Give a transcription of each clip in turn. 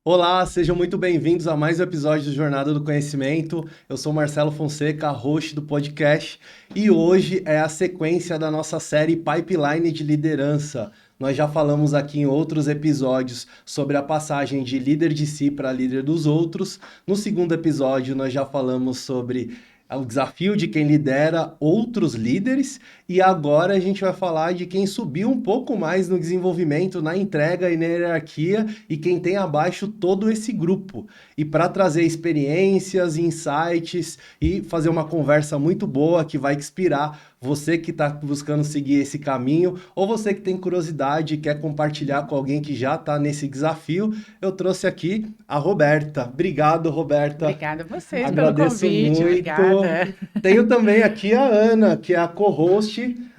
Olá, sejam muito bem-vindos a mais um episódio do Jornada do Conhecimento. Eu sou Marcelo Fonseca, host do podcast, e hoje é a sequência da nossa série Pipeline de Liderança. Nós já falamos aqui em outros episódios sobre a passagem de líder de si para líder dos outros. No segundo episódio, nós já falamos sobre o desafio de quem lidera outros líderes, e agora a gente vai falar de quem subiu um pouco mais no desenvolvimento, na entrega e na hierarquia, e quem tem abaixo todo esse grupo. E para trazer experiências, insights e fazer uma conversa muito boa que vai inspirar você que está buscando seguir esse caminho, ou você que tem curiosidade e quer compartilhar com alguém que já está nesse desafio, eu trouxe aqui a Roberta. Obrigado, Roberta. Obrigada a vocês pelo Agradeço convite, muito. obrigada. Tenho também aqui a Ana, que é a co-host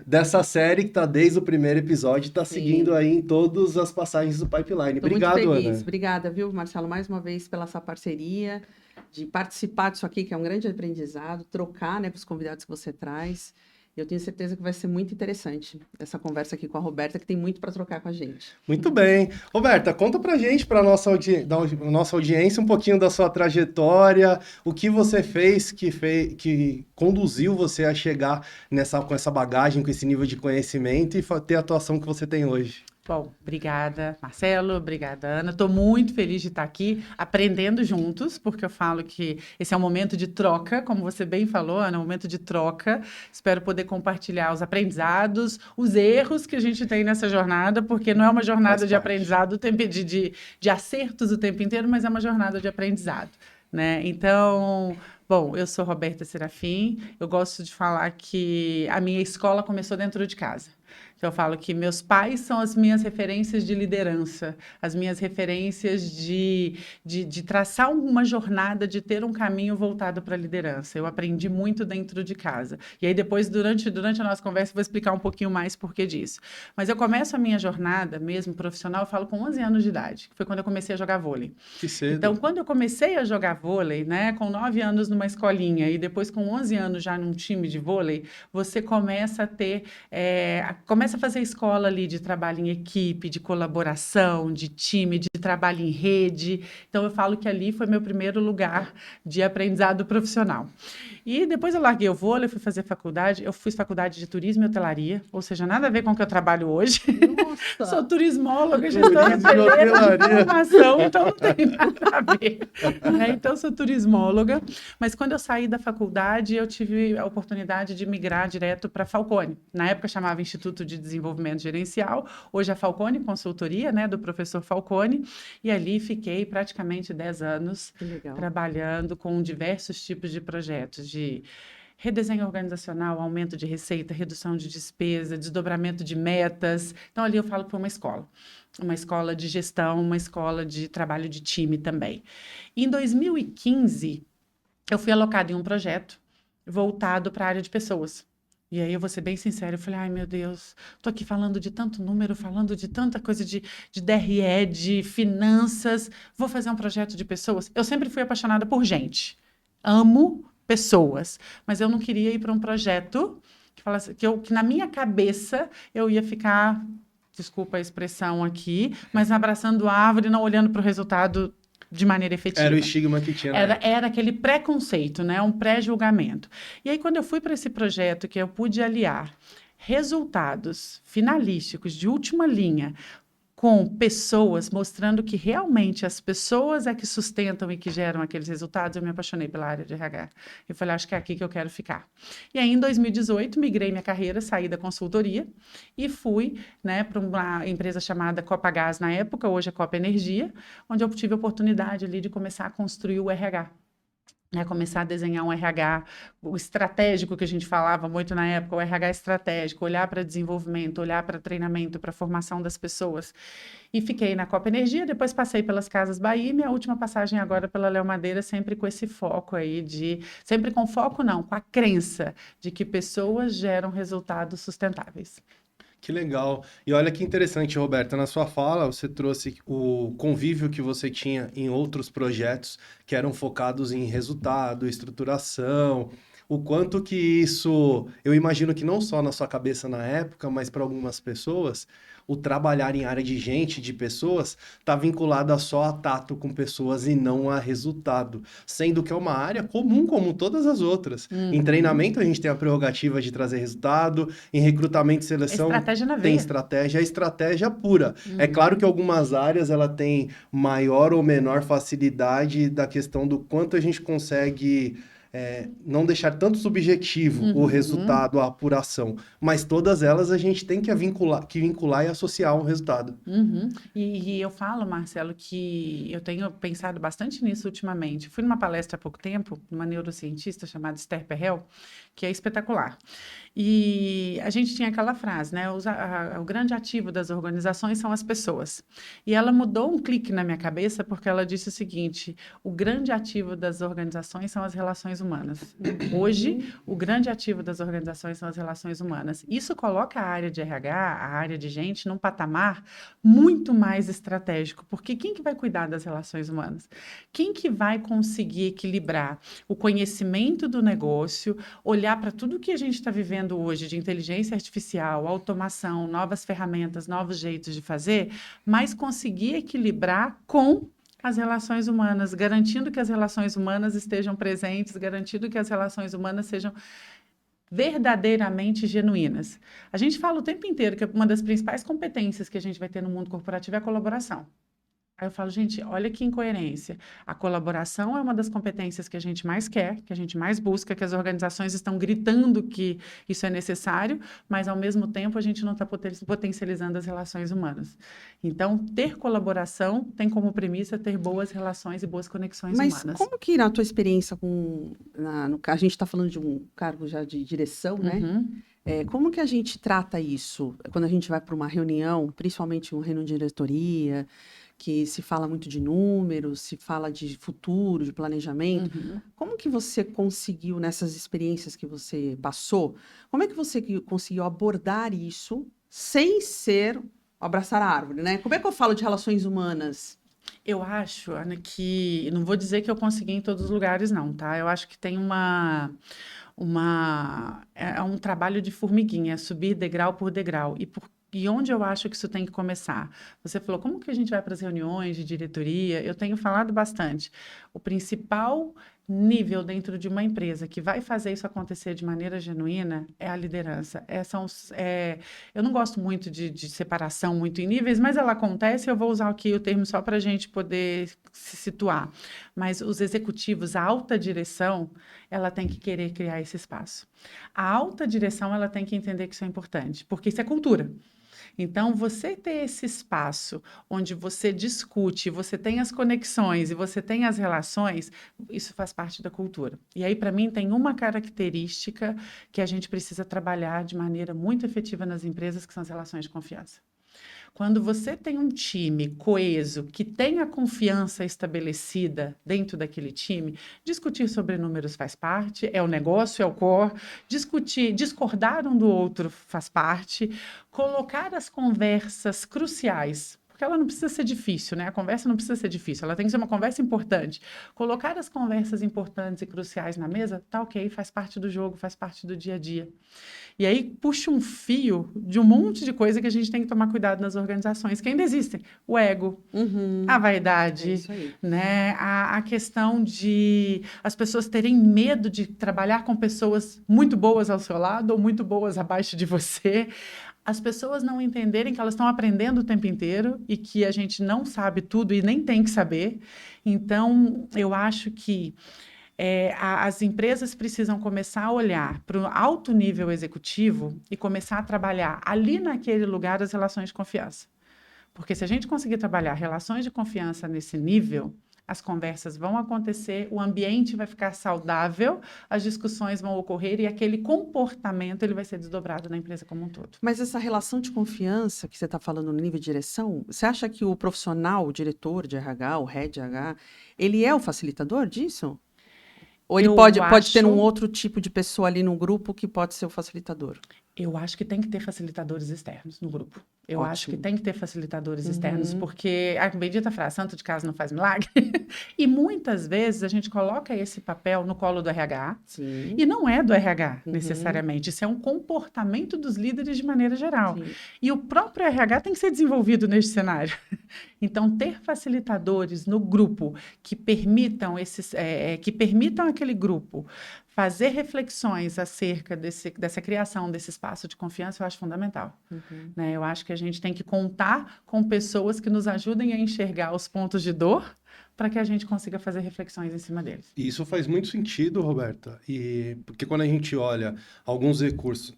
dessa série que está desde o primeiro episódio, está seguindo Sim, aí em todas as passagens do Pipeline. estou muito Obrigado, feliz. Ana. Obrigada, viu, Marcelo, mais uma vez pela essa parceria, de participar disso aqui, que é um grande aprendizado, trocar, né, para os convidados que você traz. Eu tenho certeza que vai ser muito interessante essa conversa aqui com a Roberta, que tem muito para trocar com a gente. Muito bem. Roberta, conta pra gente, pra nossa audiência, um pouquinho da sua trajetória, o que você fez que conduziu você a chegar com essa bagagem, com esse nível de conhecimento e ter a atuação que você tem hoje. Bom, obrigada, Marcelo, obrigada, Ana. Estou muito feliz de estar aqui aprendendo juntos, porque eu falo que esse é um momento de troca, como você bem falou, Ana, é um momento de troca. Espero poder compartilhar os aprendizados, os erros que a gente tem nessa jornada, porque não é uma jornada de aprendizado, de acertos o tempo inteiro, mas é uma jornada de aprendizado, né? Então, bom, eu sou Roberta Serafim, eu gosto de falar que a minha escola começou dentro de casa. Então, eu falo que meus pais são as minhas referências de liderança, as minhas referências de traçar uma jornada, de ter um caminho voltado para a liderança. Eu aprendi muito dentro de casa. E aí, depois, durante a nossa conversa, eu vou explicar um pouquinho mais por que disso. Mas eu começo a minha jornada, mesmo profissional, eu falo com 11 anos de idade, que foi quando eu comecei a jogar vôlei. Que cedo. Então, quando eu comecei a jogar vôlei, né, com 9 anos numa escolinha e depois com 11 anos já num time de vôlei, você começa a ter, começa a fazer escola ali de trabalho em equipe, de colaboração, de time, de trabalho em rede. Então, eu falo que ali foi meu primeiro lugar de aprendizado profissional. E depois eu larguei o vôlei, fui fazer faculdade. Eu fiz faculdade de turismo e hotelaria, ou seja, nada a ver com o que eu trabalho hoje. Nossa! Sou turismóloga, gestora Turismo e hotelaria. de formação, então não tem nada a ver. Né? Então, sou turismóloga. Mas quando eu saí da faculdade, eu tive a oportunidade de migrar direto para a Falcone. Na época chamava Instituto de Desenvolvimento Gerencial, hoje a Falcone Consultoria, né, do professor Falcone. E ali fiquei praticamente 10 anos Que legal. trabalhando com diversos tipos de projetos, de redesenho organizacional, aumento de receita, redução de despesa, desdobramento de metas. Então, ali eu falo que foi uma escola de gestão, uma escola de trabalho de time também. Em 2015, eu fui alocada em um projeto voltado para a área de pessoas. E aí eu vou ser bem sincera, eu falei, ai meu Deus, tô aqui falando de tanto número, falando de tanta coisa de DRE, de finanças, vou fazer um projeto de pessoas. Eu sempre fui apaixonada por gente, amo pessoas, mas eu não queria ir para um projeto que falasse, que na minha cabeça eu ia ficar, desculpa a expressão aqui, mas abraçando a árvore e não olhando para o resultado de maneira efetiva. Era o estigma que tinha, né? Era aquele preconceito, né? Um pré-julgamento. E aí, quando eu fui para esse projeto, que eu pude aliar resultados finalísticos de última linha com pessoas, mostrando que realmente as pessoas é que sustentam e que geram aqueles resultados, eu me apaixonei pela área de RH. Eu falei, acho que é aqui que eu quero ficar. E aí, em 2018, migrei minha carreira, saí da consultoria e fui, né, para uma empresa chamada Copagaz na época, hoje é Copa Energia, onde eu tive a oportunidade ali de começar a construir o RH. Né, começar a desenhar um RH, o estratégico que a gente falava muito na época, o RH estratégico, olhar para desenvolvimento, olhar para treinamento, para formação das pessoas. E fiquei na Copa Energia, depois passei pelas Casas Bahia e minha última passagem agora pela Léo Madeira, sempre com esse foco aí sempre com foco não, com a crença de que pessoas geram resultados sustentáveis. Que legal. E olha que interessante, Roberta, na sua fala você trouxe o convívio que você tinha em outros projetos que eram focados em resultado, estruturação, o quanto que isso, eu imagino que não só na sua cabeça na época, mas para algumas pessoas, o trabalhar em área de gente, de pessoas, está vinculado só a tato com pessoas e não a resultado, sendo que é uma área comum como todas as outras. Em treinamento a gente tem a prerrogativa de trazer resultado, em recrutamento e seleção Estratégia na tem veia. estratégia, é estratégia pura. É claro que algumas áreas ela tem maior ou menor facilidade da questão do quanto a gente consegue não deixar tanto subjetivo o resultado, a apuração, mas todas elas a gente tem que vincular e associar um resultado. E eu falo, Marcelo, que eu tenho pensado bastante nisso ultimamente. Fui numa palestra há pouco tempo, uma neurocientista chamada Esther Perel, que é espetacular. E a gente tinha aquela frase, né? O grande ativo das organizações são as pessoas. E ela mudou um clique na minha cabeça porque ela disse o seguinte: o grande ativo das organizações são as relações humanas. Hoje, o grande ativo das organizações são as relações humanas. Isso coloca a área de RH, a área de gente, num patamar muito mais estratégico, porque quem que vai cuidar das relações humanas? Quem que vai conseguir equilibrar o conhecimento do negócio, olhar para tudo que a gente está vivendo hoje de inteligência artificial, automação, novas ferramentas, novos jeitos de fazer, mas conseguir equilibrar com as relações humanas, garantindo que as relações humanas estejam presentes, garantindo que as relações humanas sejam verdadeiramente genuínas. A gente fala o tempo inteiro que uma das principais competências que a gente vai ter no mundo corporativo é a colaboração. Aí eu falo, gente, olha que incoerência. A colaboração é uma das competências que a gente mais quer, que a gente mais busca, que as organizações estão gritando que isso é necessário, mas ao mesmo tempo a gente não está potencializando as relações humanas. Então, ter colaboração tem como premissa ter boas relações e boas conexões Mas humanas. como que na tua experiência a gente está falando de um cargo já de direção, né? Como que a gente trata isso quando a gente vai para uma reunião, principalmente uma reunião de diretoria, que se fala muito de números, se fala de futuro, de planejamento. Como que você conseguiu, nessas experiências que você passou, como é que você conseguiu abordar isso sem ser abraçar a árvore, né? Como é que eu falo de relações humanas? Eu acho, Ana, que não vou dizer que eu consegui em todos os lugares, não, tá? Eu acho que tem é um trabalho de formiguinha, subir degrau por degrau. E onde eu acho que isso tem que começar? Você falou, como que a gente vai para as reuniões de diretoria? Eu tenho falado bastante. O principal nível dentro de uma empresa que vai fazer isso acontecer de maneira genuína é a liderança. Eu não gosto muito de separação muito em níveis, mas ela acontece. Eu vou usar aqui o termo só para a gente poder se situar. Mas os executivos, a alta direção, ela tem que querer criar esse espaço. A alta direção, ela tem que entender que isso é importante, porque isso é cultura. Então, você ter esse espaço onde você discute, você tem as conexões e você tem as relações, isso faz parte da cultura. E aí, para mim, tem uma característica que a gente precisa trabalhar de maneira muito efetiva nas empresas, que são as relações de confiança. Quando você tem um time coeso, que tem a confiança estabelecida dentro daquele time, discutir sobre números faz parte, é o negócio, é o core, discordar um do outro faz parte, colocar as conversas cruciais. Porque ela não precisa ser difícil, né? A conversa não precisa ser difícil, ela tem que ser uma conversa importante. Colocar as conversas importantes e cruciais na mesa, tá ok, faz parte do jogo, faz parte do dia a dia. E aí puxa um fio de um monte de coisa que a gente tem que tomar cuidado nas organizações, que ainda existem. O ego, a vaidade, né? A questão de as pessoas terem medo de trabalhar com pessoas muito boas ao seu lado ou muito boas abaixo de você. As pessoas não entenderem que elas estão aprendendo o tempo inteiro e que a gente não sabe tudo e nem tem que saber. Então, eu acho que as empresas precisam começar a olhar para o alto nível executivo e começar a trabalhar ali naquele lugar as relações de confiança. Porque se a gente conseguir trabalhar relações de confiança nesse nível, as conversas vão acontecer, o ambiente vai ficar saudável, as discussões vão ocorrer e aquele comportamento ele vai ser desdobrado na empresa como um todo. Mas essa relação de confiança que você está falando no nível de direção, você acha que o profissional, o diretor de RH, o head de RH, ele é o facilitador disso? Ou ele pode ter um outro tipo de pessoa ali no grupo que pode ser o facilitador? Eu acho que tem que ter facilitadores externos no grupo. Eu acho que Ótimo. tem que ter facilitadores externos, Uhum. porque a bendita frase, santo de casa não faz milagre. E muitas vezes a gente coloca esse papel no colo do RH, Sim. e não é do RH Uhum. necessariamente, isso é um comportamento dos líderes de maneira geral. Sim. E o próprio RH tem que ser desenvolvido neste cenário. Então, ter facilitadores no grupo que permitam que permitam aquele grupo fazer reflexões acerca dessa criação desse espaço de confiança, eu acho fundamental. Uhum. Né? Eu acho que a gente tem que contar com pessoas que nos ajudem a enxergar os pontos de dor para que a gente consiga fazer reflexões em cima deles. E isso faz muito sentido, Roberta, e porque quando a gente olha alguns recursos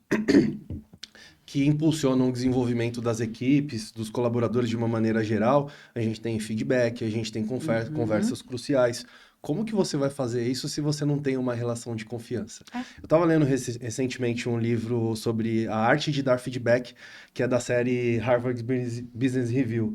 que impulsionam o desenvolvimento das equipes, dos colaboradores de uma maneira geral, a gente tem feedback, a gente tem conversas cruciais. Como que você vai fazer isso se você não tem uma relação de confiança? É. Eu estava lendo recentemente um livro sobre a arte de dar feedback, que é da série Harvard Business Review.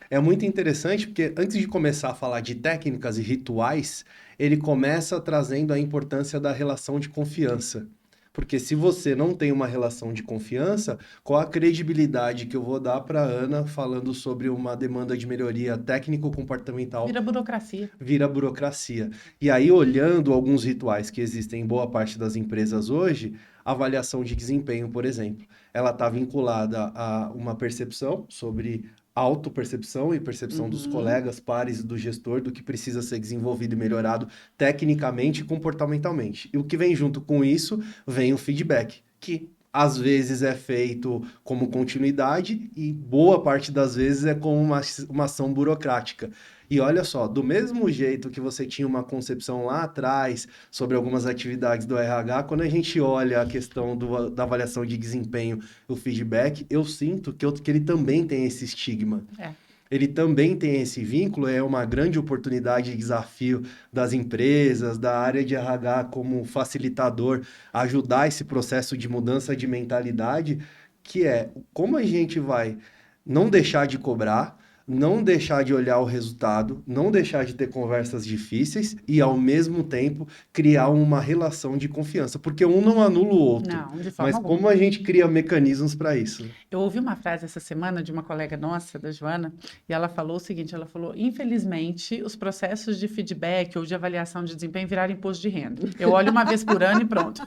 É muito interessante porque antes de começar a falar de técnicas e rituais, ele começa trazendo a importância da relação de confiança. Porque se você não tem uma relação de confiança, qual a credibilidade que eu vou dar para Ana falando sobre uma demanda de melhoria técnico-comportamental Vira burocracia. vira burocracia. E aí, olhando alguns rituais que existem em boa parte das empresas hoje, avaliação de desempenho, por exemplo, ela está vinculada a uma percepção sobre autopercepção e percepção dos colegas, pares, do gestor, do que precisa ser desenvolvido e melhorado tecnicamente e comportamentalmente. E o que vem junto com isso, vem o feedback, que às vezes é feito como continuidade e boa parte das vezes é como uma ação burocrática. E olha só, do mesmo jeito que você tinha uma concepção lá atrás sobre algumas atividades do RH, quando a gente olha a questão da avaliação de desempenho, o feedback, eu sinto que ele também tem esse estigma. É. Ele também tem esse vínculo, é uma grande oportunidade e desafio das empresas, da área de RH como facilitador, ajudar esse processo de mudança de mentalidade, que é como a gente vai não deixar de cobrar, não deixar de olhar o resultado, não deixar de ter conversas difíceis e, ao mesmo tempo, criar uma relação de confiança, porque um não anula o outro. Não, de forma Mas alguma. como a gente cria mecanismos para isso? Eu ouvi uma frase essa semana de uma colega nossa, da Joana, e ela falou o seguinte, ela falou, infelizmente, os processos de feedback ou de avaliação de desempenho viraram imposto de renda. Eu olho uma vez por ano e pronto.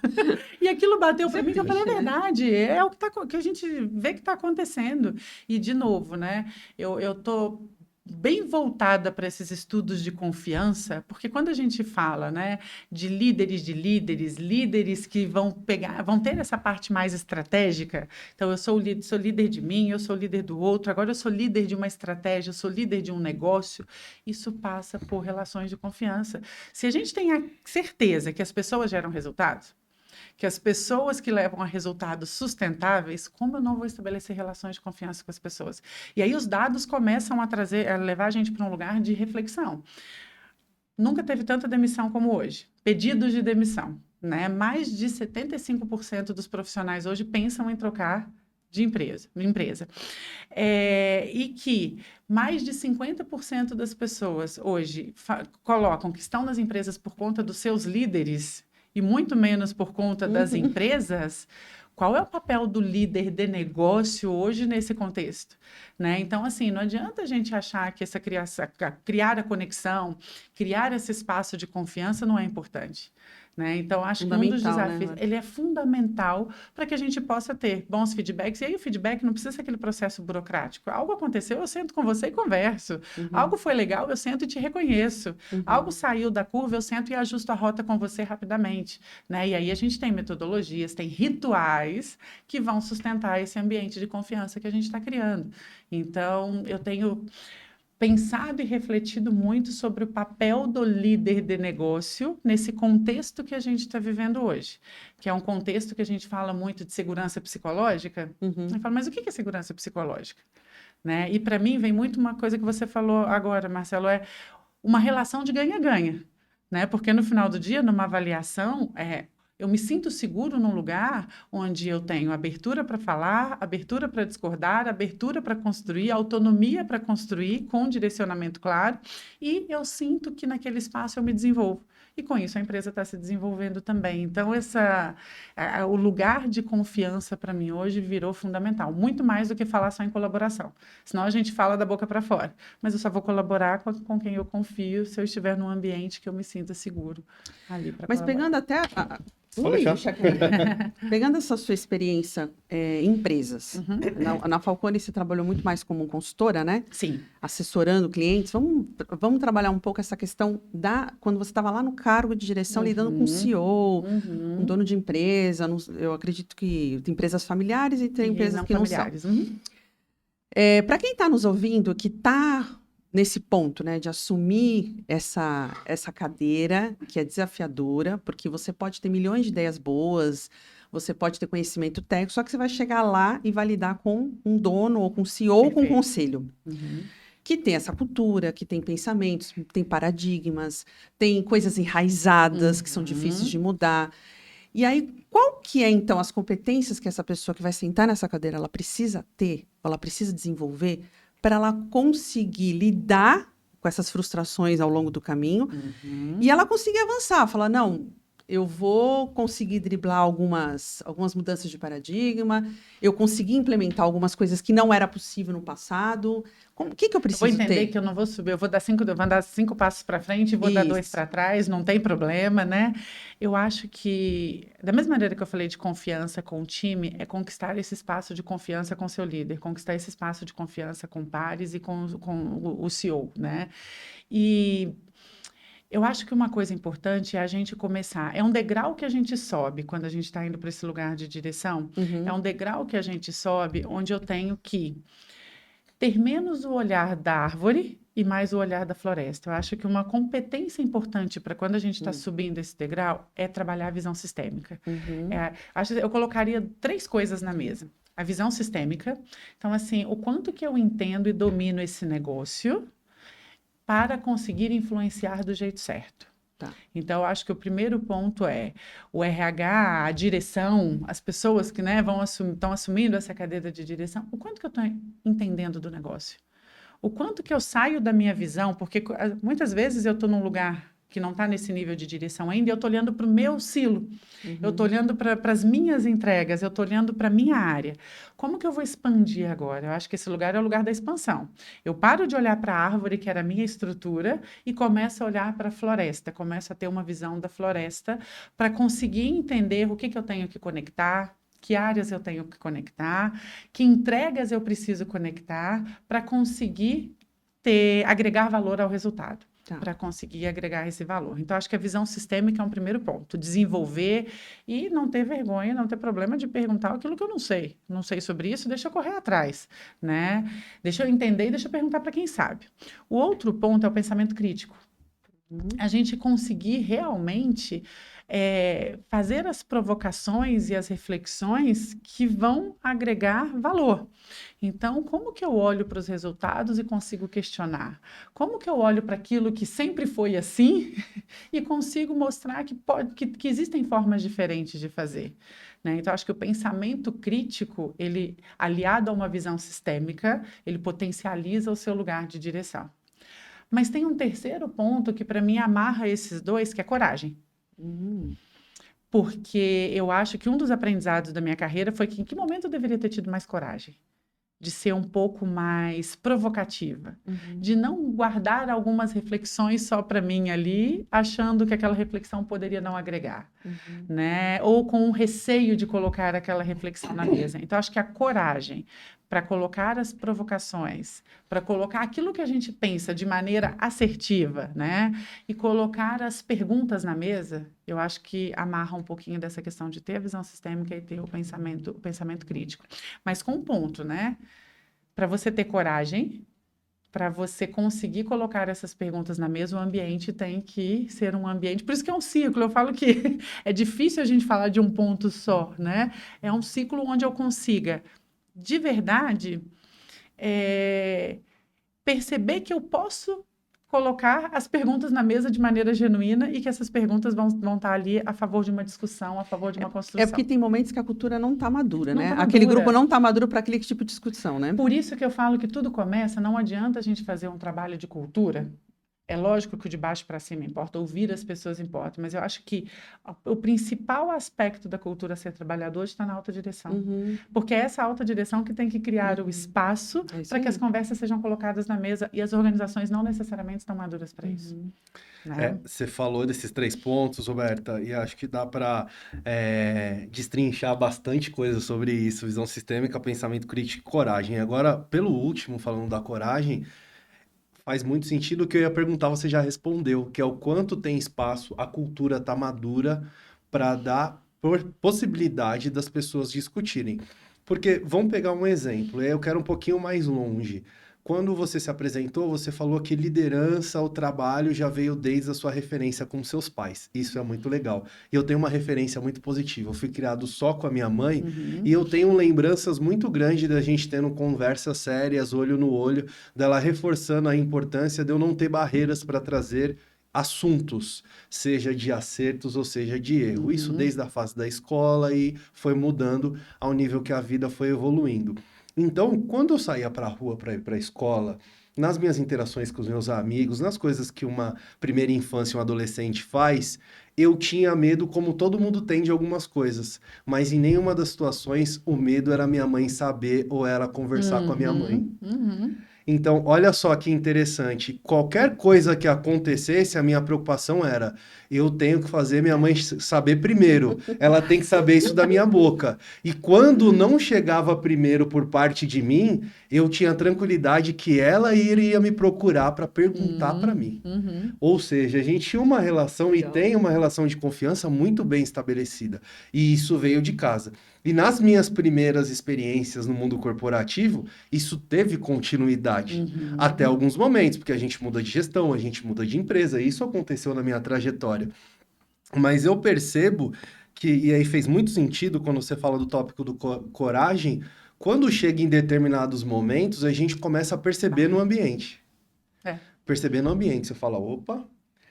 E aquilo bateu para mim, que eu falei, é verdade, é o que a gente vê que está acontecendo. E, de novo, né, eu estou bem voltada para esses estudos de confiança, porque quando a gente fala, né, de líderes que vão ter essa parte mais estratégica. Então, eu sou líder de mim, eu sou líder do outro, agora eu sou líder de uma estratégia, eu sou líder de um negócio. Isso passa por relações de confiança. Se a gente tem a certeza que as pessoas geram resultados, que as pessoas que levam a resultados sustentáveis, como eu não vou estabelecer relações de confiança com as pessoas? E aí os dados começam a levar a gente para um lugar de reflexão. Nunca teve tanta demissão como hoje. Pedidos de demissão, né? Mais de 75% dos profissionais hoje pensam em trocar de empresa. E que mais de 50% das pessoas hoje colocam que estão nas empresas por conta dos seus líderes e muito menos por conta das empresas. Qual é o papel do líder de negócio hoje nesse contexto? Né? Então, assim, não adianta a gente achar que criar a conexão, criar esse espaço de confiança não é importante. Né? Então, acho que um dos desafios, ele é fundamental para que a gente possa ter bons feedbacks. E aí o feedback não precisa ser aquele processo burocrático. Algo aconteceu, eu sento com você e converso. Algo foi legal, eu sento e te reconheço. Algo saiu da curva, eu sento e ajusto a rota com você rapidamente. Né? E aí a gente tem metodologias, tem rituais que vão sustentar esse ambiente de confiança que a gente está criando. Então, eu tenho pensado e refletido muito sobre o papel do líder de negócio nesse contexto que a gente está vivendo hoje, que é um contexto que a gente fala muito de segurança psicológica. Eu falo, mas o que é segurança psicológica? Né? E para mim vem muito uma coisa que você falou agora, Marcelo, é uma relação de ganha-ganha. Né? Porque no final do dia, numa avaliação, Eu me sinto seguro num lugar onde eu tenho abertura para falar, abertura para discordar, abertura para construir, autonomia para construir, com direcionamento claro, e eu sinto que naquele espaço eu me desenvolvo. E com isso a empresa está se desenvolvendo também. Então, o lugar de confiança para mim hoje virou fundamental, muito mais do que falar só em colaboração. Senão a gente fala da boca para fora. Mas eu só vou colaborar com quem eu confio se eu estiver num ambiente que eu me sinta seguro ali para Mas colaborar. pegando até Pode deixar. deixa cair. Pegando essa sua experiência em empresas, na Falcone você trabalhou muito mais como consultora, né? Sim. Assessorando clientes. Vamos trabalhar um pouco essa questão quando você estava lá no cargo de direção, lidando com CEO, um dono de empresa. Eu acredito que tem empresas familiares e tem empresas que não são. Para quem está nos ouvindo, que está nesse ponto, né, de assumir essa cadeira que é desafiadora, porque você pode ter milhões de ideias boas, você pode ter conhecimento técnico, só que você vai chegar lá e vai lidar com um dono, ou com um CEO, ou com um conselho. Que tem essa cultura, que tem pensamentos, tem paradigmas, tem coisas enraizadas que são difíceis de mudar. E aí, qual que é, então, as competências que essa pessoa que vai sentar nessa cadeira, ela precisa ter, ela precisa desenvolver, para ela conseguir lidar com essas frustrações ao longo do caminho e ela conseguir avançar, falar, não, eu vou conseguir driblar algumas mudanças de paradigma, eu consegui implementar algumas coisas que não era possível no passado. O que eu preciso ter? Eu vou entender que eu não vou subir, eu vou dar 5 passos para frente e vou dar 2 para trás, não tem problema, né? Eu acho que, da mesma maneira que eu falei de confiança com o time, é conquistar esse espaço de confiança com seu líder, conquistar esse espaço de confiança com pares e com o CEO, né? E eu acho que uma coisa importante é a gente começar. É um degrau que a gente sobe quando a gente está indo para esse lugar de direção. É um degrau que a gente sobe onde eu tenho que ter menos o olhar da árvore e mais o olhar da floresta. Eu acho que uma competência importante para quando a gente está subindo esse degrau é trabalhar a visão sistêmica. Eu colocaria 3 coisas na mesa. A visão sistêmica. Então, assim, o quanto que eu entendo e domino esse negócio para conseguir influenciar do jeito certo. Tá. Então, eu acho que o primeiro ponto é o RH, a direção, as pessoas que, né, estão assumindo essa cadeira de direção, o quanto que eu estou entendendo do negócio? O quanto que eu saio da minha visão, porque muitas vezes eu estou num lugar que não está nesse nível de direção ainda, e eu estou olhando para o meu silo, eu estou olhando para as minhas entregas, eu estou olhando para a minha área. Como que eu vou expandir agora? Eu acho que esse lugar é o lugar da expansão. Eu paro de olhar para a árvore, que era a minha estrutura, e começo a olhar para a floresta, começo a ter uma visão da floresta para conseguir entender o que eu tenho que conectar, que áreas eu tenho que conectar, que entregas eu preciso conectar para conseguir agregar valor ao resultado. Para conseguir agregar esse valor. Então, acho que a visão sistêmica é um primeiro ponto. Desenvolver e não ter vergonha, não ter problema de perguntar aquilo que eu não sei. Não sei sobre isso, deixa eu correr atrás, né? Deixa eu entender e deixa eu perguntar para quem sabe. O outro ponto é o pensamento crítico. A gente conseguir realmente fazer as provocações e as reflexões que vão agregar valor. Então, como que eu olho para os resultados e consigo questionar? Como que eu olho para aquilo que sempre foi assim e consigo mostrar que existem formas diferentes de fazer? Né? Então, acho que o pensamento crítico, ele, aliado a uma visão sistêmica, ele potencializa o seu lugar de direção. Mas tem um terceiro ponto que, para mim, amarra esses 2, que é coragem. Porque eu acho que um dos aprendizados da minha carreira foi que, em que momento eu deveria ter tido mais coragem? De ser um pouco mais provocativa, de não guardar algumas reflexões só para mim ali, achando que aquela reflexão poderia não agregar, né? Ou com um receio de colocar aquela reflexão na mesa. Então, acho que a coragem para colocar as provocações, para colocar aquilo que a gente pensa de maneira assertiva, né? E colocar as perguntas na mesa, eu acho que amarra um pouquinho dessa questão de ter a visão sistêmica e ter o pensamento crítico. Mas com um ponto, né? Para você ter coragem, para você conseguir colocar essas perguntas na mesa, o ambiente tem que ser um ambiente... Por isso que é um ciclo, eu falo que é difícil a gente falar de um ponto só, né? É um ciclo onde eu consiga, de verdade, perceber que eu posso colocar as perguntas na mesa de maneira genuína e que essas perguntas vão estar ali a favor de uma discussão, a favor de uma construção. É porque tem momentos que a cultura não está madura, Não né? tá Aquele madura. grupo não está maduro para aquele tipo de discussão, né? Por isso que eu falo que tudo começa, não adianta a gente fazer um trabalho de cultura. É lógico que o de baixo para cima importa, ouvir as pessoas importa, mas eu acho que o principal aspecto da cultura a ser trabalhado hoje está na alta direção. Uhum. Porque é essa alta direção que tem que criar o espaço É isso para que aí. as conversas sejam colocadas na mesa e as organizações não necessariamente estão maduras para isso. Uhum. Né? Você falou desses 3 pontos, Roberta, e acho que dá para destrinchar bastante coisa sobre isso: visão sistêmica, pensamento crítico e coragem. Agora, pelo último, falando da coragem, faz muito sentido. O que eu ia perguntar, você já respondeu, que é o quanto tem espaço, a cultura tá madura para dar possibilidade das pessoas discutirem. Porque, vamos pegar um exemplo, eu quero um pouquinho mais longe. Quando você se apresentou, você falou que liderança, o trabalho já veio desde a sua referência com seus pais. Isso é muito legal. E eu tenho uma referência muito positiva. Eu fui criado só com a minha mãe e eu tenho lembranças muito grandes da gente tendo conversas sérias, olho no olho, dela reforçando a importância de eu não ter barreiras para trazer assuntos, seja de acertos ou seja de erro. Isso desde a fase da escola e foi mudando ao nível que a vida foi evoluindo. Então, quando eu saía para a rua para ir para a escola, nas minhas interações com os meus amigos, nas coisas que uma primeira infância, um adolescente faz, eu tinha medo, como todo mundo tem, de algumas coisas. Mas em nenhuma das situações o medo era minha mãe saber ou era conversar com a minha mãe. Então, olha só que interessante. Qualquer coisa que acontecesse, a minha preocupação era: eu tenho que fazer minha mãe saber primeiro. Ela tem que saber isso da minha boca. E quando não chegava primeiro por parte de mim, eu tinha tranquilidade que ela iria me procurar para perguntar para mim. Ou seja, a gente tinha uma relação e tem uma relação de confiança muito bem estabelecida. E isso veio de casa. E nas minhas primeiras experiências no mundo corporativo, isso teve continuidade. Até alguns momentos, porque a gente muda de gestão, a gente muda de empresa. Isso aconteceu na minha trajetória. Mas eu percebo que, e aí fez muito sentido quando você fala do tópico do coragem, quando chega em determinados momentos, a gente começa a perceber no ambiente. Perceber no ambiente. Você fala, opa.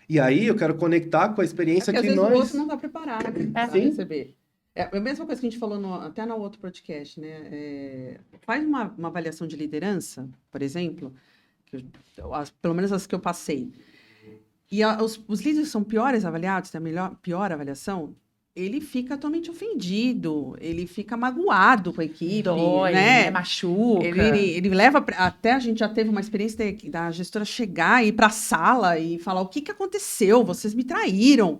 E aí eu quero conectar com a experiência Porque que às vezes nós... o outro não está preparado para receber. É a mesma coisa que a gente falou até no outro podcast, né? Faz uma avaliação de liderança, por exemplo, pelo menos as que eu passei. E os líderes são piores avaliados, tem a pior avaliação, ele fica totalmente ofendido, ele fica magoado com a equipe, Dói, né? Machuca. Ele leva... Até a gente já teve uma experiência da gestora chegar e ir para a sala e falar: o que aconteceu? Vocês me traíram.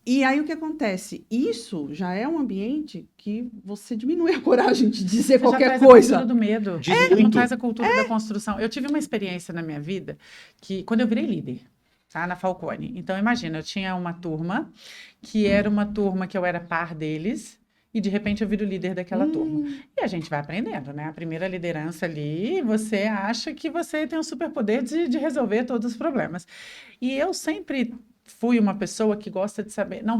E aí o que acontece? Isso já é um ambiente que você diminui a coragem de dizer qualquer coisa. A cultura do medo. Não traz a cultura da construção. Eu tive uma experiência na minha vida que, quando eu virei líder, tá, na Falcone. Então, imagina, eu tinha uma turma que era uma turma que eu era par deles e, de repente, eu viro líder daquela turma. E a gente vai aprendendo, né? A primeira liderança ali, você acha que você tem o superpoder de resolver todos os problemas. E eu sempre... fui uma pessoa que gosta de saber, não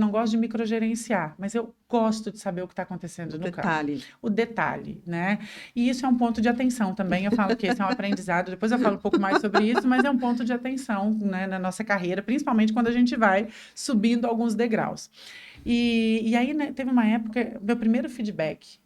gosto de microgerenciar, mas eu gosto de saber o que está acontecendo no campo. O detalhe, né? E isso é um ponto de atenção também. Eu falo que esse é um aprendizado, depois eu falo um pouco mais sobre isso, mas é um ponto de atenção, né, na nossa carreira, principalmente quando a gente vai subindo alguns degraus. E aí, né, teve uma época, meu primeiro feedback,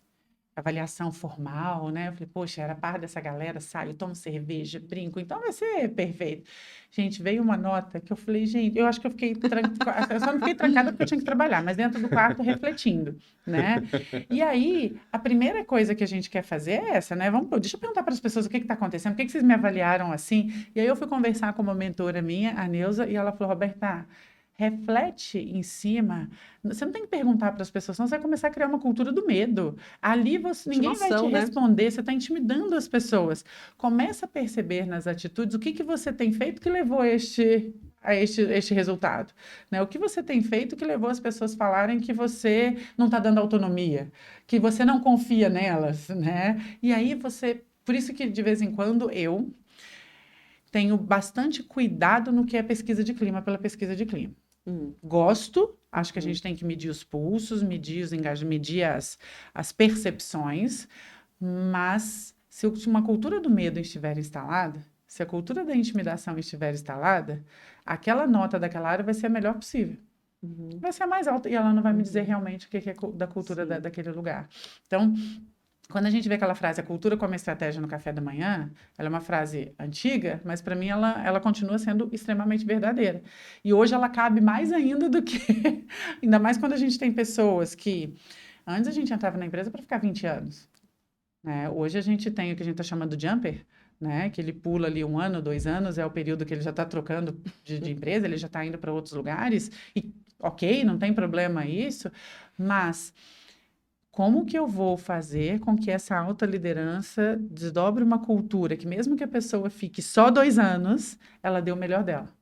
avaliação formal, né? Eu falei, poxa, era par dessa galera, saio, tomo cerveja, brinco, então vai ser perfeito. Gente, veio uma nota que eu falei, gente, eu acho que eu fiquei trancada, eu só não fiquei trancada porque eu tinha que trabalhar, mas dentro do quarto refletindo, né? E aí, a primeira coisa que a gente quer fazer é essa, né? Deixa eu perguntar para as pessoas o que está acontecendo, por que vocês me avaliaram assim? E aí eu fui conversar com uma mentora minha, a Neuza, e ela falou, Roberta, reflete em cima. Você não tem que perguntar para as pessoas, senão você vai começar a criar uma cultura do medo. Ali ninguém vai te responder, você está intimidando as pessoas. Começa a perceber nas atitudes o que você tem feito que levou a este resultado. Né? O que você tem feito que levou as pessoas a falarem que você não está dando autonomia, que você não confia nelas. Né? E aí por isso que de vez em quando eu tenho bastante cuidado no que é pesquisa de clima pela pesquisa de clima. Gosto, acho que a gente tem que medir os pulsos, medir os engajamentos, medir as percepções, mas se uma cultura do medo estiver instalada, se a cultura da intimidação estiver instalada, aquela nota daquela área vai ser a melhor possível. Vai ser a mais alta e ela não vai me dizer realmente o que é da cultura daquele lugar. Então, quando a gente vê aquela frase, a cultura como estratégia no café da manhã, ela é uma frase antiga, mas para mim ela continua sendo extremamente verdadeira. E hoje ela cabe mais ainda do que... ainda mais quando a gente tem pessoas que... Antes a gente entrava na empresa para ficar 20 anos. Né? Hoje a gente tem o que a gente está chamando de jumper, né? Que ele pula ali 1 ano, 2 anos, é o período que ele já está trocando de empresa, ele já está indo para outros lugares. E ok, não tem problema isso, mas... Como que eu vou fazer com que essa alta liderança desdobre uma cultura que, mesmo que a pessoa fique só 2 anos, ela dê o melhor dela,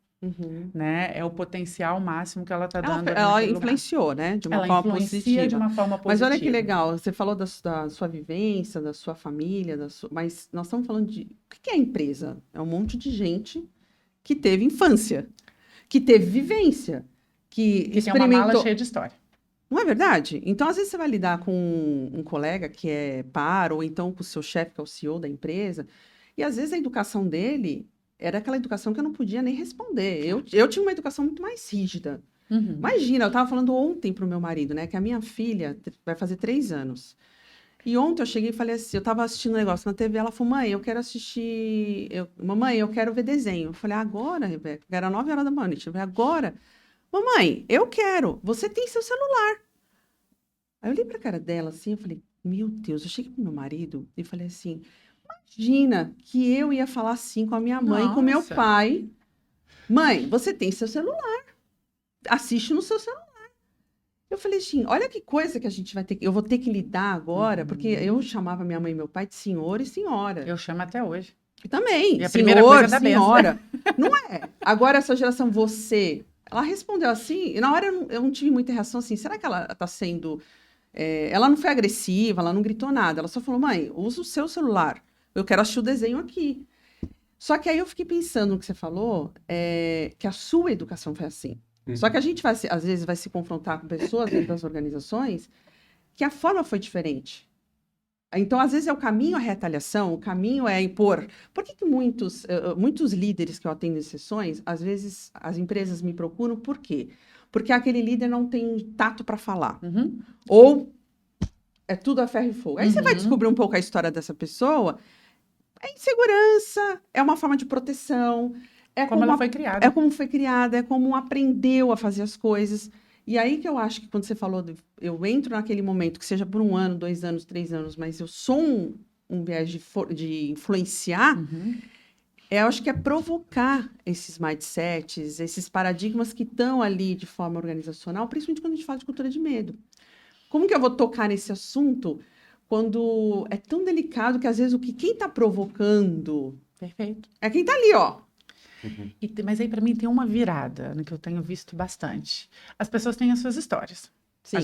né? É o potencial máximo que ela está dando Ela influenciou, né? De uma forma positiva. De uma forma positiva. Mas olha que legal, você falou da sua vivência, da sua família, mas nós estamos falando de... O que é empresa? É um monte de gente que teve infância, que teve vivência, que experimentou... tem uma mala cheia de história. Não é verdade? Então, às vezes, você vai lidar com um colega que é par, ou então com o seu chefe, que é o CEO da empresa, e às vezes a educação dele era aquela educação que eu não podia nem responder. Eu tinha uma educação muito mais rígida. Imagina, eu estava falando ontem para o meu marido, né, que a minha filha vai fazer 3 anos. E ontem eu cheguei e falei assim, eu estava assistindo um negócio na TV, ela falou, mãe, eu quero assistir... Mamãe, eu quero ver desenho. Eu falei, agora, Rebeca? Era 9 horas da manhã. Eu falei, agora... Mamãe, eu quero. Você tem seu celular. Aí eu olhei pra cara dela assim, eu falei, meu Deus, eu cheguei pro meu marido e falei assim, imagina que eu ia falar assim com a minha mãe, com o meu pai. Mãe, você tem seu celular. Assiste no seu celular. Eu falei assim, olha que coisa que a gente vai ter eu vou ter que lidar agora, porque eu chamava minha mãe e meu pai de senhor e senhora. Eu chamo até hoje. Eu também. E a primeira coisa da senhora. Não é. Agora essa geração, você... Ela respondeu assim, e na hora eu não tive muita reação assim, será que ela está sendo... ela não foi agressiva, ela não gritou nada, ela só falou, mãe, usa o seu celular, eu quero assistir o desenho aqui. Só que aí eu fiquei pensando no que você falou, que a sua educação foi assim. Só que a gente, às vezes, vai se confrontar com pessoas dentro das organizações que a forma foi diferente. Então, às vezes, é o caminho à retaliação, o caminho é impor. Por que muitos líderes que eu atendo em sessões, às vezes, as empresas me procuram, por quê? Porque aquele líder não tem tato para falar. Ou é tudo a ferro e fogo. Aí você vai descobrir um pouco a história dessa pessoa. É insegurança, é uma forma de proteção. É como ela foi criada. É como foi criada, é como aprendeu a fazer as coisas. E aí que eu acho que quando você falou, eu entro naquele momento, que seja por 1 ano, 2 anos, 3 anos, mas eu sou um viés de influenciar, eu acho que é provocar esses mindsets, esses paradigmas que estão ali de forma organizacional, principalmente quando a gente fala de cultura de medo. Como que eu vou tocar nesse assunto quando é tão delicado que, às vezes, quem está provocando... Perfeito. É quem está ali, ó. Mas aí, para mim, tem uma virada, que eu tenho visto bastante. As pessoas têm as suas histórias. Sim. A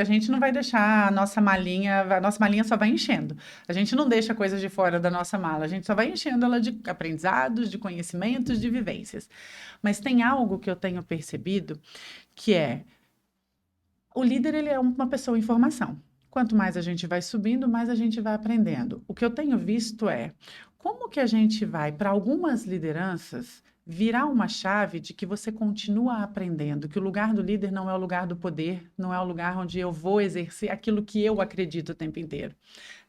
gente não vai deixar a nossa malinha só vai enchendo. A gente não deixa coisas de fora da nossa mala, a gente só vai enchendo ela de aprendizados, de conhecimentos, de vivências. Mas tem algo que eu tenho percebido, que é, o líder, ele é uma pessoa em formação. Quanto mais a gente vai subindo, mais a gente vai aprendendo. O que eu tenho visto é, como que a gente vai, para algumas lideranças, virar uma chave de que você continua aprendendo, que o lugar do líder não é o lugar do poder, não é o lugar onde eu vou exercer aquilo que eu acredito o tempo inteiro,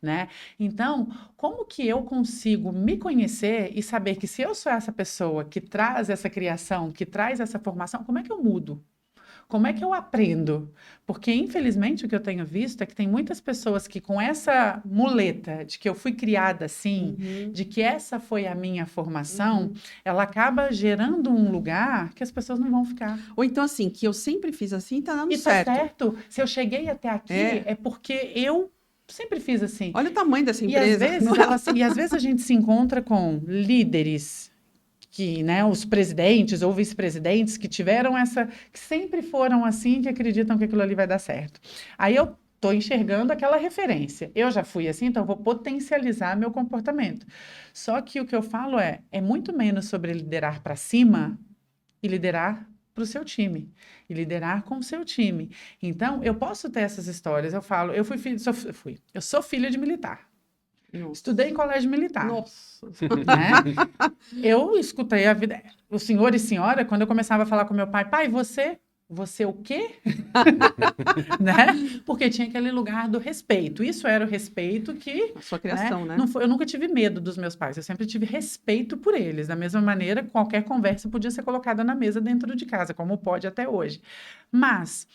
né? Então, como que eu consigo me conhecer e saber que se eu sou essa pessoa que traz essa criação, que traz essa formação, como é que eu mudo? Como é que eu aprendo? Porque, infelizmente, o que eu tenho visto é que tem muitas pessoas que, com essa muleta de que eu fui criada assim, de que essa foi a minha formação, ela acaba gerando um lugar que as pessoas não vão ficar. Ou então, assim, que eu sempre fiz assim, tá dando certo. E tá certo. Se eu cheguei até aqui, é porque eu sempre fiz assim. Olha o tamanho dessa empresa. E às vezes a gente se encontra com líderes que, né, os presidentes ou vice-presidentes que tiveram que sempre foram assim, que acreditam que aquilo ali vai dar certo. Aí eu estou enxergando aquela referência. Eu já fui assim, então eu vou potencializar meu comportamento. Só que o que eu falo é muito menos sobre liderar para cima e liderar para o seu time, e liderar com o seu time. Então, eu posso ter essas histórias, eu falo, eu sou filha de militar. Nossa. Estudei em colégio militar. Nossa. Né? Eu escutei a vida. O senhor e senhora, quando eu começava a falar com meu pai, pai, você o quê? Né? Porque tinha aquele lugar do respeito. Isso era o respeito que... A sua criação, né? Não foi, eu nunca tive medo dos meus pais, eu sempre tive respeito por eles. Da mesma maneira, qualquer conversa podia ser colocada na mesa dentro de casa, como pode até hoje. Mas...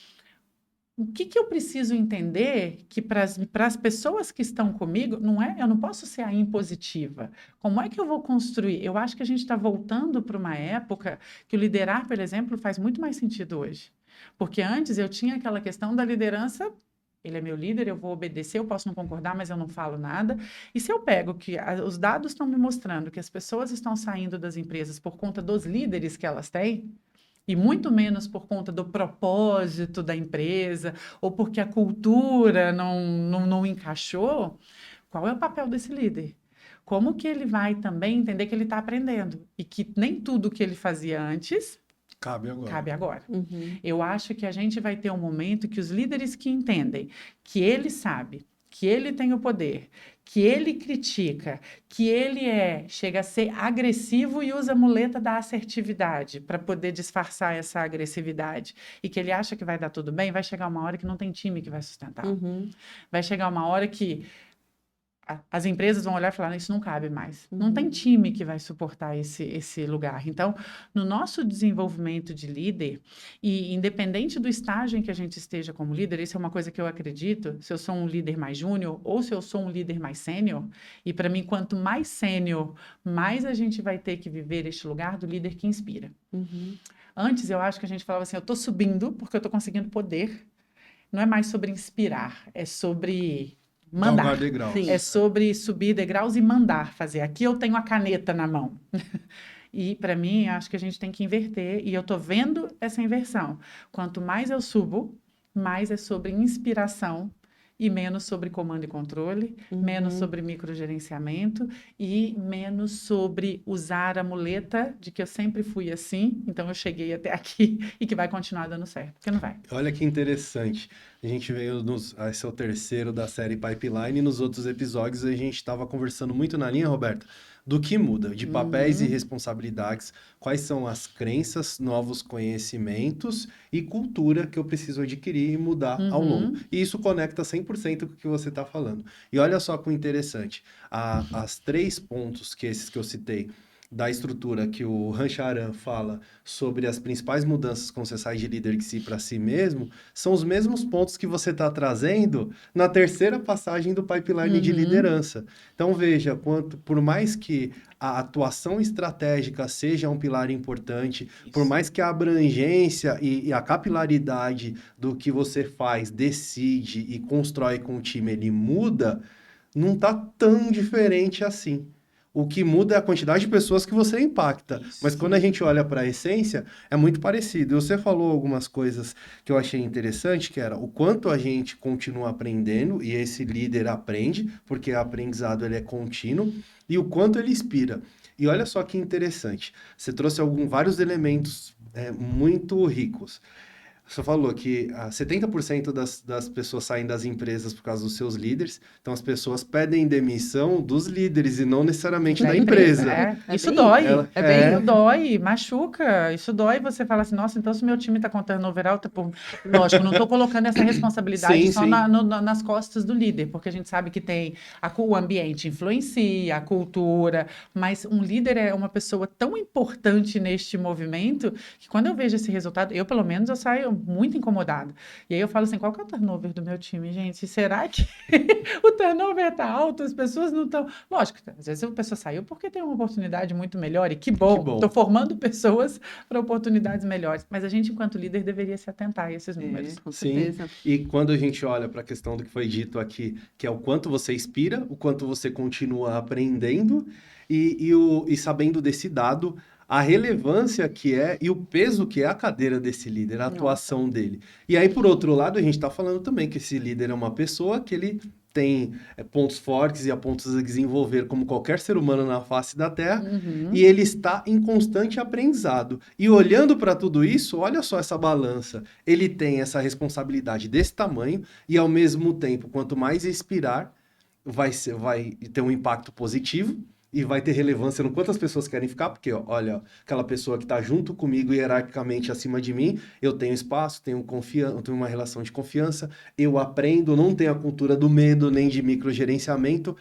o que eu preciso entender que para as pessoas que estão comigo, eu não posso ser a impositiva. Como é que eu vou construir? Eu acho que a gente está voltando para uma época que o liderar, por exemplo, faz muito mais sentido hoje. Porque antes eu tinha aquela questão da liderança, ele é meu líder, eu vou obedecer, eu posso não concordar, mas eu não falo nada. E se eu pego que os dados estão me mostrando que as pessoas estão saindo das empresas por conta dos líderes que elas têm, e muito menos por conta do propósito da empresa ou porque a cultura não encaixou, qual é o papel desse líder? Como que ele vai também entender que ele está aprendendo e que nem tudo que ele fazia antes cabe agora? Uhum. Eu acho que a gente vai ter um momento que os líderes que entendem que ele sabe, que ele tem o poder, que ele critica, que ele chega a ser agressivo e usa a muleta da assertividade para poder disfarçar essa agressividade e que ele acha que vai dar tudo bem, vai chegar uma hora que não tem time que vai sustentar. Uhum. Vai chegar uma hora que as empresas vão olhar e falar, isso não cabe mais. Uhum. Não tem time que vai suportar esse lugar. Então, no nosso desenvolvimento de líder, e independente do estágio em que a gente esteja como líder, isso é uma coisa que eu acredito, se eu sou um líder mais júnior ou se eu sou um líder mais sênior, e para mim, quanto mais sênior, mais a gente vai ter que viver este lugar do líder que inspira. Uhum. Antes, eu acho que a gente falava assim, eu estou subindo porque eu estou conseguindo poder. Não é mais sobre inspirar, é sobre... mandar. É sobre subir degraus e mandar fazer. Aqui eu tenho a caneta na mão. E, para mim, acho que a gente tem que inverter. E eu estou vendo essa inversão. Quanto mais eu subo, mais é sobre inspiração e menos sobre comando e controle, menos sobre microgerenciamento e menos sobre usar a muleta de que eu sempre fui assim, então eu cheguei até aqui e que vai continuar dando certo, porque não vai. Olha que interessante. A gente veio esse é o terceiro da série Pipeline e nos outros episódios a gente estava conversando muito na linha, Roberta, do que muda, de papéis e responsabilidades, quais são as crenças, novos conhecimentos e cultura que eu preciso adquirir e mudar ao longo. E isso conecta 100% com o que você está falando. E olha só que interessante, as 3 pontos que eu citei, da estrutura que o Rancharan fala sobre as principais mudanças quando você sai de líder de si para si mesmo, são os mesmos pontos que você está trazendo na terceira passagem do pipeline de liderança. Então, veja, por mais que a atuação estratégica seja um pilar importante, por mais que a abrangência e a capilaridade do que você faz, decide e constrói com o time, ele muda, não está tão diferente assim. O que muda é a quantidade de pessoas que você impacta. Isso. Mas quando a gente olha para a essência, é muito parecido. Você falou algumas coisas que eu achei interessante, que era o quanto a gente continua aprendendo, e esse líder aprende, porque o aprendizado ele é contínuo, e o quanto ele inspira. E olha só que interessante. Você trouxe vários elementos muito ricos. Você falou que 70% das pessoas saem das empresas por causa dos seus líderes. Então, as pessoas pedem demissão dos líderes e não necessariamente da empresa. Isso dói. Isso dói, machuca. Isso dói. Você fala assim, nossa, então se meu time está com turnover alto, lógico, não estou colocando essa responsabilidade só nas costas do líder, porque a gente sabe que tem o ambiente influencia, a cultura, mas um líder é uma pessoa tão importante neste movimento que quando eu vejo esse resultado, eu pelo menos eu saio muito incomodada. E aí eu falo assim, qual que é o turnover do meu time, gente? Será que o turnover está alto? As pessoas não estão... Lógico, às vezes a pessoa saiu porque tem uma oportunidade muito melhor e que bom. Estou formando pessoas para oportunidades melhores. Mas a gente, enquanto líder, deveria se atentar a esses números. Com certeza. E quando a gente olha para a questão do que foi dito aqui, que é o quanto você inspira, o quanto você continua aprendendo e sabendo desse dado, a relevância que é e o peso que é a cadeira desse líder, a atuação dele. E aí, por outro lado, a gente está falando também que esse líder é uma pessoa que ele tem pontos fortes e pontos a desenvolver como qualquer ser humano na face da Terra, e ele está em constante aprendizado. E olhando para tudo isso, olha só essa balança. Ele tem essa responsabilidade desse tamanho e, ao mesmo tempo, quanto mais inspirar, vai ter um impacto positivo e vai ter relevância no quantas pessoas querem ficar, porque, olha, aquela pessoa que está junto comigo hierarquicamente acima de mim, eu tenho espaço, eu tenho uma relação de confiança, eu aprendo, não tenho a cultura do medo nem de microgerenciamento.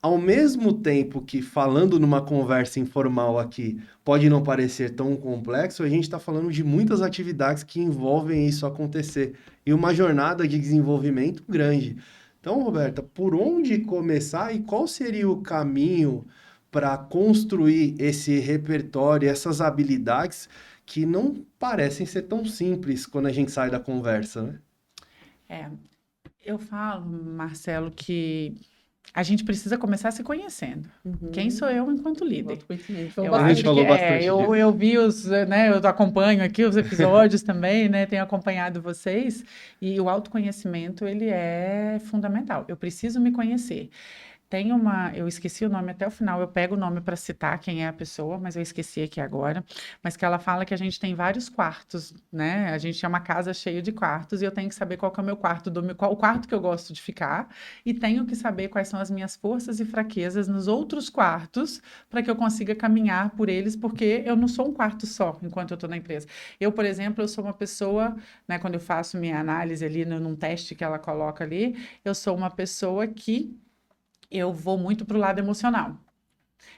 Ao mesmo tempo que, falando numa conversa informal aqui, pode não parecer tão complexo, a gente está falando de muitas atividades que envolvem isso acontecer e uma jornada de desenvolvimento grande. Então, Roberta, por onde começar e qual seria o caminho para construir esse repertório, essas habilidades que não parecem ser tão simples quando a gente sai da conversa, né? Eu falo, Marcelo, que a gente precisa começar se conhecendo. Quem sou eu enquanto líder? A gente falou bastante disso. Eu vi né, eu acompanho aqui os episódios também, né, tenho acompanhado vocês, e o autoconhecimento, ele é fundamental. Eu preciso me conhecer. Eu esqueci o nome até o final, eu pego o nome para citar quem é a pessoa, mas eu esqueci aqui agora, mas que ela fala que a gente tem vários quartos, né? A gente é uma casa cheia de quartos e eu tenho que saber qual que é o meu quarto, qual o quarto que eu gosto de ficar e tenho que saber quais são as minhas forças e fraquezas nos outros quartos para que eu consiga caminhar por eles, porque eu não sou um quarto só enquanto eu estou na empresa. Eu, por exemplo, eu sou uma pessoa, né, quando eu faço minha análise ali num teste que ela coloca ali, eu sou uma pessoa que eu vou muito para o lado emocional.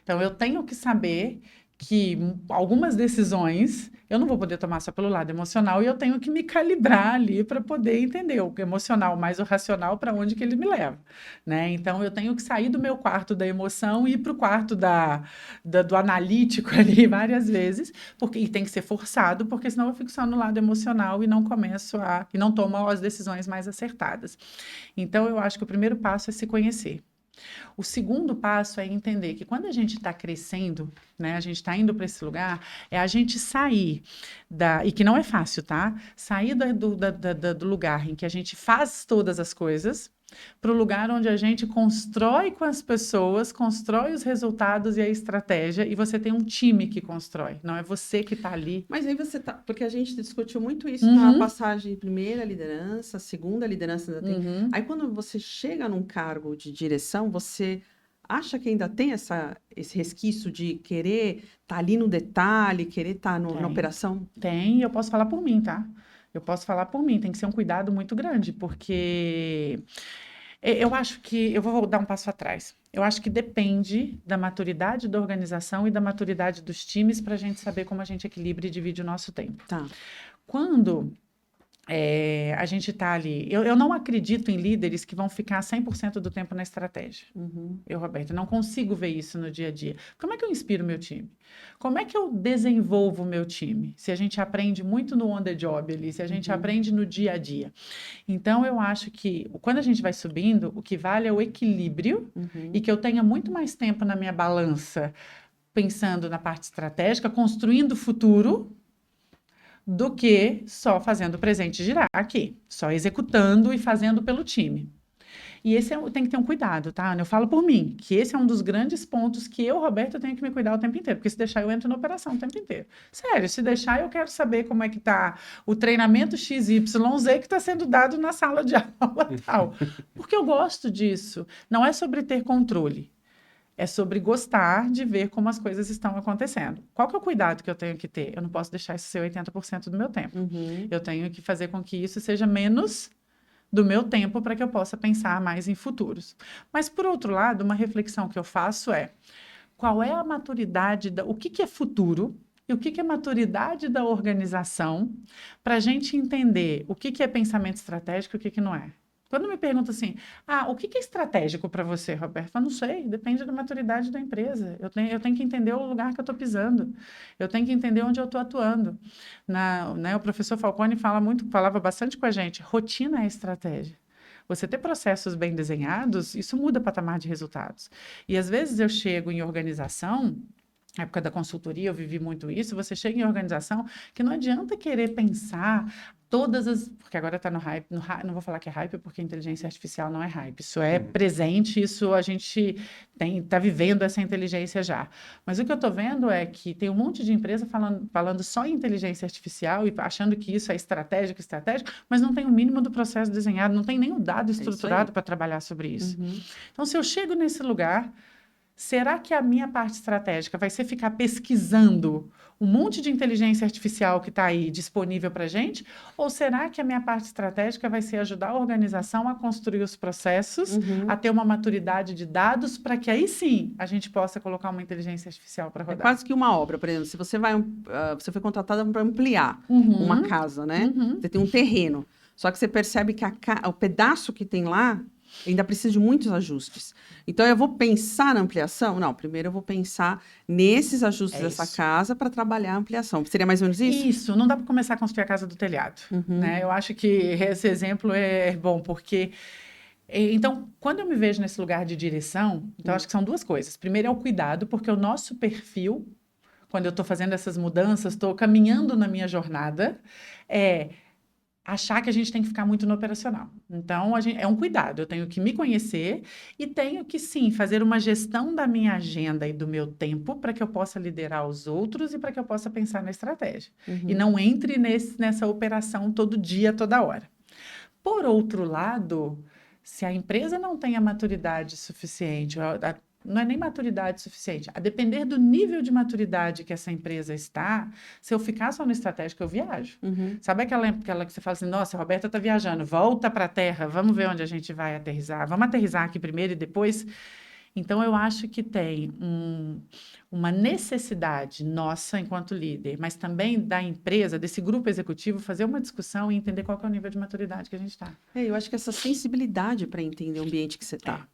Então, eu tenho que saber que algumas decisões eu não vou poder tomar só pelo lado emocional e eu tenho que me calibrar ali para poder entender o emocional mais o racional para onde que ele me leva, né? Então, eu tenho que sair do meu quarto da emoção e ir para o quarto do analítico ali várias vezes, e tem que ser forçado, porque senão eu fico só no lado emocional e não tomo as decisões mais acertadas. Então, eu acho que o primeiro passo é se conhecer. O segundo passo é entender que quando a gente está crescendo, né, a gente está indo para esse lugar, é a gente sair e que não é fácil, tá? Sair do lugar em que a gente faz todas as coisas para o lugar onde a gente constrói com as pessoas, constrói os resultados e a estratégia, e você tem um time que constrói, não é você que está ali. Mas aí porque a gente discutiu muito isso na passagem de primeira liderança, segunda liderança. Aí quando você chega num cargo de direção, você acha que ainda tem esse resquício de querer estar ali no detalhe, querer estar na operação? Tem, eu posso falar por mim, tá? Eu posso falar por mim, tem que ser um cuidado muito grande, porque eu acho que, eu vou dar um passo atrás, eu acho que depende da maturidade da organização e da maturidade dos times para a gente saber como a gente equilibra e divide o nosso tempo. Tá. Quando a gente está ali, eu não acredito em líderes que vão ficar 100% do tempo na estratégia. Eu, Roberto, não consigo ver isso no dia a dia. Como é que eu inspiro meu time? Como é que eu desenvolvo o meu time? Se a gente aprende muito no on the job ali, se a gente aprende no dia a dia. Então, eu acho que quando a gente vai subindo, o que vale é o equilíbrio e que eu tenha muito mais tempo na minha balança pensando na parte estratégica, construindo o futuro, do que só fazendo o presente girar aqui, só executando e fazendo pelo time. E esse tem que ter um cuidado, tá, Ana? Eu falo por mim, que esse é um dos grandes pontos que eu, Roberta, tenho que me cuidar o tempo inteiro, porque se deixar eu entro na operação o tempo inteiro. Sério, se deixar eu quero saber como é que tá o treinamento XYZ que está sendo dado na sala de aula tal, porque eu gosto disso. Não é sobre ter controle. É sobre gostar de ver como as coisas estão acontecendo. Qual que é o cuidado que eu tenho que ter? Eu não posso deixar isso ser 80% do meu tempo. Eu tenho que fazer com que isso seja menos do meu tempo para que eu possa pensar mais em futuros. Mas, por outro lado, uma reflexão que eu faço é qual é a maturidade, o que é futuro e o que é maturidade da organização para a gente entender o que é pensamento estratégico e o que não é. Quando me perguntam assim, o que é estratégico para você, Roberto? Eu não sei, depende da maturidade da empresa. Eu tenho que entender o lugar que eu estou pisando. Eu tenho que entender onde eu estou atuando. O professor Falcone falava bastante com a gente, rotina é estratégia. Você ter processos bem desenhados, isso muda o patamar de resultados. E às vezes eu chego em organização, na época da consultoria eu vivi muito isso, você chega em organização que não adianta querer pensar porque agora está no hype, não vou falar que é hype, porque a inteligência artificial não é hype, isso é presente, isso a gente está vivendo essa inteligência já. Mas o que eu estou vendo é que tem um monte de empresa falando só em inteligência artificial e achando que isso é estratégico, mas não tem o mínimo do processo desenhado, não tem nem o dado estruturado para trabalhar sobre isso. Então, se eu chego nesse lugar, será que a minha parte estratégica vai ser ficar pesquisando um monte de inteligência artificial que está aí disponível para a gente? Ou será que a minha parte estratégica vai ser ajudar a organização a construir os processos, a ter uma maturidade de dados, para que aí sim a gente possa colocar uma inteligência artificial para rodar? É quase que uma obra, por exemplo, se você você foi contratada para ampliar uma casa, né? Você tem um terreno, só que você percebe que o pedaço que tem lá ainda precisa de muitos ajustes. Então, eu vou pensar na ampliação? Não, primeiro eu vou pensar nesses ajustes dessa casa para trabalhar a ampliação. Seria mais ou menos isso? Isso, não dá para começar a construir a casa do telhado. Né? Eu acho que esse exemplo é bom, porque... Então, quando eu me vejo nesse lugar de direção, então eu acho que são duas coisas. Primeiro é o cuidado, porque o nosso perfil, quando eu estou fazendo essas mudanças, estou caminhando na minha jornada, achar que a gente tem que ficar muito no operacional. Então, é um cuidado. Eu tenho que me conhecer e tenho que, sim, fazer uma gestão da minha agenda e do meu tempo para que eu possa liderar os outros e para que eu possa pensar na estratégia. E não entre nessa operação todo dia, toda hora. Por outro lado, se a empresa não tem a maturidade suficiente, não é nem maturidade suficiente, a depender do nível de maturidade que essa empresa está, se eu ficar só no estratégico, eu viajo. Sabe aquela que você fala assim, nossa, a Roberta está viajando, volta para a terra, vamos ver onde a gente vai aterrissar, vamos aterrissar aqui primeiro e depois... Então, eu acho que tem uma necessidade nossa, enquanto líder, mas também da empresa, desse grupo executivo, fazer uma discussão e entender qual que é o nível de maturidade que a gente está. Eu acho que essa sensibilidade para entender o ambiente que você está.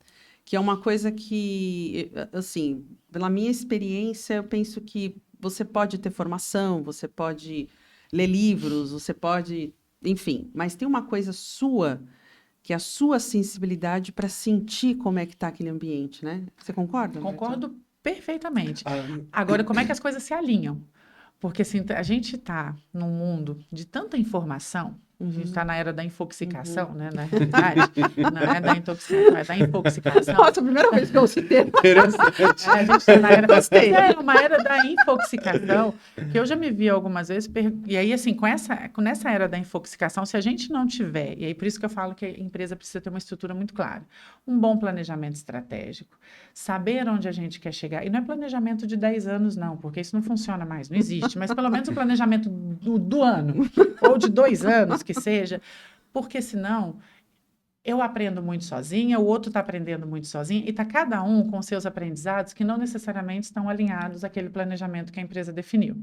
Que é uma coisa que, assim, pela minha experiência, eu penso que você pode ter formação, você pode ler livros, você pode... Enfim, mas tem uma coisa sua, que é a sua sensibilidade para sentir como é que está aquele ambiente, né? Você concorda? Concordo perfeitamente. Agora, como é que as coisas se alinham? Porque assim, a gente está num mundo de tanta informação, a gente está na era da infoxicação, né? Na realidade, não é da intoxicação, é da infoxicação. Nossa, a primeira vez que eu citei. Interessante. A gente está na era... uma era da infoxicação, que eu já me vi algumas vezes, e aí assim, nessa era da infoxicação, se a gente não tiver, e aí por isso que eu falo que a empresa precisa ter uma estrutura muito clara, um bom planejamento estratégico, saber onde a gente quer chegar, e não é planejamento de 10 anos não, porque isso não funciona mais, não existe, mas pelo menos o planejamento do ano, ou de 2 anos, que seja, porque senão eu aprendo muito sozinha, o outro está aprendendo muito sozinho, e está cada um com seus aprendizados que não necessariamente estão alinhados àquele planejamento que a empresa definiu.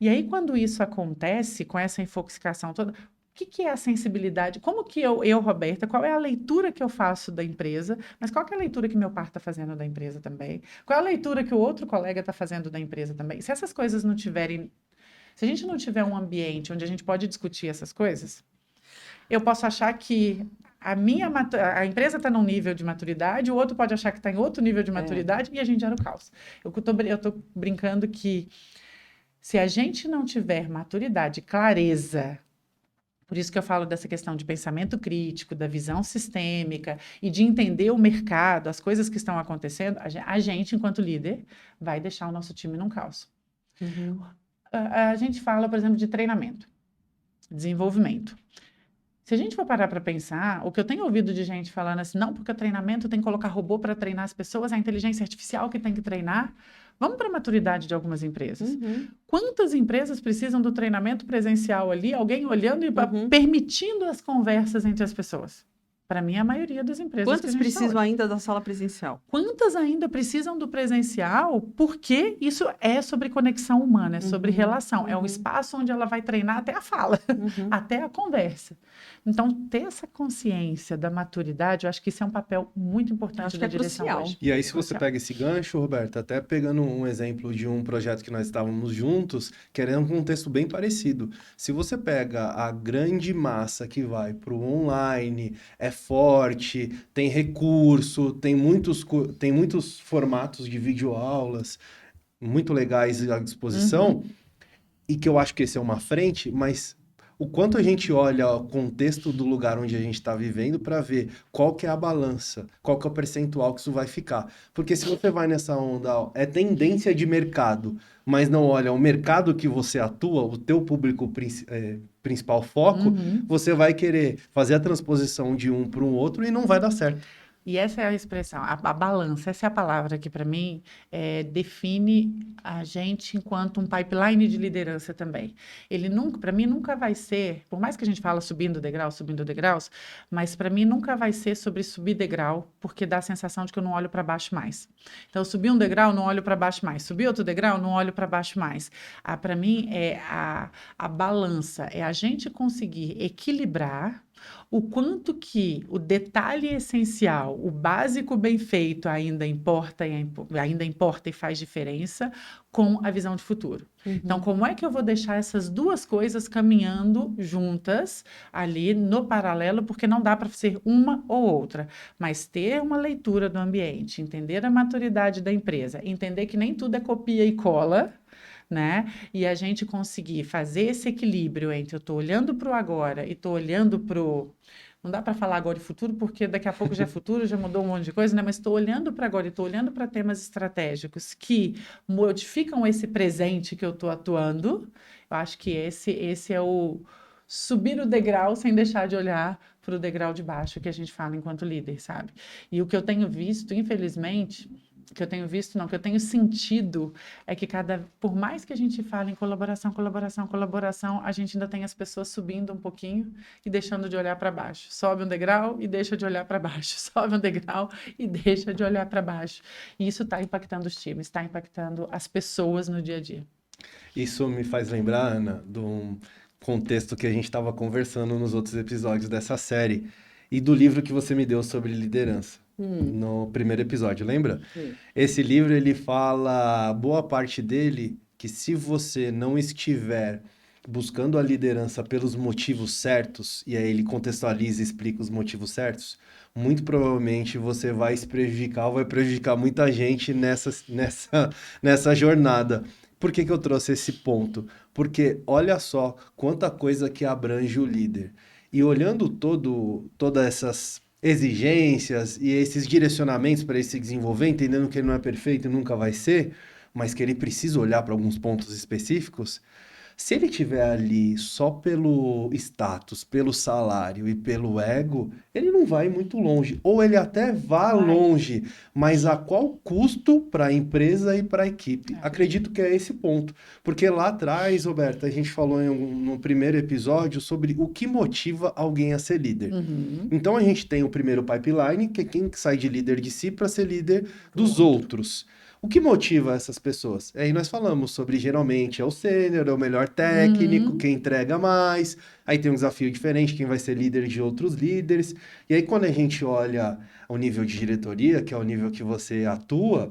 E aí, quando isso acontece, com essa infoxicação toda, o que é a sensibilidade? Como que eu, Roberta, qual é a leitura que eu faço da empresa, mas qual que é a leitura que meu par está fazendo da empresa também? Qual é a leitura que o outro colega está fazendo da empresa também? Se essas coisas não tiverem... Se a gente não tiver um ambiente onde a gente pode discutir essas coisas, eu posso achar que a empresa está num nível de maturidade, o outro pode achar que está em outro nível de maturidade e a gente gera o caos. Eu estou brincando que se a gente não tiver maturidade, clareza, por isso que eu falo dessa questão de pensamento crítico, da visão sistêmica e de entender o mercado, as coisas que estão acontecendo, a gente, enquanto líder, vai deixar o nosso time num caos. A gente fala, por exemplo, de treinamento, desenvolvimento. Se a gente for parar para pensar, o que eu tenho ouvido de gente falando assim, não, porque o treinamento tem que colocar robô para treinar as pessoas, a inteligência artificial que tem que treinar. Vamos para a maturidade de algumas empresas. Quantas empresas precisam do treinamento presencial ali, alguém olhando e permitindo as conversas entre as pessoas? Para mim, a maioria das empresas. Quantas precisam ainda da sala presencial? Quantas ainda precisam do presencial? Porque isso é sobre conexão humana, é sobre relação. É um espaço onde ela vai treinar até a fala, até a conversa. Então, ter essa consciência da maturidade, eu acho que isso é um papel muito importante da direção hoje. E aí, se você pega esse gancho, Roberta, até pegando um exemplo de um projeto que nós estávamos juntos, querendo um contexto bem parecido. Se você pega a grande massa que vai para o online, é forte, tem recurso, tem muitos formatos de videoaulas muito legais à disposição, e que eu acho que esse é uma frente, mas o quanto a gente olha o contexto do lugar onde a gente está vivendo para ver qual que é a balança, qual que é o percentual que isso vai ficar. Porque se você vai nessa onda, ó, é tendência de mercado, mas não olha o mercado que você atua, o teu público principal foco, você vai querer fazer a transposição de um para um outro e não vai dar certo. E essa é a expressão, a balança, essa é a palavra que, para mim, define a gente enquanto um pipeline de liderança também. Ele nunca, para mim, nunca vai ser, por mais que a gente fala subindo degraus, mas para mim nunca vai ser sobre subir degrau, porque dá a sensação de que eu não olho para baixo mais. Então, eu subi um degrau, não olho para baixo mais. Subi outro degrau, não olho para baixo mais. Para mim, é a balança, é a gente conseguir equilibrar o quanto que o detalhe essencial, o básico bem feito ainda importa e faz diferença com a visão de futuro. Então, como é que eu vou deixar essas duas coisas caminhando juntas ali no paralelo, porque não dá para ser uma ou outra, mas ter uma leitura do ambiente, entender a maturidade da empresa, entender que nem tudo é copia e cola, né? E a gente conseguir fazer esse equilíbrio entre eu estou olhando para o agora e estou olhando para o... Não dá para falar agora e futuro, porque daqui a pouco já é futuro, já mudou um monte de coisa, né? Mas estou olhando para agora e estou olhando para temas estratégicos que modificam esse presente que eu estou atuando. Eu acho que esse é o subir o degrau sem deixar de olhar para o degrau de baixo que a gente fala enquanto líder, sabe? E o que eu tenho visto, infelizmente... que eu tenho sentido é que por mais que a gente fale em colaboração, a gente ainda tem as pessoas subindo um pouquinho e deixando de olhar para baixo. Sobe um degrau e deixa de olhar para baixo. Sobe um degrau e deixa de olhar para baixo. E isso está impactando os times, está impactando as pessoas no dia a dia. Isso me faz lembrar, Ana, de um contexto que a gente estava conversando nos outros episódios dessa série e do livro que você me deu sobre liderança. No primeiro episódio, lembra? Sim. Esse livro, ele fala, boa parte dele, que se você não estiver buscando a liderança pelos motivos certos, e aí ele contextualiza e explica os motivos certos, muito provavelmente você vai se prejudicar ou vai prejudicar muita gente nessa jornada. Por que que eu trouxe esse ponto? Porque olha só quanta coisa que abrange o líder. E olhando todas essas exigências e esses direcionamentos para ele se desenvolver, entendendo que ele não é perfeito e nunca vai ser, mas que ele precisa olhar para alguns pontos específicos, se ele estiver ali só pelo status, pelo salário e pelo ego, ele não vai muito longe. Ou ele até vá longe, mas a qual custo para a empresa e para a equipe? Acredito que é esse ponto. Porque lá atrás, Roberta, a gente falou no primeiro episódio sobre o que motiva alguém a ser líder. Então a gente tem o primeiro pipeline, que é quem sai de líder de si para ser líder dos outros. O que motiva essas pessoas? Aí nós falamos sobre, geralmente, é o sênior, é o melhor técnico, quem entrega mais, aí tem um desafio diferente, quem vai ser líder de outros líderes. E aí quando a gente olha o nível de diretoria, que é o nível que você atua,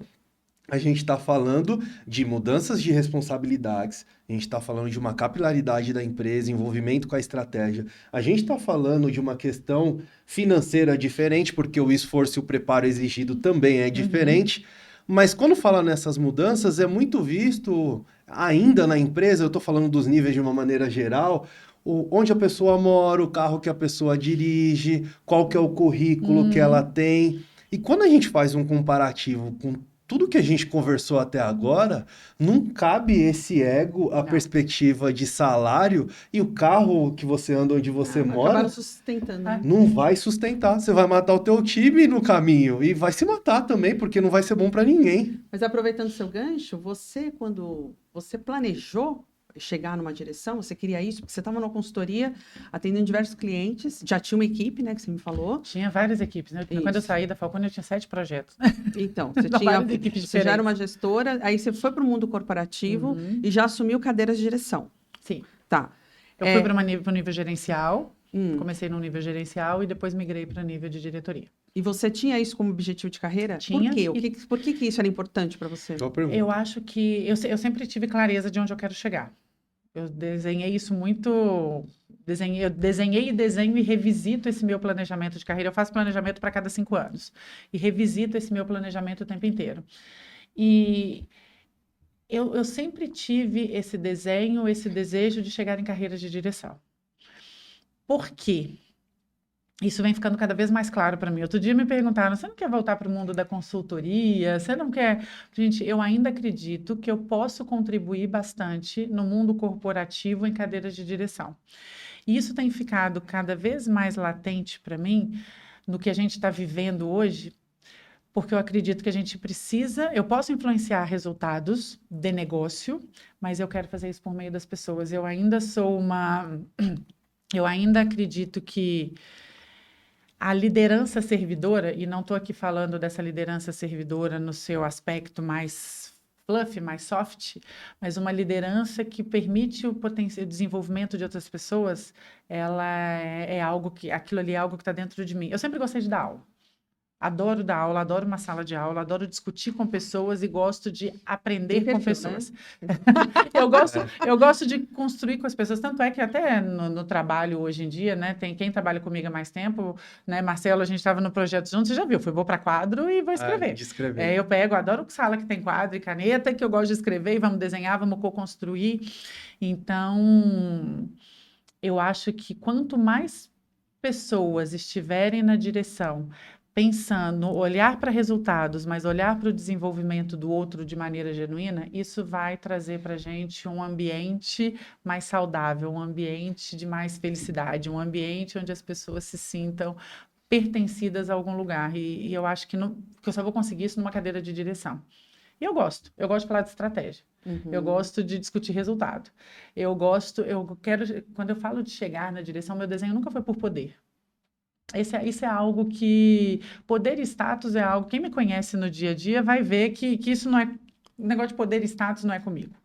a gente está falando de mudanças de responsabilidades, a gente está falando de uma capilaridade da empresa, envolvimento com a estratégia, a gente está falando de uma questão financeira diferente, porque o esforço e o preparo exigido também é diferente. Mas quando fala nessas mudanças, é muito visto ainda na empresa, eu estou falando dos níveis de uma maneira geral, onde a pessoa mora, o carro que a pessoa dirige, qual que é o currículo que ela tem. E quando a gente faz um comparativo com tudo que a gente conversou até agora, não cabe esse ego, a perspectiva de salário e o carro que você anda onde você mora. Acabaram sustentando. Não vai sustentar. Você vai matar o teu time no caminho e vai se matar também, porque não vai ser bom para ninguém. Mas aproveitando o seu gancho, quando você planejou chegar numa direção, você queria isso, porque você estava numa consultoria, atendendo diversos clientes, já tinha uma equipe, né, que você me falou. Tinha várias equipes, né? Quando eu saí da Falcone, eu tinha 7 projetos. Então, você já era uma gestora, aí você foi para o mundo corporativo e já assumiu cadeiras de direção. Sim. Tá. Eu fui para o nível gerencial, comecei no nível gerencial e depois migrei para o nível de diretoria. E você tinha isso como objetivo de carreira? Tinha. Por quê? Por que isso era importante para você? Eu acho que eu sempre tive clareza de onde eu quero chegar. Eu desenhei isso muito... Eu desenhei e desenho e revisito esse meu planejamento de carreira. Eu faço planejamento para cada 5 anos. E revisito esse meu planejamento o tempo inteiro. E eu sempre tive esse desenho, esse desejo de chegar em carreiras de direção. Por quê? Isso vem ficando cada vez mais claro para mim. Outro dia me perguntaram, você não quer voltar para o mundo da consultoria? Você não quer... Gente, eu ainda acredito que eu posso contribuir bastante no mundo corporativo em cadeiras de direção. E isso tem ficado cada vez mais latente para mim no que a gente está vivendo hoje, porque eu acredito que a gente precisa... Eu posso influenciar resultados de negócio, mas eu quero fazer isso por meio das pessoas. Eu ainda sou uma... Eu ainda acredito que a liderança servidora, e não estou aqui falando dessa liderança servidora no seu aspecto mais fluff, mais soft, mas uma liderança que permite o desenvolvimento de outras pessoas, ela é algo que, aquilo ali é algo que está dentro de mim. Eu sempre gostei de dar aula. Adoro dar aula, adoro uma sala de aula, adoro discutir com pessoas e gosto de aprender com pessoas. Né? eu gosto de construir com as pessoas, tanto é que até no trabalho hoje em dia, né, tem quem trabalha comigo há mais tempo, né, Marcelo, a gente estava no projeto juntos, você já viu, vou para quadro e vou escrever. Eu pego, adoro sala que tem quadro e caneta, que eu gosto de escrever e vamos desenhar, vamos co-construir. Então, eu acho que quanto mais pessoas estiverem na direção pensando, olhar para resultados, mas olhar para o desenvolvimento do outro de maneira genuína, isso vai trazer para a gente um ambiente mais saudável, um ambiente de mais felicidade, um ambiente onde as pessoas se sintam pertencidas a algum lugar. E eu acho que eu só vou conseguir isso numa cadeira de direção. E eu gosto de falar de estratégia. Eu gosto de discutir resultado. Quando eu falo de chegar na direção, meu desenho nunca foi por poder. Isso é algo que... Poder e status é algo... Quem me conhece no dia a dia vai ver que isso não é... O negócio de poder e status não é comigo.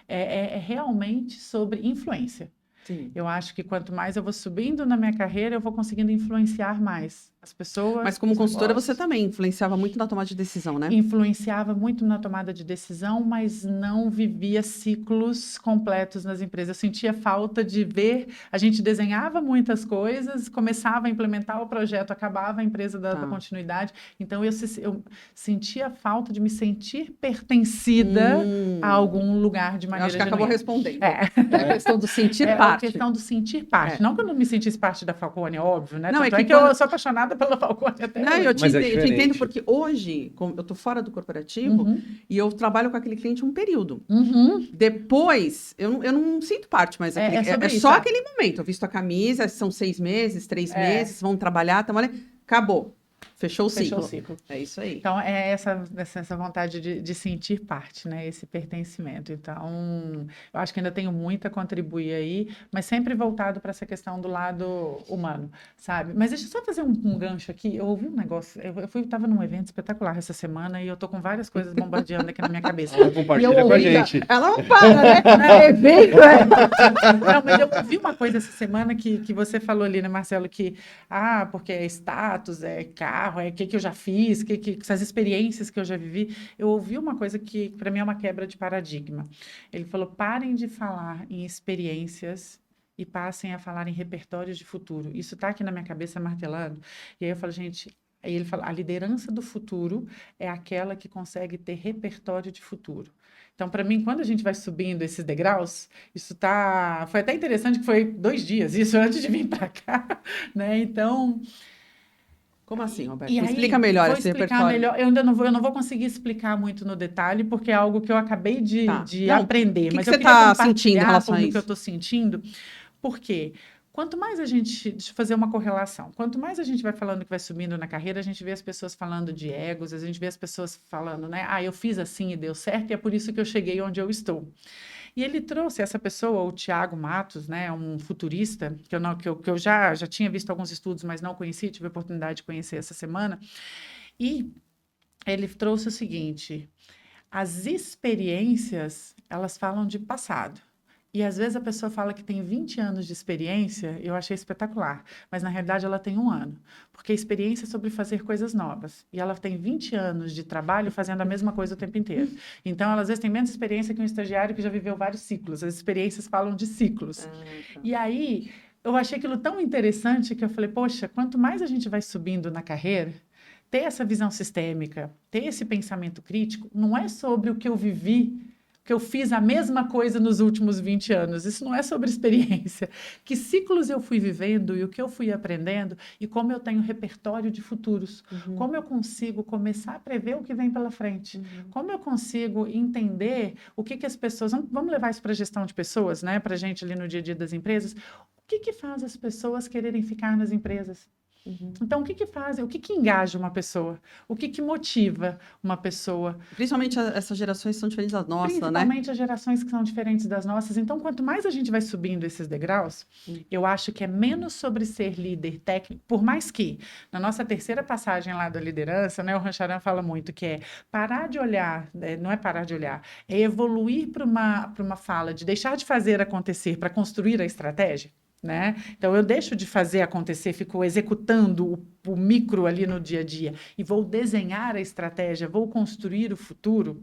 É realmente sobre influência. Sim. Eu acho que quanto mais eu vou subindo na minha carreira, eu vou conseguindo influenciar mais as pessoas. Mas como consultora, você também influenciava muito na tomada de decisão, né? Influenciava muito na tomada de decisão, mas não vivia ciclos completos nas empresas. Eu sentia falta de ver... A gente desenhava muitas coisas, começava a implementar o projeto, acabava a empresa da continuidade. Então, eu sentia falta de me sentir pertencida a algum lugar de maneira genuína. Acabou respondendo. A questão do sentir parte. A questão do sentir parte. Não que eu não me sentisse parte da Falcone, é óbvio, né? Não, que eu sou apaixonada pela Falcone até hoje. Eu te entendo porque hoje, eu estou fora do corporativo e eu trabalho com aquele cliente um período. Depois, eu não sinto parte, mas é só aquele momento. Eu visto a camisa, são 6 meses, 3 meses, vão trabalhar, acabou. Fechou o ciclo. É isso aí. Então, é essa vontade de sentir parte, né? Esse pertencimento. Então, eu acho que ainda tenho muito a contribuir aí, mas sempre voltado para essa questão do lado humano, sabe? Mas deixa eu só fazer um gancho aqui. Eu ouvi um negócio, eu estava num evento espetacular essa semana e eu tô com várias coisas bombardeando aqui na minha cabeça. Compartilha com a gente. Ela não para, né? Evento, Não, mas eu ouvi uma coisa essa semana que você falou ali, né, Marcelo, que, porque é status, é carro, o que eu já fiz, essas experiências que eu já vivi. Eu ouvi uma coisa que, para mim, é uma quebra de paradigma. Ele falou, parem de falar em experiências e passem a falar em repertórios de futuro. Isso está aqui na minha cabeça martelando. E aí eu falo, gente... Aí ele fala, a liderança do futuro é aquela que consegue ter repertório de futuro. Então, para mim, quando a gente vai subindo esses degraus, isso foi até interessante que foi 2 dias, isso antes de vir para cá, né? Então... Como assim, Roberto? Explica melhor esse repertório. Eu ainda não vou conseguir explicar muito no detalhe, porque é algo que eu acabei de aprender. Mas eu queria compartilhar em relação a isso? Que eu estou sentindo. Por quê? Quanto mais a gente... Deixa eu fazer uma correlação. Quanto mais a gente vai falando que vai subindo na carreira, a gente vê as pessoas falando de egos, a gente vê as pessoas falando, né? Eu fiz assim e deu certo, e é por isso que eu cheguei onde eu estou. E ele trouxe essa pessoa, o Thiago Matos, né, um futurista, que eu já tinha visto alguns estudos, mas não conheci, tive a oportunidade de conhecer essa semana. E ele trouxe o seguinte, as experiências, elas falam de passado. E às vezes a pessoa fala que tem 20 anos de experiência, eu achei espetacular, mas na realidade ela tem 1 ano, porque a experiência é sobre fazer coisas novas, e ela tem 20 anos de trabalho fazendo a mesma coisa o tempo inteiro. Então ela às vezes tem menos experiência que um estagiário que já viveu vários ciclos, as experiências falam de ciclos. E aí eu achei aquilo tão interessante que eu falei, poxa, quanto mais a gente vai subindo na carreira, ter essa visão sistêmica, ter esse pensamento crítico, não é sobre o que eu vivi, porque eu fiz a mesma coisa nos últimos 20 anos. Isso não é sobre experiência. Que ciclos eu fui vivendo e o que eu fui aprendendo e como eu tenho repertório de futuros. Como eu consigo começar a prever o que vem pela frente. Como eu consigo entender o que as pessoas... Vamos levar isso para a gestão de pessoas, né? Para a gente ali no dia a dia das empresas. O que faz as pessoas quererem ficar nas empresas? Então, o que fazem? O que engaja uma pessoa? O que motiva uma pessoa? Principalmente essas gerações são diferentes das nossas, né? Principalmente as gerações que são diferentes das nossas. Então, quanto mais a gente vai subindo esses degraus, eu acho que é menos sobre ser líder técnico, por mais que, na nossa terceira passagem lá da liderança, né, o Rancharan fala muito que é parar de olhar, não é parar de olhar, é evoluir para uma fala de deixar de fazer acontecer para construir a estratégia. Né? Então, eu deixo de fazer acontecer, fico executando o micro ali no dia a dia e vou desenhar a estratégia, vou construir o futuro,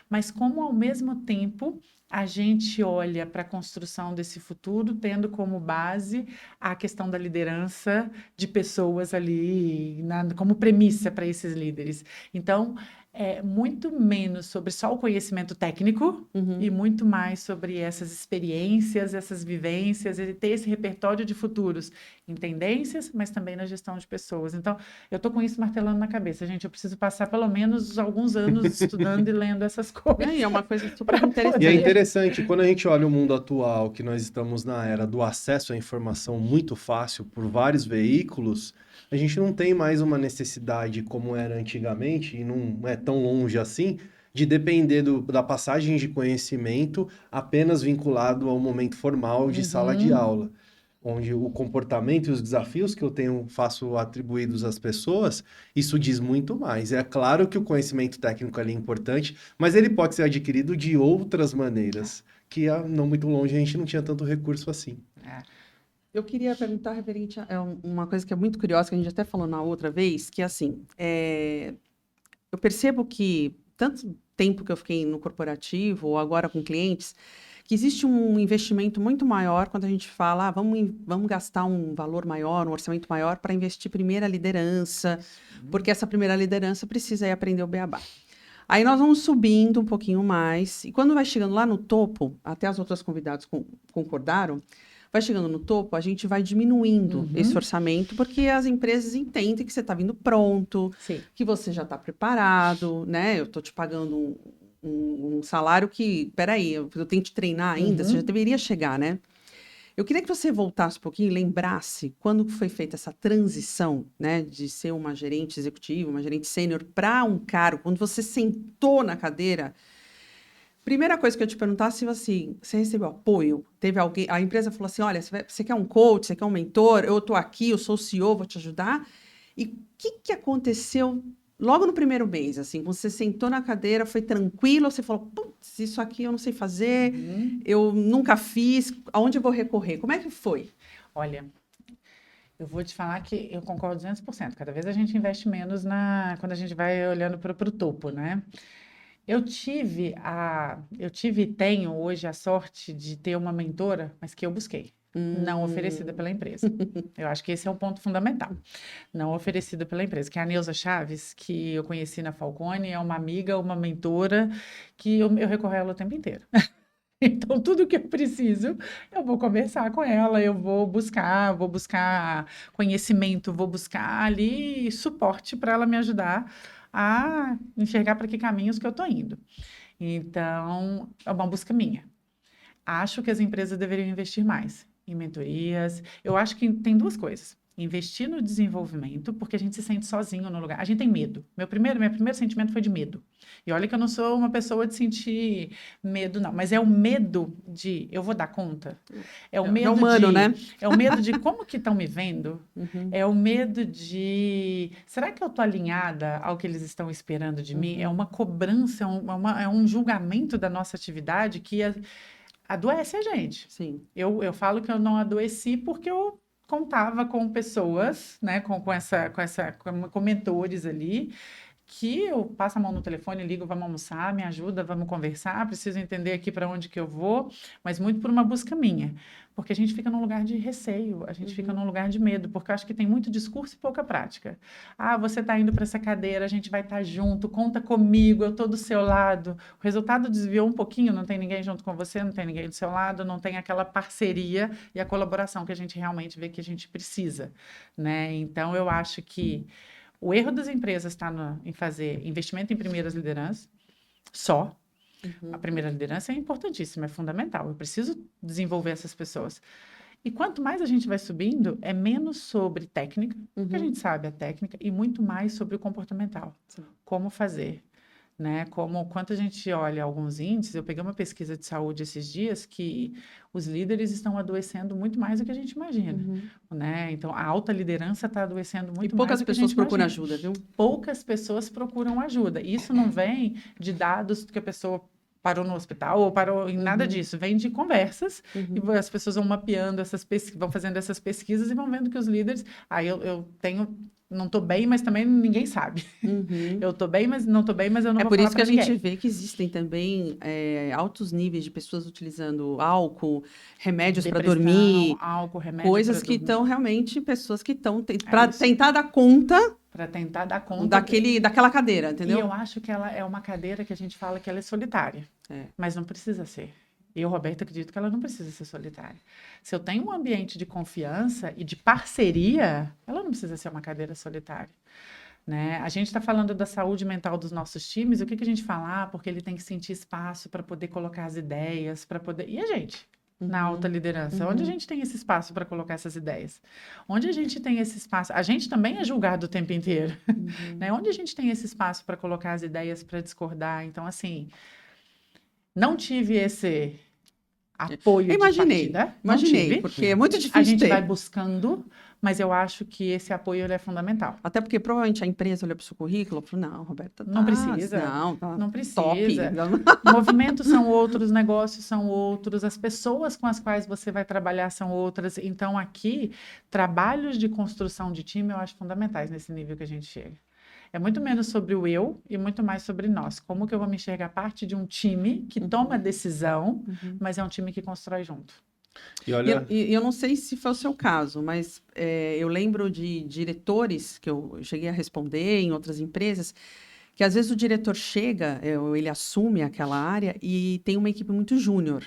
mas como, ao mesmo tempo, a gente olha para a construção desse futuro, tendo como base a questão da liderança de pessoas ali, como premissa para esses líderes. Então, é muito menos sobre só o conhecimento técnico e muito mais sobre essas experiências, essas vivências, e ter esse repertório de futuros em tendências, mas também na gestão de pessoas. Então, eu estou com isso martelando na cabeça, gente. Eu preciso passar pelo menos alguns anos estudando e lendo essas coisas. É uma coisa super interessante. E é interessante, quando a gente olha o mundo atual, que nós estamos na era do acesso à informação muito fácil por vários veículos, a gente não tem mais uma necessidade como era antigamente, e não é tão longe assim, de depender da passagem de conhecimento apenas vinculado ao momento formal de sala de aula, onde o comportamento e os desafios que eu faço atribuídos às pessoas, isso diz muito mais. É claro que o conhecimento técnico ali é importante, mas ele pode ser adquirido de outras maneiras, que não muito longe a gente não tinha tanto recurso assim. Eu queria perguntar referente a uma coisa que é muito curiosa, que a gente até falou na outra vez, que assim, eu percebo que tanto tempo que eu fiquei no corporativo, ou agora com clientes, que existe um investimento muito maior quando a gente fala, vamos gastar um valor maior, um orçamento maior para investir primeiro a liderança, porque essa primeira liderança precisa aí aprender o beabá. Aí nós vamos subindo um pouquinho mais, e quando vai chegando lá no topo, até as outras convidadas concordaram, vai chegando no topo, a gente vai diminuindo esse orçamento, porque as empresas entendem que você está vindo pronto, que você já está preparado, né? Eu estou te pagando um salário que, peraí, eu tenho que te treinar ainda, você já deveria chegar, né? Eu queria que você voltasse um pouquinho e lembrasse quando foi feita essa transição, né, de ser uma gerente executiva, uma gerente sênior, para um cargo, quando você sentou na cadeira. Primeira coisa que eu te perguntar, se assim, você recebeu apoio, teve alguém, a empresa falou assim, olha, você quer um coach, você quer um mentor, eu estou aqui, eu sou o CEO, vou te ajudar. E o que aconteceu logo no primeiro mês, assim, quando você sentou na cadeira, foi tranquilo, você falou, putz, isso aqui eu não sei fazer, eu nunca fiz, aonde eu vou recorrer? Como é que foi? Olha, eu vou te falar que eu concordo 200%. Cada vez a gente investe menos quando a gente vai olhando para o topo, né? Eu tive e tenho hoje a sorte de ter uma mentora, mas que eu busquei, não oferecida pela empresa. Eu acho que esse é um ponto fundamental. Não oferecida pela empresa, que é a Neuza Chaves, que eu conheci na Falcone, é uma amiga, uma mentora, que eu recorro a ela o tempo inteiro. Então, tudo que eu preciso, eu vou conversar com ela, eu vou buscar conhecimento, vou buscar ali suporte para ela me ajudar a enxergar para que caminhos que eu estou indo. Então, é uma busca minha. Acho que as empresas deveriam investir mais em mentorias. Eu acho que tem duas coisas. Investir no desenvolvimento, porque a gente se sente sozinho no lugar. A gente tem medo. Meu primeiro sentimento foi de medo. E olha que eu não sou uma pessoa de sentir medo, não. Mas é o medo de eu vou dar conta. É o medo humano, né? É o medo de como que estão me vendo. É o medo de será que eu estou alinhada ao que eles estão esperando de mim? É uma cobrança, é um julgamento da nossa atividade que adoece a gente. Sim. Eu falo que eu não adoeci porque eu contava com pessoas, né, com mentores ali, que eu passo a mão no telefone, ligo, vamos almoçar, me ajuda, vamos conversar, preciso entender aqui para onde que eu vou, mas muito por uma busca minha. Porque a gente fica num lugar de receio, a gente fica num lugar de medo, porque eu acho que tem muito discurso e pouca prática. Ah, você está indo para essa cadeira, a gente vai estar junto, conta comigo, eu estou do seu lado. O resultado desviou um pouquinho, não tem ninguém junto com você, não tem ninguém do seu lado, não tem aquela parceria e a colaboração que a gente realmente vê que a gente precisa, né? Então, eu acho que o erro das empresas está em fazer investimento em primeiras lideranças só. A primeira liderança é importantíssima, é fundamental. Eu preciso desenvolver essas pessoas. E quanto mais a gente vai subindo, é menos sobre técnica, porque a gente sabe a técnica, e muito mais sobre o comportamental. Sim. Como fazer, né? Quanto a gente olha alguns índices, eu peguei uma pesquisa de saúde esses dias que os líderes estão adoecendo muito mais do que a gente imagina, né? Então, a alta liderança está adoecendo muito mais E poucas do que a pessoas gente procuram imagina. ajuda, viu? Poucas pessoas procuram ajuda. Isso não vem de dados que a pessoa parou no hospital ou parou em nada disso. Vem de conversas e as pessoas vão mapeando essas pesquisas, vão fazendo essas pesquisas e vão vendo que os líderes... eu tenho... Não estou bem, mas também ninguém sabe. Eu estou bem, mas não estou bem, mas eu não É vou por falar isso que pra a gente ninguém. vê que existem também altos níveis de pessoas utilizando álcool, remédios para Depressão, dormir, álcool, remédio coisas pra que dormir. estão realmente, pessoas que estão para isso. tentar dar conta Para tentar dar conta daquela cadeira, entendeu? E eu acho que ela é uma cadeira que a gente fala que ela é solitária, mas não precisa ser. Eu, Roberta, acredito que ela não precisa ser solitária. Se eu tenho um ambiente de confiança e de parceria, ela não precisa ser uma cadeira solitária. Né? A gente está falando da saúde mental dos nossos times, o que a gente fala? Porque ele tem que sentir espaço para poder colocar as ideias, para poder... E a gente? Na alta liderança, onde a gente tem esse espaço para colocar essas ideias? Onde a gente tem esse espaço? A gente também é julgado o tempo inteiro, né? Onde a gente tem esse espaço para colocar as ideias, para discordar? Então, assim, não tive esse apoio de partida. Não tive. Porque é muito difícil A gente ter. vai buscando, mas eu acho que esse apoio ele é fundamental. Até porque provavelmente a empresa olha para o seu currículo e falou, não, Roberta, Não precisa. Não precisa. top. Movimentos são outros, negócios são outros, as pessoas com as quais você vai trabalhar são outras. Então, aqui, trabalhos de construção de time eu acho fundamentais nesse nível que a gente chega. É muito menos sobre o eu e muito mais sobre nós. Como que eu vou me enxergar parte de um time que toma decisão, mas é um time que constrói junto. E eu não sei se foi o seu caso, mas eu lembro de diretores que eu cheguei a responder em outras empresas, que às vezes o diretor chega, ele assume aquela área e tem uma equipe muito júnior.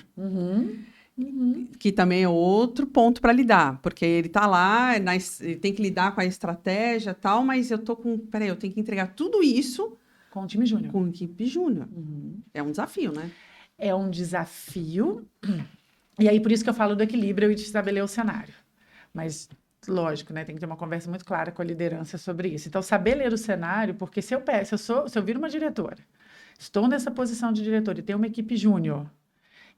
Que também é outro ponto para lidar, porque ele está lá, ele tem que lidar com a estratégia e tal, mas eu tenho que entregar tudo isso com o time júnior. Com equipe júnior. É um desafio, né? É um desafio. E aí, por isso que eu falo do equilíbrio e de estabelecer o cenário. Mas, lógico, né? Tem que ter uma conversa muito clara com a liderança sobre isso. Então, saber ler o cenário, porque se eu vir uma diretora, estou nessa posição de diretora e tenho uma equipe júnior,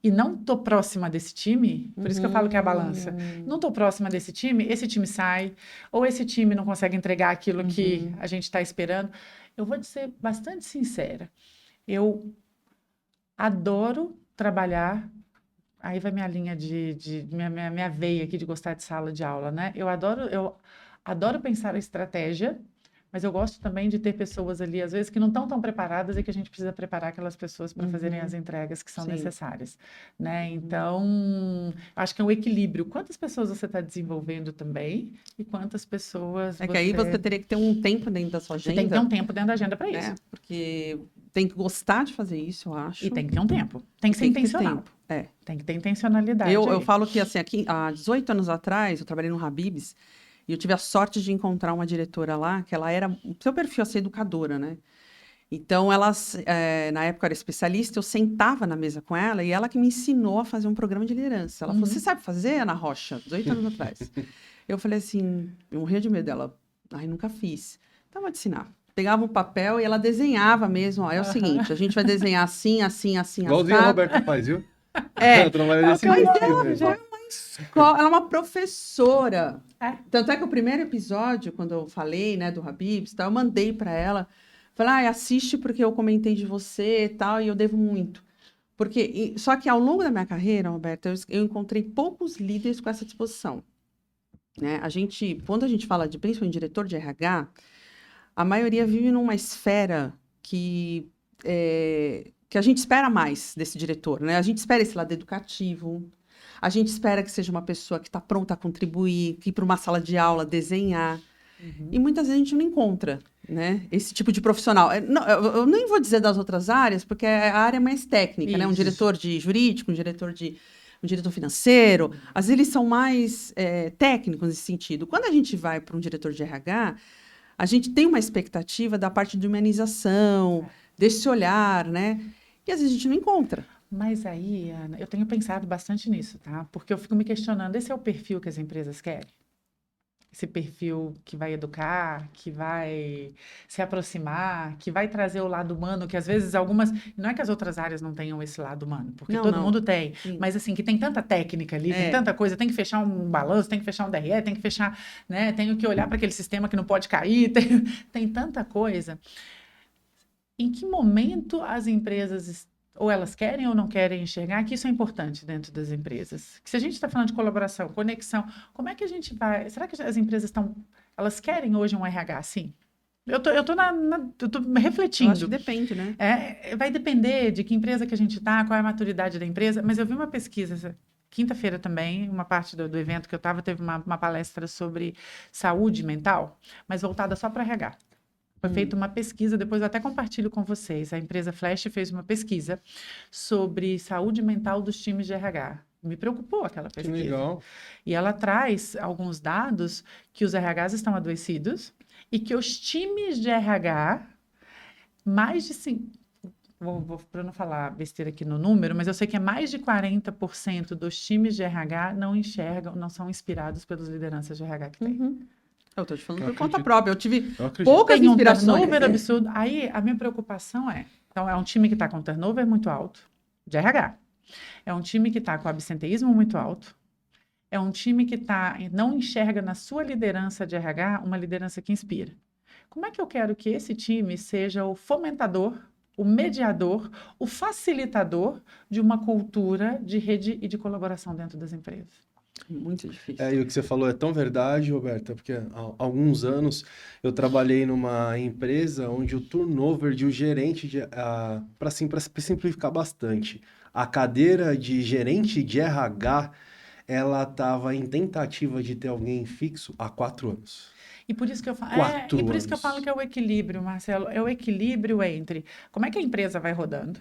e não estou próxima desse time, por isso que eu falo que é a balança. Não estou próxima desse time, esse time sai, ou esse time não consegue entregar aquilo que a gente está esperando. Eu vou ser bastante sincera. Eu adoro trabalhar. Aí vai minha linha minha veia aqui de gostar de sala de aula, né? Eu adoro pensar a estratégia, mas eu gosto também de ter pessoas ali, às vezes, que não estão tão preparadas e que a gente precisa preparar aquelas pessoas para fazerem as entregas que são necessárias, né? Então, acho que é um equilíbrio. Quantas pessoas você está desenvolvendo também e quantas pessoas que aí você teria que ter um tempo dentro da sua agenda. Tem que ter um tempo dentro da agenda para isso. Porque tem que gostar de fazer isso, eu acho. E tem que ter um tempo. Tem que ser intencional. Tem que ter intencionalidade. Eu falo que, assim, aqui, há 18 anos atrás, eu trabalhei no Habib's, e eu tive a sorte de encontrar uma diretora lá, que ela era, seu perfil, assim, educadora, né? Então, ela, na época, era especialista, eu sentava na mesa com ela, e ela que me ensinou a fazer um programa de liderança. Ela falou, você sabe fazer, Ana Rocha? 18 anos atrás. Eu falei assim, eu morria de medo dela. Ai, nunca fiz. Então, eu vou te ensinar. Pegava um papel e ela desenhava mesmo. Ó, é o seguinte, a gente vai desenhar assim, assim, assim, igualzinho a Roberta faz, viu? Mas ela é uma professora. Tanto é que o primeiro episódio, quando eu falei, né, do Habib's, eu mandei para ela, falei, assiste porque eu comentei de você e tal, e eu devo muito. Só que ao longo da minha carreira, Roberta, eu encontrei poucos líderes com essa disposição. Né? Quando a gente fala principalmente diretor de RH, a maioria vive numa esfera que a gente espera mais desse diretor, né? A gente espera esse lado educativo, A gente espera que seja uma pessoa que está pronta a contribuir, que ir para uma sala de aula, desenhar. E muitas vezes a gente não encontra, né, esse tipo de profissional. Eu nem vou dizer das outras áreas, porque é a área mais técnica, né? Um Isso. diretor de jurídico, um diretor financeiro, às vezes eles são mais técnicos nesse sentido. Quando a gente vai para um diretor de RH, a gente tem uma expectativa da parte de humanização, desse olhar, né? E às vezes a gente não encontra. Mas aí, Ana, eu tenho pensado bastante nisso, tá? Porque eu fico me questionando, esse é o perfil que as empresas querem? Esse perfil que vai educar, que vai se aproximar, que vai trazer o lado humano, que às vezes algumas... Não é que as outras áreas não tenham esse lado humano, porque Não, todo não. mundo tem. Sim. Mas assim, que tem tanta técnica ali, tem tanta coisa, tem que fechar um balanço, tem que fechar um DRE, tem que fechar, né? Tenho que olhar para aquele sistema que não pode cair, tem tanta coisa. Em que momento as empresas ou elas querem ou não querem enxergar que isso é importante dentro das empresas? Que se a gente está falando de colaboração, conexão, como é que a gente vai... Será que as empresas elas querem hoje um RH assim? Eu tô refletindo. Eu acho que depende, né? Vai depender de que empresa que a gente está, qual é a maturidade da empresa, mas eu vi uma pesquisa quinta-feira também, uma parte do evento que eu estava, teve uma palestra sobre saúde mental, mas voltada só para RH. Foi feita uma pesquisa, depois eu até compartilho com vocês. A empresa Flash fez uma pesquisa sobre saúde mental dos times de RH. Me preocupou aquela pesquisa. Que legal. E ela traz alguns dados que os RHs estão adoecidos e que os times de RH, mais de para não falar besteira aqui no número, mas eu sei que é mais de 40% dos times de RH não enxergam, não são inspirados pelas lideranças de RH que tem. Eu estou te falando Eu por conta acredito. própria. Eu tive Eu acredito. poucas Tem um inspirações. turnover absurdo. Aí a minha preocupação então é um time que está com turnover muito alto, de RH. É um time que está com absenteísmo muito alto. É um time que não enxerga na sua liderança de RH uma liderança que inspira. Como é que eu quero que esse time seja o fomentador, o mediador, o facilitador de uma cultura de rede e de colaboração dentro das empresas? Muito difícil. E o que você falou é tão verdade, Roberta, porque há alguns anos eu trabalhei numa empresa onde o turnover de um gerente, para simplificar bastante, a cadeira de gerente de RH, ela estava em tentativa de ter alguém fixo há 4 anos. E por isso que eu falo, 4 por isso que eu anos. falo que é o equilíbrio, Marcelo, é o equilíbrio entre como é que a empresa vai rodando,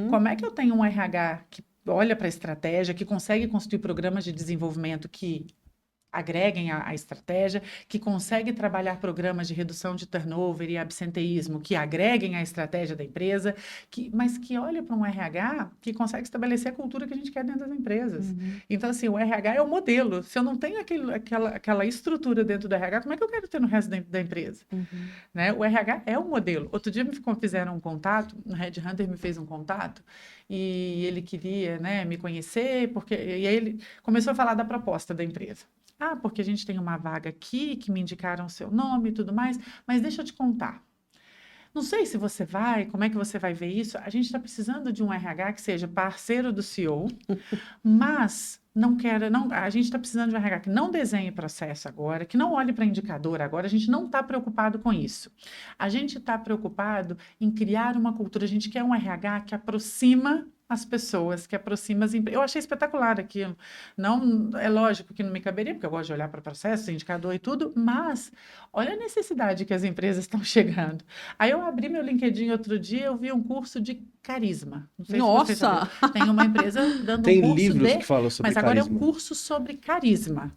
como é que eu tenho um RH que olha para a estratégia, que consegue construir programas de desenvolvimento que agreguem a estratégia, que consegue trabalhar programas de redução de turnover e absenteísmo, que agreguem a estratégia da empresa, mas que olha para um RH que consegue estabelecer a cultura que a gente quer dentro das empresas. Então, assim, o RH é o modelo. Se eu não tenho aquela estrutura dentro do RH, como é que eu quero ter no resto da empresa? Né? O RH é o modelo. Outro dia me fizeram um contato, o Headhunter me fez um contato, e ele queria, né, me conhecer, e aí ele começou a falar da proposta da empresa. Porque a gente tem uma vaga aqui, que me indicaram o seu nome e tudo mais, mas deixa eu te contar. Não sei se você como é que você vai ver isso. A gente está precisando de um RH que seja parceiro do CEO, mas a gente está precisando de um RH que não desenhe processo agora, que não olhe para indicador agora, a gente não está preocupado com isso. A gente está preocupado em criar uma cultura, a gente quer um RH que aproxima as pessoas, que aproxima as empresas. Eu achei espetacular aquilo. Não, é lógico que não me caberia, porque eu gosto de olhar para processo, indicador e tudo, mas olha a necessidade que as empresas estão chegando. Aí eu abri meu LinkedIn outro dia, eu vi um curso de carisma. Não sei Nossa! se você sabe. Tem uma empresa dando Tem um curso livros que falam sobre mas agora carisma. é um curso sobre carisma.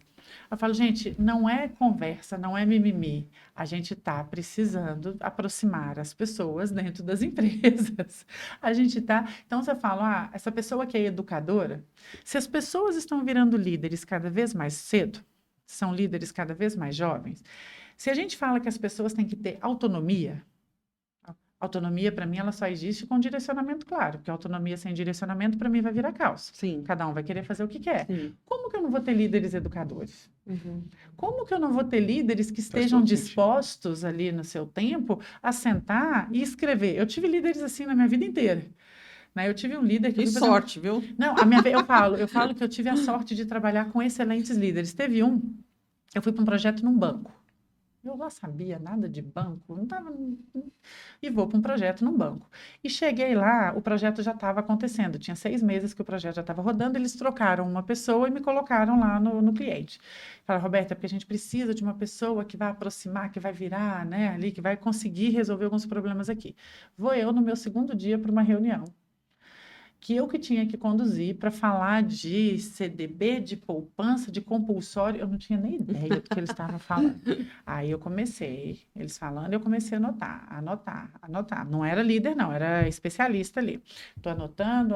Eu falo, gente, não é conversa, não é mimimi. A gente está precisando aproximar as pessoas dentro das empresas. A gente está... Então, você fala, essa pessoa que é educadora, se as pessoas estão virando líderes cada vez mais cedo, são líderes cada vez mais jovens, se a gente fala que as pessoas têm que ter autonomia, para mim, ela só existe com direcionamento claro, porque autonomia sem direcionamento, para mim, vai virar caos. Sim. Cada um vai querer fazer o que quer. Sim. Como que eu não vou ter líderes educadores? Como que eu não vou ter líderes que estejam dispostos ali no seu tempo a sentar e escrever? Eu tive líderes assim na minha vida inteira. Né? Eu tive um líder que... Que sorte, viu? Não, eu falo que eu tive a sorte de trabalhar com excelentes líderes. Teve eu fui para um projeto num banco. Eu lá sabia nada de banco, não tava... E vou para um projeto num banco. E cheguei lá, o projeto já estava acontecendo. Tinha 6 meses que o projeto já estava rodando, eles trocaram uma pessoa e me colocaram lá no cliente. Falaram, Roberta, porque a gente precisa de uma pessoa que vai aproximar, que vai virar, né, ali, que vai conseguir resolver alguns problemas aqui. Vou eu no meu segundo dia para uma reunião que eu que tinha que conduzir para falar de CDB, de poupança, de compulsório, eu não tinha nem ideia do que eles estavam falando. Aí eu comecei, eles falando, eu comecei a anotar. Não era líder, não, era especialista ali. Estou anotando.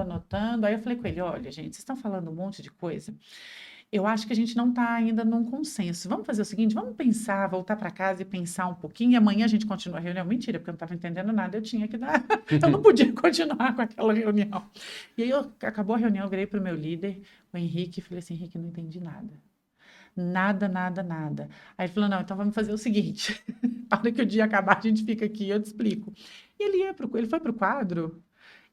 Aí eu falei com ele, olha, gente, vocês estão falando um monte de coisa. Eu acho que a gente não está ainda num consenso. Vamos fazer o seguinte, vamos pensar, voltar para casa e pensar um pouquinho, e amanhã a gente continua a reunião. Mentira, porque eu não estava entendendo nada, eu tinha que dar... Eu não podia continuar com aquela reunião. E aí, acabou a reunião, eu virei para o meu líder, o Henrique, e falei assim, Henrique, não entendi nada. Nada. Aí ele falou, não, então vamos fazer o seguinte, a hora que o dia acabar, a gente fica aqui, eu te explico. E ele foi para o quadro...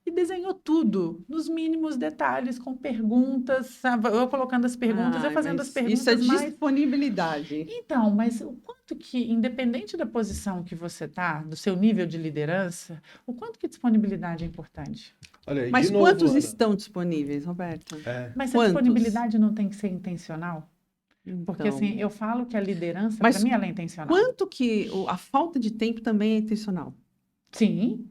E desenhou tudo, nos mínimos detalhes, com perguntas, eu colocando as perguntas, eu fazendo as perguntas. Isso é disponibilidade. Então, mas o quanto que, independente da posição que você está, do seu nível de liderança, o quanto que disponibilidade é importante? Olha aí, Mas de novo, quantos Ana. estão disponíveis, Roberta? Mas Quantos? a disponibilidade não tem que ser intencional? Porque Então, assim, eu falo que a liderança, Mas para mim, ela é intencional. quanto que a falta de tempo também é intencional? Sim.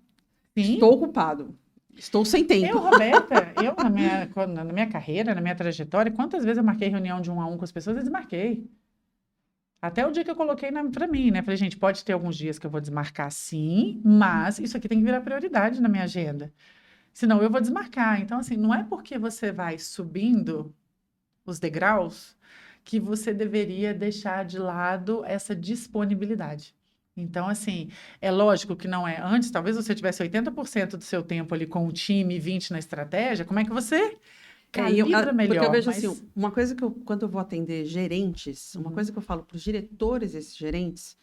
Estou ocupado. Estou sem tempo. Roberta, na minha carreira, na minha trajetória, quantas vezes eu marquei reunião de 1 a 1 com as pessoas e desmarquei? Até o dia que eu coloquei para mim, né? Falei, gente, pode ter alguns dias que eu vou desmarcar sim, mas isso aqui tem que virar prioridade na minha agenda. Senão eu vou desmarcar. Então, assim, não é porque você vai subindo os degraus que você deveria deixar de lado essa disponibilidade. Então, assim, é lógico que não é. Antes, talvez você tivesse 80% do seu tempo ali com o time e 20% na estratégia. Como é que você calibra melhor? Porque eu vejo assim, uma coisa que quando eu vou atender gerentes, uma coisa que eu falo para os diretores desses gerentes,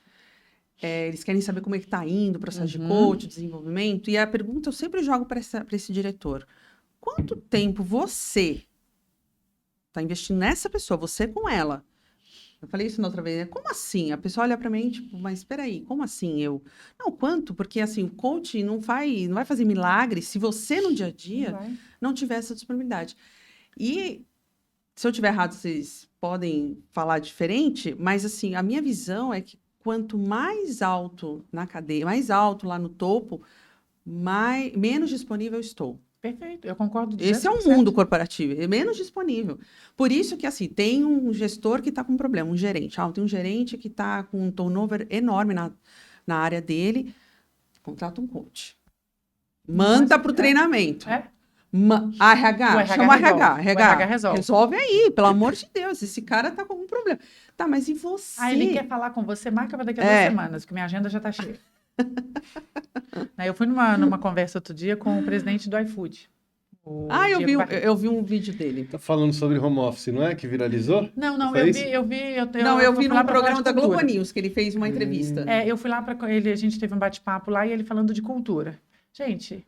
eles querem saber como é que está indo o processo de coach, desenvolvimento, e a pergunta eu sempre jogo para esse diretor. Quanto tempo você está investindo nessa pessoa, você com ela? Eu falei isso na outra vez, né? Como assim? A pessoa olha para mim, tipo, mas espera aí, como assim eu? Não, quanto? Porque assim, o coach não vai fazer milagre se você no dia a dia não tiver essa disponibilidade. E se eu tiver errado, vocês podem falar diferente, mas assim, a minha visão é que quanto mais alto na cadeia, mais alto lá no topo, menos disponível eu estou. Perfeito, eu concordo. Esse é um mundo corporativo, é menos disponível. Por isso que, assim, tem um gestor que está com um problema, um gerente. Tem um gerente que está com um turnover enorme na área dele, contrata um coach. Manda para o treinamento. RH, chama RH. Resolve aí, pelo amor de Deus, esse cara está com algum problema. Tá, mas e você? Ele quer falar com você, marca para daqui a 2 semanas, porque minha agenda já está cheia. Eu fui numa conversa outro dia com o presidente do iFood. Eu vi um vídeo dele. Tá falando sobre home office, não é? Que viralizou? Não, eu vi no programa da Globo News, que ele fez uma entrevista. Eu fui lá para ele, a gente teve um bate-papo lá e ele falando de cultura. Gente,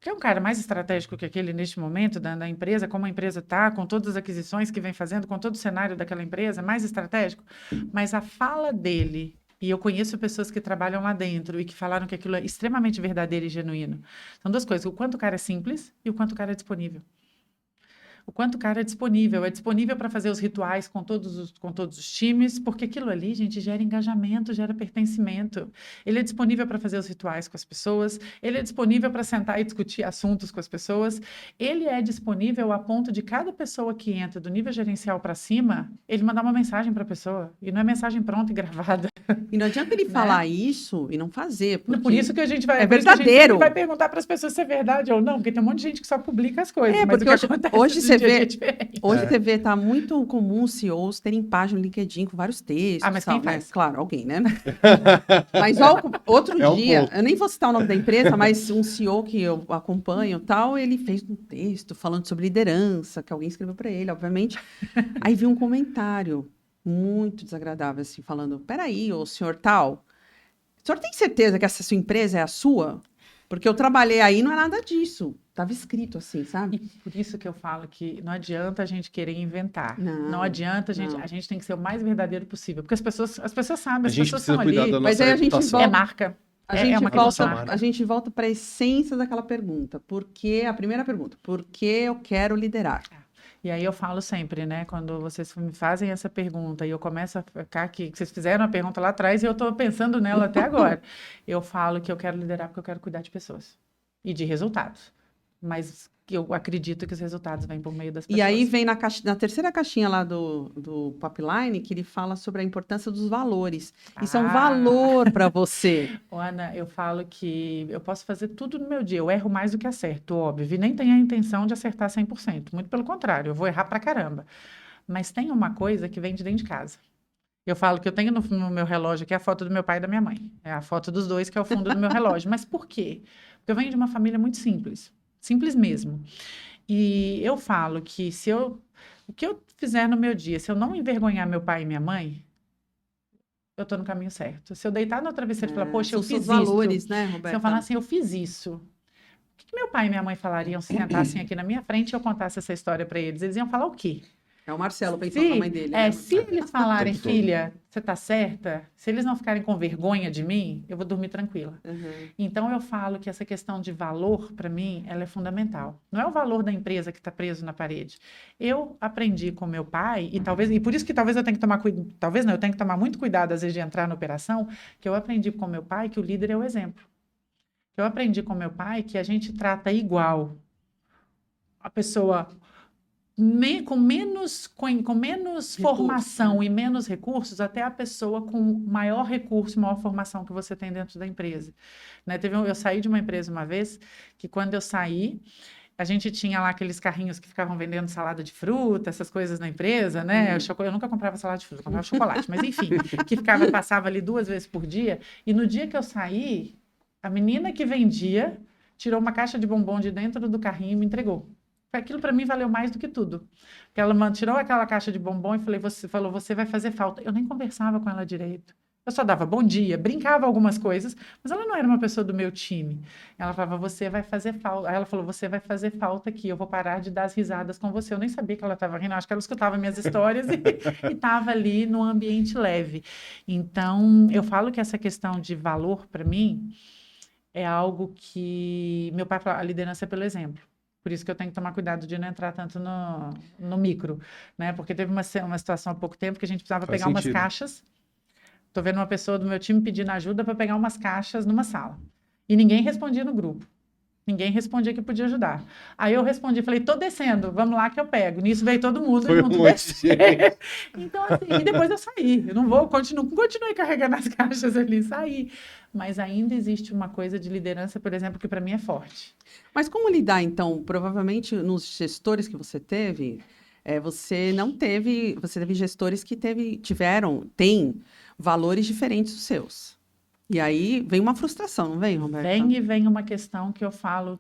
quer um cara mais estratégico que aquele neste momento da empresa, como a empresa está, com todas as aquisições que vem fazendo, com todo o cenário daquela empresa, mais estratégico? Mas a fala dele... E eu conheço pessoas que trabalham lá dentro e que falaram que aquilo é extremamente verdadeiro e genuíno. São 2 coisas, o quanto o cara é simples e o quanto o cara é disponível. O quanto o cara é disponível para fazer os rituais com todos os times, porque aquilo ali, gente, gera engajamento, gera pertencimento. Ele é disponível para fazer os rituais com as pessoas, ele é disponível para sentar e discutir assuntos com as pessoas, ele é disponível a ponto de cada pessoa que entra do nível gerencial para cima, ele mandar uma mensagem para a pessoa, e não é mensagem pronta e gravada. E não adianta ele falar isso e não fazer. Por isso que a gente vai... É verdadeiro. A gente vai perguntar para as pessoas se é verdade ou não, porque tem um monte de gente que só publica as coisas. Mas porque hoje você vê, tá muito comum os CEOs terem página no LinkedIn com vários textos. Mas quem faz? Né? Claro, alguém, né? Mas outro dia, eu nem vou citar o nome da empresa, mas um CEO que eu acompanho tal, ele fez um texto falando sobre liderança, que alguém escreveu para ele, obviamente. Aí vi um comentário muito desagradável, assim, falando, peraí, ô senhor tal, o senhor tem certeza que essa sua empresa é a sua? Porque eu trabalhei aí, não é nada disso. Tava escrito assim, E sabe? por isso que eu falo que não adianta a gente querer inventar. Não, Não adianta não. a gente tem que ser o mais verdadeiro possível, porque as pessoas sabem, A as gente pessoas precisa estão cuidar ali. da Mas nossa aí a gente reputação. É volta, marca. É uma a nossa questão de marca. marca. a gente volta para a essência daquela pergunta. A primeira pergunta, por que eu quero liderar? E aí eu falo sempre, né? Quando vocês me fazem essa pergunta e eu começo a ficar aqui, que vocês fizeram a pergunta lá atrás e eu estou pensando nela até agora. Eu falo que eu quero liderar porque eu quero cuidar de pessoas e de resultados. Mas que eu acredito que os resultados vêm por meio das E pessoas. aí vem na terceira caixinha lá do Pipeline, que ele fala sobre a importância dos valores. Isso é um valor para você. Ana, eu falo que eu posso fazer tudo no meu dia. Eu erro mais do que acerto, óbvio. E nem tenho a intenção de acertar 100%. Muito pelo contrário, eu vou errar pra caramba. Mas tem uma coisa que vem de dentro de casa. Eu falo que eu tenho no meu relógio aqui a foto do meu pai e da minha mãe. É a foto dos dois que é o fundo do meu relógio. Mas por quê? Porque eu venho de uma família muito simples. Simples mesmo. E eu falo que o que eu fizer no meu dia, se eu não envergonhar meu pai e minha mãe, eu estou no caminho certo. Se eu deitar no travesseiro e falar, poxa, eu São fiz seus valores, isso. né, Se eu Roberta? falar assim, eu fiz isso. O que meu pai e minha mãe falariam se sentassem aqui na minha frente e eu contasse essa história para eles? Eles iam falar o quê? É o Marcelo pensando na mãe dele, né? Se eles falarem, Tempo todo. filha, você tá certa, se eles não ficarem com vergonha de mim, eu vou dormir tranquila. Uhum. Então eu falo que essa questão de valor, para mim, ela é fundamental. Não é o valor da empresa que está preso na parede. Eu aprendi com meu pai, e por isso que talvez eu tenha que tomar cuidado, talvez não, eu tenho que tomar muito cuidado às vezes de entrar na operação, que eu aprendi com meu pai que o líder é o exemplo. Eu aprendi com meu pai que a gente trata igual a pessoa com menos formação e menos recursos, até a pessoa com maior recurso, maior formação que você tem dentro da empresa. Né? Eu saí de uma empresa uma vez, que quando eu saí, a gente tinha lá aqueles carrinhos que ficavam vendendo salada de fruta, essas coisas na empresa, né? Eu nunca comprava salada de fruta, eu comprava chocolate, mas enfim, passava ali 2 vezes por dia, e no dia que eu saí, a menina que vendia tirou uma caixa de bombom de dentro do carrinho e me entregou. Aquilo para mim valeu mais do que tudo. Porque ela tirou aquela caixa de bombom e falou, você vai fazer falta. Eu nem conversava com ela direito. Eu só dava bom dia, brincava algumas coisas, mas ela não era uma pessoa do meu time. Ela falava, você vai fazer falta. Aí ela falou, você vai fazer falta aqui, eu vou parar de dar as risadas com você. Eu nem sabia que ela estava rindo, acho que ela escutava minhas histórias e estava ali num ambiente leve. Então, eu falo que essa questão de valor, para mim, é algo que meu pai fala, a liderança é pelo exemplo. Por isso que eu tenho que tomar cuidado de não entrar tanto no micro, né? Porque teve uma situação há pouco tempo que a gente precisava Faz pegar umas sentido. caixas. Tô vendo uma pessoa do meu time pedindo ajuda para pegar umas caixas numa sala. E ninguém respondia no grupo. Ninguém respondia que podia ajudar. Aí eu respondi, falei, tô descendo, vamos lá que eu pego. Nisso veio todo mundo Foi um junto monte de descer. gente. Então, assim, e depois eu saí. Eu não vou, continuei carregando as caixas ali, saí. Mas ainda existe uma coisa de liderança, por exemplo, que para mim é forte. Mas como lidar, então? Provavelmente nos gestores que você teve, você teve gestores que têm valores diferentes dos seus. E aí vem uma frustração, não vem, Roberta? Vem uma questão que eu falo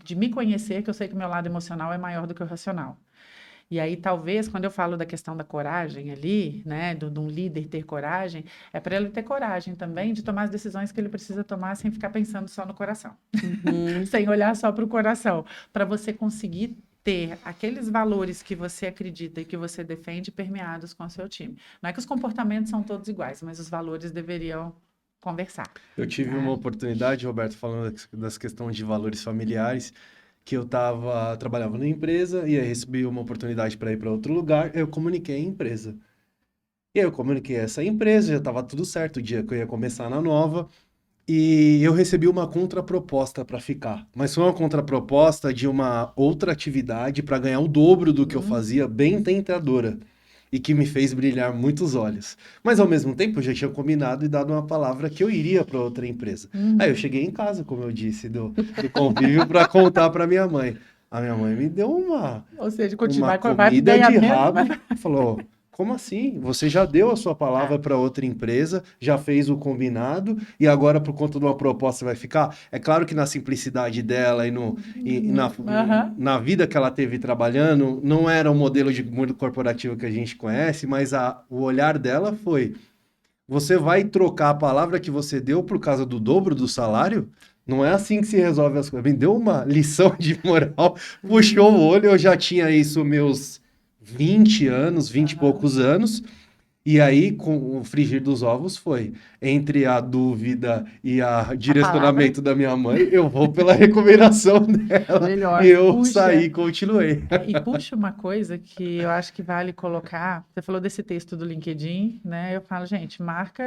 de me conhecer, que eu sei que o meu lado emocional é maior do que o racional. E aí, talvez, quando eu falo da questão da coragem ali, né, de um líder ter coragem, é para ele ter coragem também de tomar as decisões que ele precisa tomar sem ficar pensando só no coração, sem olhar só para o coração, para você conseguir ter aqueles valores que você acredita e que você defende permeados com o seu time. Não é que os comportamentos são todos iguais, mas os valores deveriam conversar. Eu tive uma oportunidade, Roberto, falando das questões de valores familiares, que eu trabalhava numa empresa e aí recebi uma oportunidade para ir para outro lugar, eu comuniquei a empresa. E aí eu comuniquei essa empresa, já estava tudo certo, o dia que eu ia começar na nova, e eu recebi uma contraproposta para ficar. Mas foi uma contraproposta de uma outra atividade para ganhar o dobro do que eu fazia, bem tentadora. E que me fez brilhar muitos olhos. Mas, ao mesmo tempo, eu já tinha combinado e dado uma palavra que eu iria para outra empresa. Aí eu cheguei em casa, como eu disse, do convívio para contar para minha mãe. A minha mãe me deu uma Ou seja, comida de rabo. Falou, como assim? Você já deu a sua palavra para outra empresa, já fez o combinado e agora, por conta de uma proposta, vai ficar? É claro que na simplicidade dela na vida que ela teve trabalhando, não era o modelo de mundo corporativo que a gente conhece, mas o olhar dela foi, Você vai trocar a palavra que você deu por causa do dobro do salário? Não é assim que se resolve as coisas. Me deu uma lição de moral, puxou o olho, eu já tinha isso meus 20 anos, 20 e Aham. poucos anos. E aí, com o frigir dos ovos, foi entre a dúvida e o A palavra. direcionamento da minha mãe, eu vou pela recomendação dela. E Melhor. eu saí Puxa, e continuei. e puxa uma coisa que eu acho que vale colocar. Você falou desse texto do LinkedIn, né? Eu falo, gente, marca.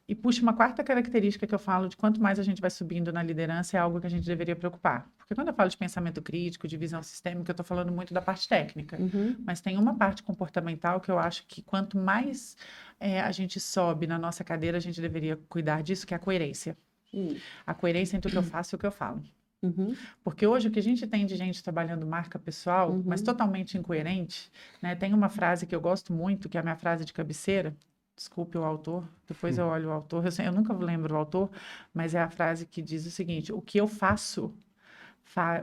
E puxa uma quarta característica que eu falo de quanto mais a gente vai subindo na liderança é algo que a gente deveria preocupar. Porque quando eu falo de pensamento crítico, de visão sistêmica, eu estou falando muito da parte técnica. Uhum. Mas tem uma parte comportamental que eu acho que quanto mais a gente sobe na nossa cadeira, a gente deveria cuidar disso, que é a coerência. Hum. A coerência entre o que eu faço e o que eu falo. Uhum. Porque hoje o que a gente tem de gente trabalhando marca pessoal, mas Uhum. totalmente incoerente, né? Tem uma frase que eu gosto muito, que é a minha frase de cabeceira. Desculpe o autor, depois eu olho o autor. Eu nunca lembro o autor, mas é a frase que diz o seguinte: o que eu faço,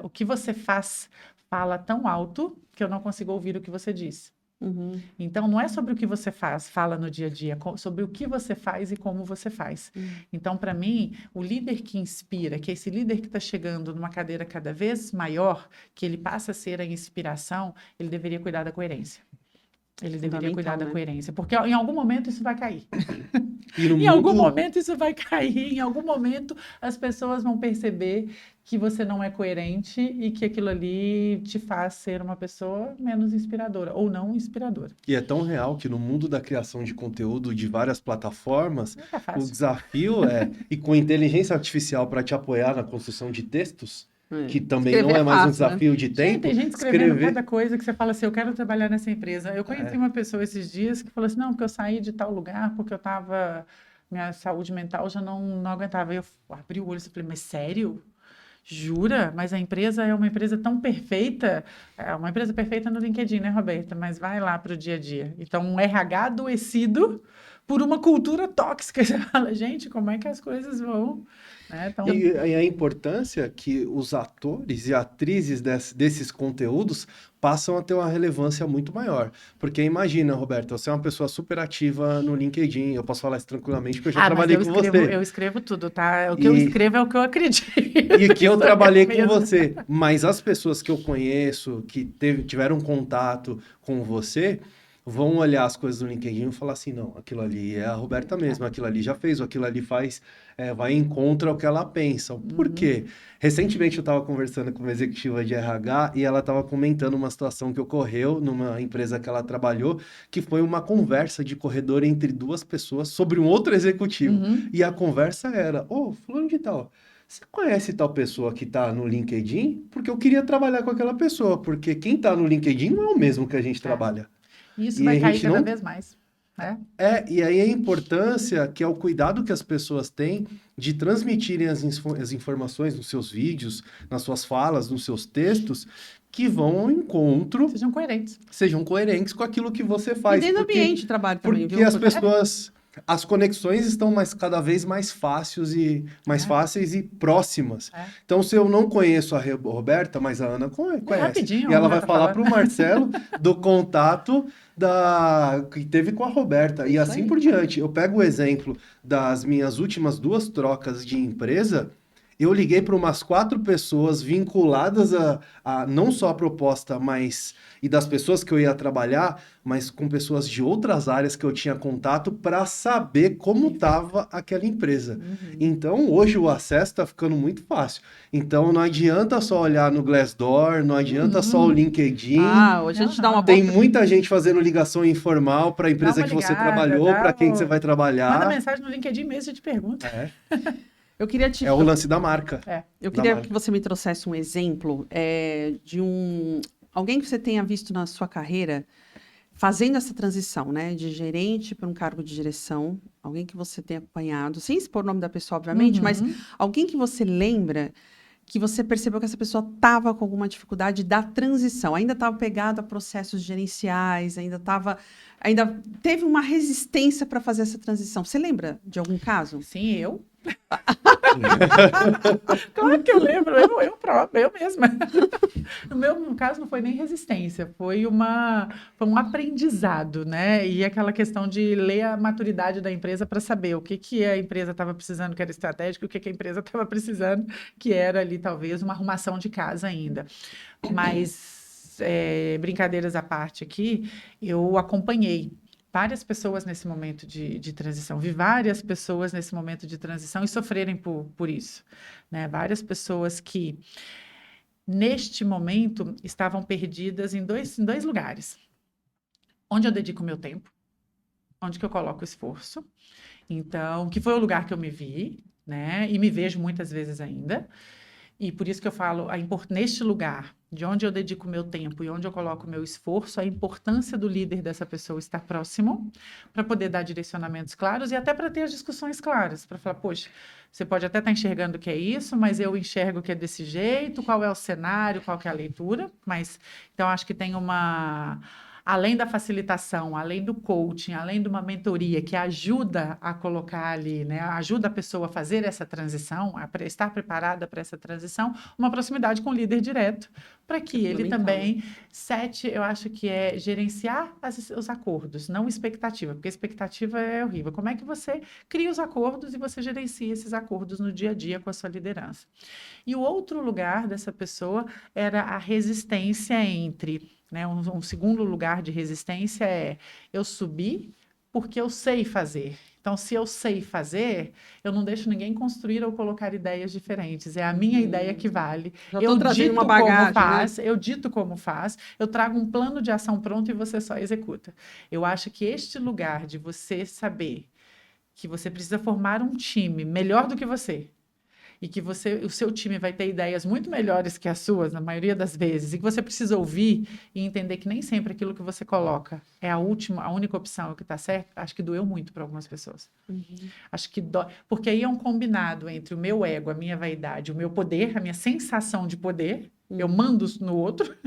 o que você faz, fala tão alto que eu não consigo ouvir o que você diz. Uhum. Então, não é sobre o que você faz, fala no dia a dia, sobre o que você faz e como você faz. Uhum. Então, para mim, o líder que inspira, que é esse líder que está chegando numa cadeira cada vez maior, que ele passa a ser a inspiração, ele deveria cuidar da coerência. Ele deveria cuidar Fundamental, da né? coerência, porque em algum momento isso vai cair. E no Em algum mundo, momento isso vai cair, em algum momento as pessoas vão perceber que você não é coerente e que aquilo ali te faz ser uma pessoa menos inspiradora ou não inspiradora. e é tão real que no mundo da criação de conteúdo de várias plataformas, Não é o fácil. desafio é, e com inteligência artificial para te apoiar na construção de textos, É. que também não Escrever é é mais um fácil, né? desafio de Gente, tempo, tem gente escrevendo cada escrever. coisa que você fala assim, eu quero trabalhar nessa empresa. Eu conheci É, uma pessoa esses dias que falou assim, não, porque eu saí de tal lugar, porque eu tava, minha saúde mental já não aguentava. Eu abri o olho e falei, mas sério? Jura? Mas a empresa é uma empresa tão perfeita, é uma empresa perfeita no LinkedIn, né, Roberta? Mas vai lá para o dia a dia. Então, um RH adoecido por uma cultura tóxica. Você fala, gente, como é que as coisas vão? Né? E, Então, e a importância que os atores e atrizes desses conteúdos passam a ter uma relevância muito maior. Porque imagina, Roberto, você é uma pessoa super ativa no LinkedIn, eu posso falar isso tranquilamente porque eu já mas trabalhei com você. eu escrevo tudo, tá? O que eu E, escrevo é o que eu acredito. e que eu Sou eu trabalhei com mesma. você. Mas as pessoas que eu conheço, que tiveram contato com você, vão olhar as coisas do LinkedIn e falar assim, não, aquilo ali é a Roberta mesmo, aquilo ali já fez, aquilo ali faz, vai em contra o que ela pensa. Por Uhum. quê? Recentemente eu estava conversando com uma executiva de RH e ela estava comentando uma situação que ocorreu numa empresa que ela trabalhou, que foi uma conversa de corredor entre duas pessoas sobre um outro executivo. Uhum. E a conversa era, ô, fulano de tal, você conhece tal pessoa que está no LinkedIn? Porque eu queria trabalhar com aquela pessoa, porque quem está no LinkedIn não é o mesmo que a gente É. trabalha. E isso E vai a cair gente cada não. vez mais, né? E aí a importância, que é o cuidado que as pessoas têm de transmitirem as informações nos seus vídeos, nas suas falas, nos seus textos, que vão ao encontro, Sejam coerentes. sejam coerentes com aquilo que você E faz. dentro do Porque, ambiente de trabalho também, porque viu? as Porque pessoas. As conexões estão cada vez mais fáceis e próximas. É. Então, se eu não conheço a Roberta, mas a Ana É conhece. rapidinho, E a ela Ana já vai tá falar para falando. o Marcelo do contato que teve com a Roberta. E Isso assim aí. por diante. Eu pego o exemplo das minhas últimas 2 trocas de empresa. Eu liguei para umas 4 pessoas vinculadas a não só a proposta, mas e das pessoas que eu ia trabalhar, mas com pessoas de outras áreas que eu tinha contato para saber como estava aquela empresa. Uhum. Então, hoje o acesso está ficando muito fácil. Então, não adianta só olhar no Glassdoor, não adianta só o LinkedIn. Hoje a Não, gente dá não, uma não. Tem volta. muita gente fazendo ligação informal para a Dá empresa uma que você ligada, trabalhou, para quem que você vai manda trabalhar. mensagem no LinkedIn mesmo e te pergunta. É, Eu queria te, é o lance da marca. É. eu Da queria que marca. você me trouxesse um exemplo de alguém que você tenha visto na sua carreira fazendo essa transição, né, de gerente para um cargo de direção, alguém que você tenha acompanhado, sem expor o nome da pessoa, obviamente, mas Uhum. alguém que você lembra que você percebeu que essa pessoa estava com alguma dificuldade da transição, ainda estava pegado a processos gerenciais, ainda teve uma resistência para fazer essa transição. Você lembra de algum caso? Sim, eu. Claro que eu lembro, eu própria, eu mesma. No caso, não foi nem resistência, foi um aprendizado, né? E aquela questão de ler a maturidade da empresa para saber o que, que a empresa estava precisando, que era estratégico, e o que, que a empresa estava precisando, que era ali, talvez, uma arrumação de casa ainda. Mas, brincadeiras à parte aqui, eu acompanhei várias pessoas nesse momento de transição, vi várias pessoas nesse momento de transição e sofrerem por isso, né? Várias pessoas que, neste momento, estavam perdidas em dois lugares. Onde eu dedico o meu tempo, onde que eu coloco esforço. Então, que foi o lugar que eu me vi, né? E me vejo muitas vezes ainda. E por isso que eu falo, neste lugar, de onde eu dedico o meu tempo e onde eu coloco o meu esforço, a importância do líder dessa pessoa estar próximo, para poder dar direcionamentos claros e até para ter as discussões claras, para falar, poxa, você pode até estar enxergando que é isso, mas eu enxergo que é desse jeito, qual é o cenário, qual que é a leitura, mas, então, acho que tem além da facilitação, além do coaching, além de uma mentoria que ajuda a colocar ali, né, ajuda a pessoa a fazer essa transição, a estar preparada para essa transição, uma proximidade com o líder direto, para que ele também eu acho que é gerenciar os acordos, não expectativa, porque expectativa é horrível. Como é que você cria os acordos e você gerencia esses acordos no dia a dia com a sua liderança? E o outro lugar dessa pessoa era a resistência entre, né, um segundo lugar de resistência é eu subir porque eu sei fazer. Então, se eu sei fazer, eu não deixo ninguém construir ou colocar ideias diferentes. É a minha ideia que vale. Já Eu trazendo dito uma bagagem, como faz, eu dito como faz, eu trago um plano de ação pronto e você só executa. Eu acho que este lugar de você saber que você precisa formar um time melhor do que você, e que o seu time vai ter ideias muito melhores que as suas, na maioria das vezes, e que você precisa ouvir e entender que nem sempre aquilo que você coloca é a única opção, o que está certo, acho que doeu muito para algumas pessoas. Acho que dói, porque aí é um combinado entre o meu ego, a minha vaidade, o meu poder, a minha sensação de poder, eu mando no outro,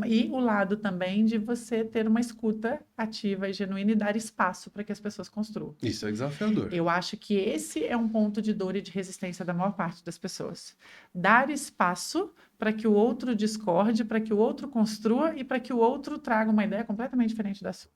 e o lado também de você ter uma escuta ativa e genuína e dar espaço para que as pessoas construam. Isso é desafiador. Eu acho que esse é um ponto de dor e de resistência da maior parte das pessoas. Dar espaço para que o outro discorde, para que o outro construa e para que o outro traga uma ideia completamente diferente da sua.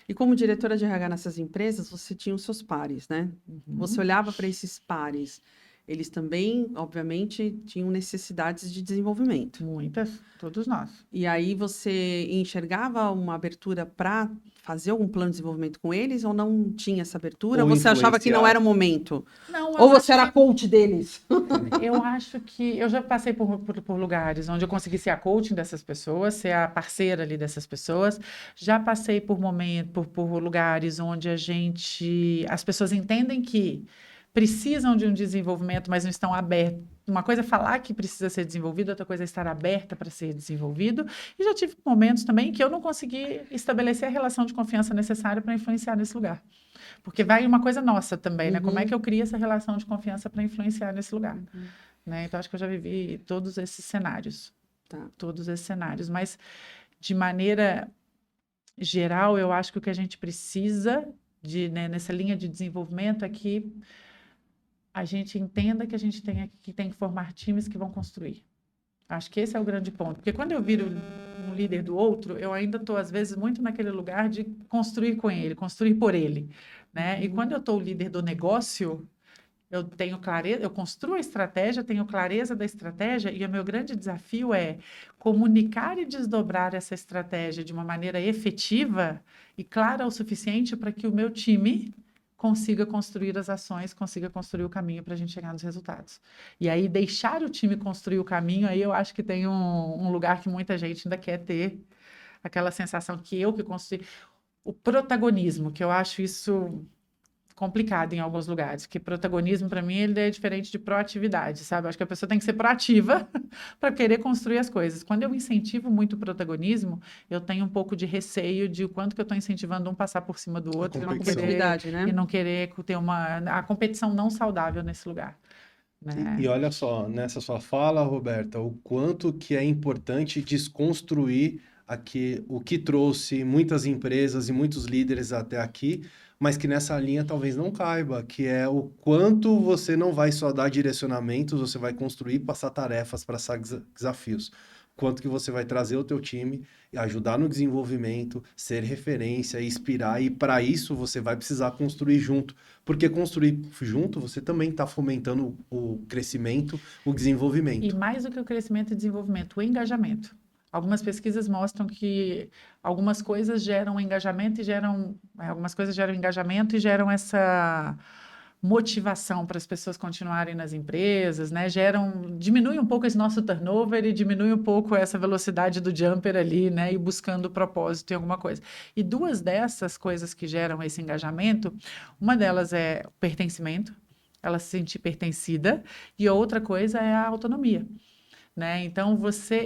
E como diretora de RH nessas empresas, você tinha os seus pares, né? Você olhava para esses pares, eles também, obviamente, tinham necessidades de desenvolvimento. Muitas, todos nós. E aí você enxergava uma abertura para fazer algum plano de desenvolvimento com eles ou não tinha essa abertura? Ou Ou você achava que não era o momento? Ou você era coach deles? Eu acho que eu já passei por lugares onde eu consegui ser a coaching dessas pessoas, ser a parceira ali dessas pessoas. Já passei por lugares onde as pessoas entendem que precisam de um desenvolvimento, mas não estão abertos. Uma coisa é falar que precisa ser desenvolvido, outra coisa é estar aberta para ser desenvolvido. E já tive momentos também que eu não consegui estabelecer a relação de confiança necessária para influenciar nesse lugar. Porque vai uma coisa nossa também, né? Como é que eu crio essa relação de confiança para influenciar nesse lugar? Né? Então, acho que eu já vivi todos esses cenários. Tá. Todos esses cenários. Mas, de maneira geral, eu acho que o que a gente precisa nessa linha de desenvolvimento é que a gente entenda que a gente tem que formar times que vão construir. Acho que esse é o grande ponto. Porque quando eu viro um líder do outro, eu ainda estou, às vezes, muito naquele lugar de construir com ele, construir por ele. Né? E quando eu estou o líder do negócio, eu tenho clareza, eu construo a estratégia, tenho clareza da estratégia, e o meu grande desafio é comunicar e desdobrar essa estratégia de uma maneira efetiva e clara o suficiente para que o meu time consiga construir as ações, consiga construir o caminho para a gente chegar nos resultados. E aí, deixar o time construir o caminho, aí eu acho que tem um lugar que muita gente ainda quer ter, aquela sensação que eu que construí. O protagonismo, que eu acho isso complicado em alguns lugares, porque protagonismo, para mim, ele é diferente de proatividade, sabe? Eu acho que a pessoa tem que ser proativa para querer construir as coisas. Quando eu incentivo muito o protagonismo, eu tenho um pouco de receio de o quanto que eu estou incentivando um passar por cima do outro né? E não querer ter a competição não saudável nesse lugar. Né? E olha só, nessa sua fala, Roberta, o quanto que é importante desconstruir o que trouxe muitas empresas e muitos líderes até aqui, mas que nessa linha talvez não caiba, que é o quanto você não vai só dar direcionamentos, você vai construir, passar tarefas para desafios. Quanto que você vai trazer o teu time e ajudar no desenvolvimento, ser referência, inspirar, e para isso você vai precisar construir junto. Porque construir junto, você também está fomentando o crescimento, o E desenvolvimento. mais do que o crescimento e desenvolvimento, o engajamento. Algumas pesquisas mostram que algumas coisas geram engajamento e algumas coisas geram engajamento e geram essa motivação para as pessoas continuarem nas empresas, né? Diminui um pouco esse nosso turnover e diminui um pouco essa velocidade do jumper ali, né? E buscando propósito em alguma coisa. E duas dessas coisas que geram esse engajamento, uma delas é o pertencimento, ela se sentir pertencida, e a outra coisa é a autonomia. Né? Então,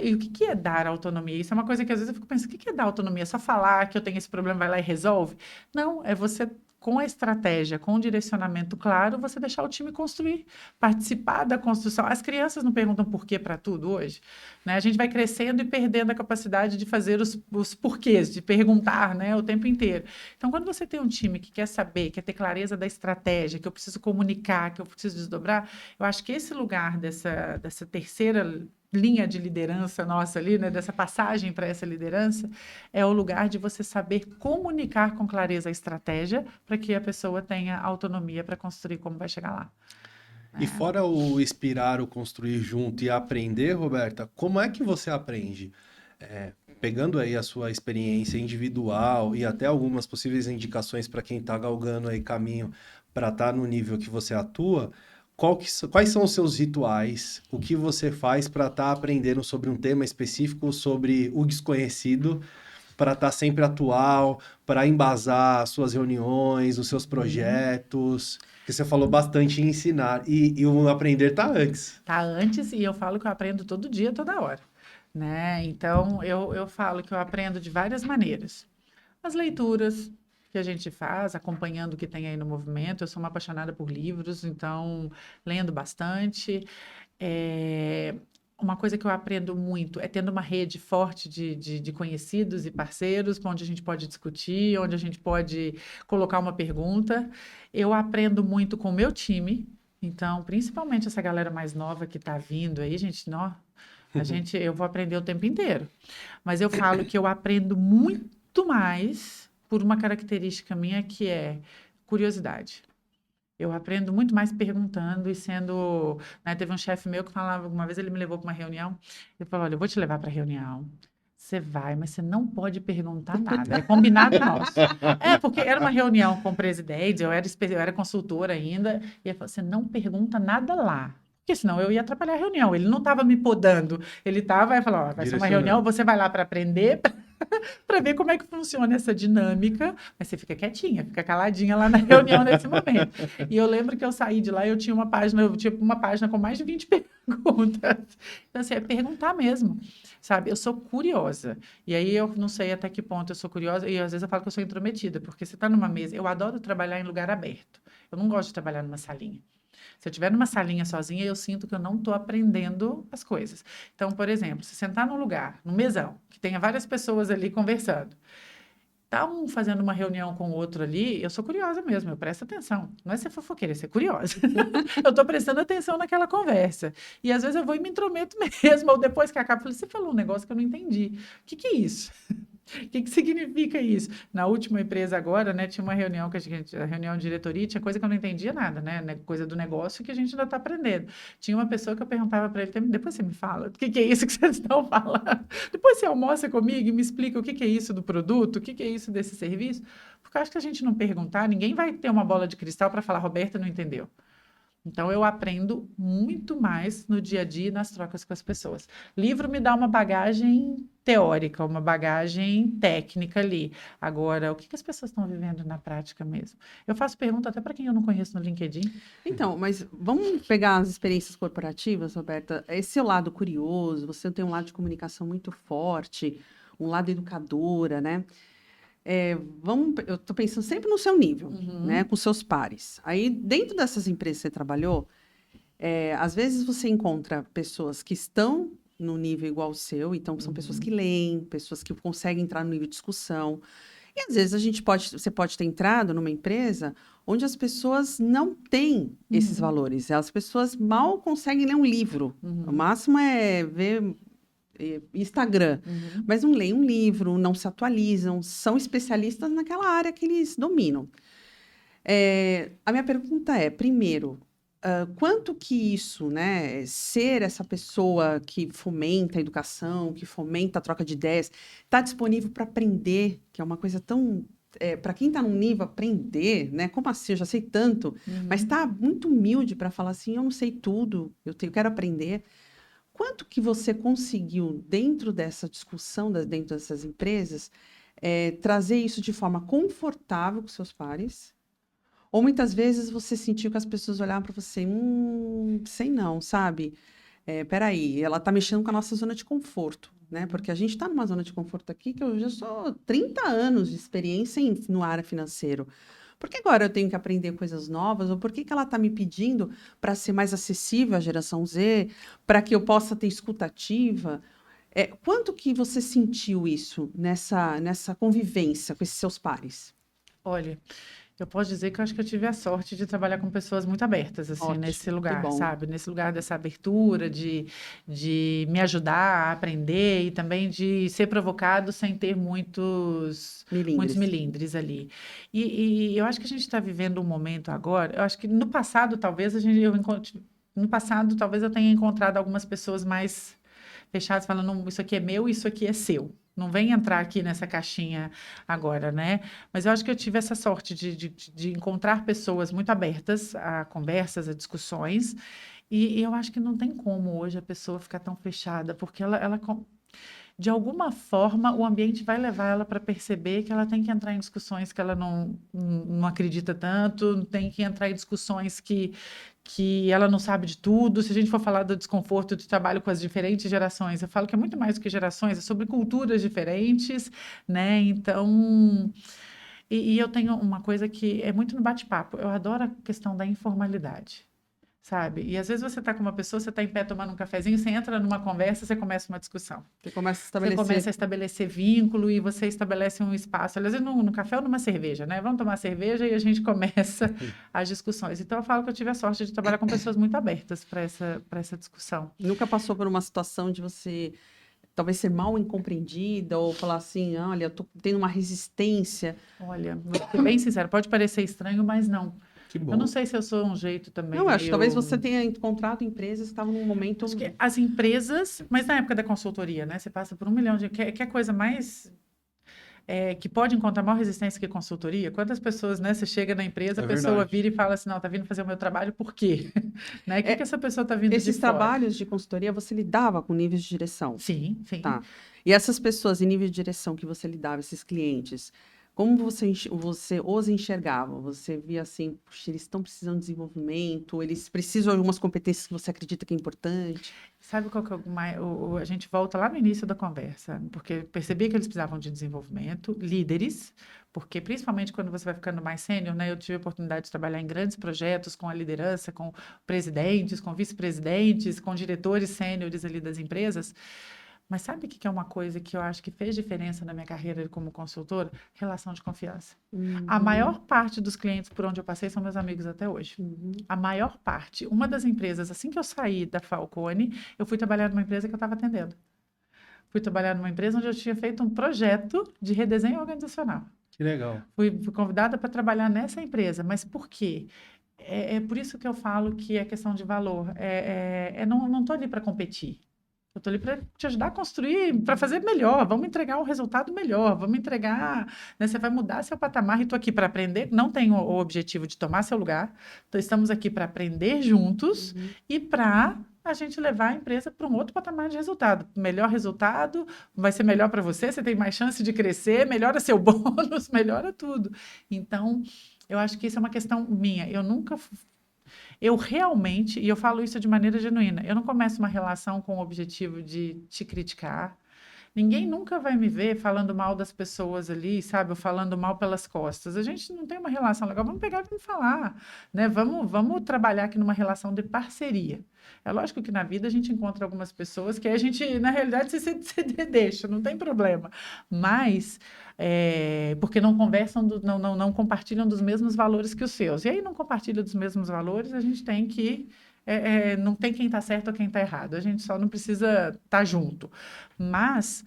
e o que é dar autonomia? Isso é uma coisa que às vezes eu fico pensando, o que é dar autonomia? É só falar que eu tenho esse problema, vai lá e resolve? Não, é você, com a estratégia, com o direcionamento claro, você deixar o time construir, participar da construção. As crianças não perguntam por quê para tudo hoje, né? A gente vai crescendo e perdendo a capacidade de fazer os porquês, de perguntar, né, o tempo inteiro. Então, quando você tem um time que quer saber, quer ter clareza da estratégia, que eu preciso comunicar, que eu preciso desdobrar, eu acho que esse lugar dessa terceira linha de liderança nossa ali, né, dessa passagem para essa liderança, é o lugar de você saber comunicar com clareza a estratégia para que a pessoa tenha autonomia para construir como vai chegar lá. E fora o inspirar, o construir junto e aprender, Roberta, como é que você aprende? Pegando aí a sua experiência individual e até algumas possíveis indicações para quem está galgando aí caminho para estar no nível que você atua, quais são os seus rituais? O que você faz para estar aprendendo sobre um tema específico, sobre o desconhecido, para estar sempre atual, para embasar as suas reuniões, os seus projetos? Que você falou bastante em ensinar, e o aprender está antes. Tá antes, e eu falo que eu aprendo todo dia, toda hora, né? Então, eu falo que eu aprendo de várias maneiras. As leituras que a gente faz, acompanhando o que tem aí no movimento. Eu sou uma apaixonada por livros, então, lendo bastante. Uma coisa que eu aprendo muito é tendo uma rede forte de conhecidos e parceiros, onde a gente pode discutir, onde a gente pode colocar uma pergunta. Eu aprendo muito com o meu time, então, principalmente essa galera mais nova que está vindo aí, gente, eu vou aprender o tempo inteiro. Mas eu falo que eu aprendo muito mais por uma característica minha que é curiosidade. Eu aprendo muito mais perguntando e sendo, né, teve um chefe meu que falava, uma vez ele me levou para uma reunião, ele falou, olha, eu vou te levar para a reunião, você vai, mas você não pode perguntar nada, é combinado nosso. Porque era uma reunião com o presidente, eu era consultora ainda, e ele falou, você não pergunta nada lá, porque senão eu ia atrapalhar a reunião. Ele não estava me podando, ele estava, aí falou, vai ser uma reunião, você vai lá para aprender, para ver como é que funciona essa dinâmica, mas você fica quietinha, fica caladinha lá na reunião nesse momento. E eu lembro que eu saí de lá e eu tinha uma página com mais de 20 perguntas. Então, assim, é perguntar mesmo, sabe? Eu sou curiosa. E aí eu não sei até que ponto eu sou curiosa, e às vezes eu falo que eu sou intrometida, porque você está numa mesa, eu adoro trabalhar em lugar aberto. Eu não gosto de trabalhar numa salinha. Se eu estiver numa salinha sozinha, eu sinto que eu não estou aprendendo as coisas. Então, por exemplo, se sentar num lugar, num mesão, que tenha várias pessoas ali conversando, tá um fazendo uma reunião com o outro ali, eu sou curiosa mesmo, eu presto atenção. Não é ser fofoqueira, é ser curiosa. Eu estou prestando atenção naquela conversa. E às vezes eu vou e me intrometo mesmo, ou depois que acaba, eu falo, você falou um negócio que eu não entendi. O que é isso? O que significa isso? Na última empresa agora, né, tinha uma reunião, a reunião de diretoria, tinha coisa que eu não entendia nada, né, coisa do negócio que a gente ainda está aprendendo. Tinha uma pessoa que eu perguntava para ele, depois você me fala, o que é isso que vocês estão falando? Depois você almoça comigo e me explica o que é isso do produto, o que é isso desse serviço, porque eu acho que a gente não perguntar, ninguém vai ter uma bola de cristal para falar, Roberta não entendeu. Então, eu aprendo muito mais no dia a dia, nas trocas com as pessoas. Livro me dá uma bagagem teórica, uma bagagem técnica ali. Agora, o que as pessoas estão vivendo na prática mesmo? Eu faço pergunta até para quem eu não conheço no LinkedIn. Então, mas vamos pegar as experiências corporativas, Roberta. Esse seu lado curioso, você tem um lado de comunicação muito forte, um lado educadora, né? Eu estou pensando sempre no seu nível, né, com seus pares. Aí, dentro dessas empresas que você trabalhou, às vezes você encontra pessoas que estão no nível igual ao seu, então são pessoas que leem, pessoas que conseguem entrar no nível de discussão. E às vezes você pode ter entrado numa empresa onde as pessoas não têm esses valores. As pessoas mal conseguem ler um livro. O máximo é ver Instagram, mas não leem um livro, não se atualizam, são especialistas naquela área que eles dominam. A minha pergunta é, primeiro, quanto que isso, né, ser essa pessoa que fomenta a educação, que fomenta a troca de ideias, está disponível para aprender, que é uma coisa tão... para quem está num nível aprender, né? Como assim? Eu já sei tanto, mas está muito humilde para falar assim, eu não sei tudo, eu quero aprender. Quanto que você conseguiu, dentro dessa discussão, dentro dessas empresas, trazer isso de forma confortável com seus pares? Ou muitas vezes você sentiu que as pessoas olhavam para você, sei não, sabe? Peraí, ela está mexendo com a nossa zona de conforto, né? Porque a gente está numa zona de conforto aqui que eu já sou 30 anos de experiência no área financeiro. Por que agora eu tenho que aprender coisas novas? Ou por que ela está me pedindo para ser mais acessível à geração Z, para que eu possa ter escuta ativa? Quanto que você sentiu isso nessa convivência com esses seus pares? Olha, eu posso dizer que eu acho que eu tive a sorte de trabalhar com pessoas muito abertas, assim, Ótimo, nesse que lugar, bom. sabe? Nesse lugar dessa abertura, de me ajudar a aprender e também de ser provocado sem ter muitos milindres ali. E eu acho que a gente está vivendo um momento agora, eu acho que no passado, talvez, no passado, talvez eu tenha encontrado algumas pessoas mais fechadas, falando, não, isso aqui é meu, isso aqui é seu. Não vem entrar aqui nessa caixinha agora, né? Mas eu acho que eu tive essa sorte de encontrar pessoas muito abertas a conversas, a discussões, e eu acho que não tem como hoje a pessoa ficar tão fechada, porque de alguma forma, o ambiente vai levar ela para perceber que ela tem que entrar em discussões que ela não acredita tanto, tem que entrar em discussões que ela não sabe de tudo. Se a gente for falar do desconforto de trabalho com as diferentes gerações, eu falo que é muito mais do que gerações, é sobre culturas diferentes, né? Então, e eu tenho uma coisa que é muito no bate-papo, eu adoro a questão da informalidade. Sabe? E às vezes você está com uma pessoa, você está em pé tomando um cafezinho, você entra numa conversa, você começa uma discussão. Você começa Você começa a estabelecer vínculo e você estabelece um espaço. Às vezes no café ou numa cerveja, né? Vamos tomar cerveja e a gente começa as discussões. Então eu falo que eu tive a sorte de trabalhar com pessoas muito abertas para essa discussão. Nunca passou por uma situação de você talvez ser mal incompreendida ou falar assim, olha, eu tô tendo uma resistência? Olha, vou ser bem sincera, pode parecer estranho, mas não. Que bom. Eu não sei se eu sou um jeito também. Não, acho que talvez você tenha encontrado empresas que estavam num momento... Acho que as empresas, mas na época da consultoria, né? Você passa por 1 milhão de... Que é coisa mais... que pode encontrar maior resistência que consultoria? Quantas pessoas, né? Você chega na empresa, a pessoa verdade. vira e fala assim, não, tá vindo fazer o meu trabalho, por quê? Né? O que essa pessoa tá vindo Esses de fora? trabalhos de consultoria, você lidava com níveis de direção? Sim, sim. Tá. E essas pessoas em nível de direção que você lidava, esses clientes, como você os enxergava? Você via assim, puxa, eles estão precisando de desenvolvimento, eles precisam de algumas competências que você acredita que é importante? Sabe qual que é a gente volta lá no início da conversa, porque percebi que eles precisavam de desenvolvimento, líderes, porque principalmente quando você vai ficando mais sênior, né? Eu tive a oportunidade de trabalhar em grandes projetos com a liderança, com presidentes, com vice-presidentes, com diretores sêniores ali das empresas. Mas sabe o que é uma coisa que eu acho que fez diferença na minha carreira como consultora? Relação de confiança. A maior parte dos clientes por onde eu passei são meus amigos até hoje. A maior parte. Uma das empresas, assim que eu saí da Falcone, eu fui trabalhar numa empresa que eu estava atendendo. Fui trabalhar numa empresa onde eu tinha feito um projeto de redesenho organizacional. Que legal. Fui convidada para trabalhar nessa empresa. Mas por quê? É por isso que eu falo que é questão de valor. Não estou ali para competir. Eu estou ali para te ajudar a construir, para fazer melhor. Vamos entregar um resultado melhor. Vamos entregar. Né, você vai mudar seu patamar e estou aqui para aprender. Não tenho o objetivo de tomar seu lugar. Então, estamos aqui para aprender juntos e para a gente levar a empresa para um outro patamar de resultado. Melhor resultado, vai ser melhor para você, você tem mais chance de crescer, melhora seu bônus, melhora tudo. Então, eu acho que isso é uma questão minha. Eu realmente, e eu falo isso de maneira genuína, eu não começo uma relação com o objetivo de te criticar, Ninguém nunca vai me ver falando mal das pessoas ali, sabe? Ou falando mal pelas costas. A gente não tem uma relação legal. Vamos pegar e vamos falar, né? Vamos trabalhar aqui numa relação de parceria. É lógico que na vida a gente encontra algumas pessoas que a gente, na realidade, se deixa, não tem problema. Mas, porque não conversam, não compartilham dos mesmos valores que os seus. E aí não compartilha dos mesmos valores, a gente tem que não tem quem está certo ou quem está errado, a gente só não precisa estar junto. Mas,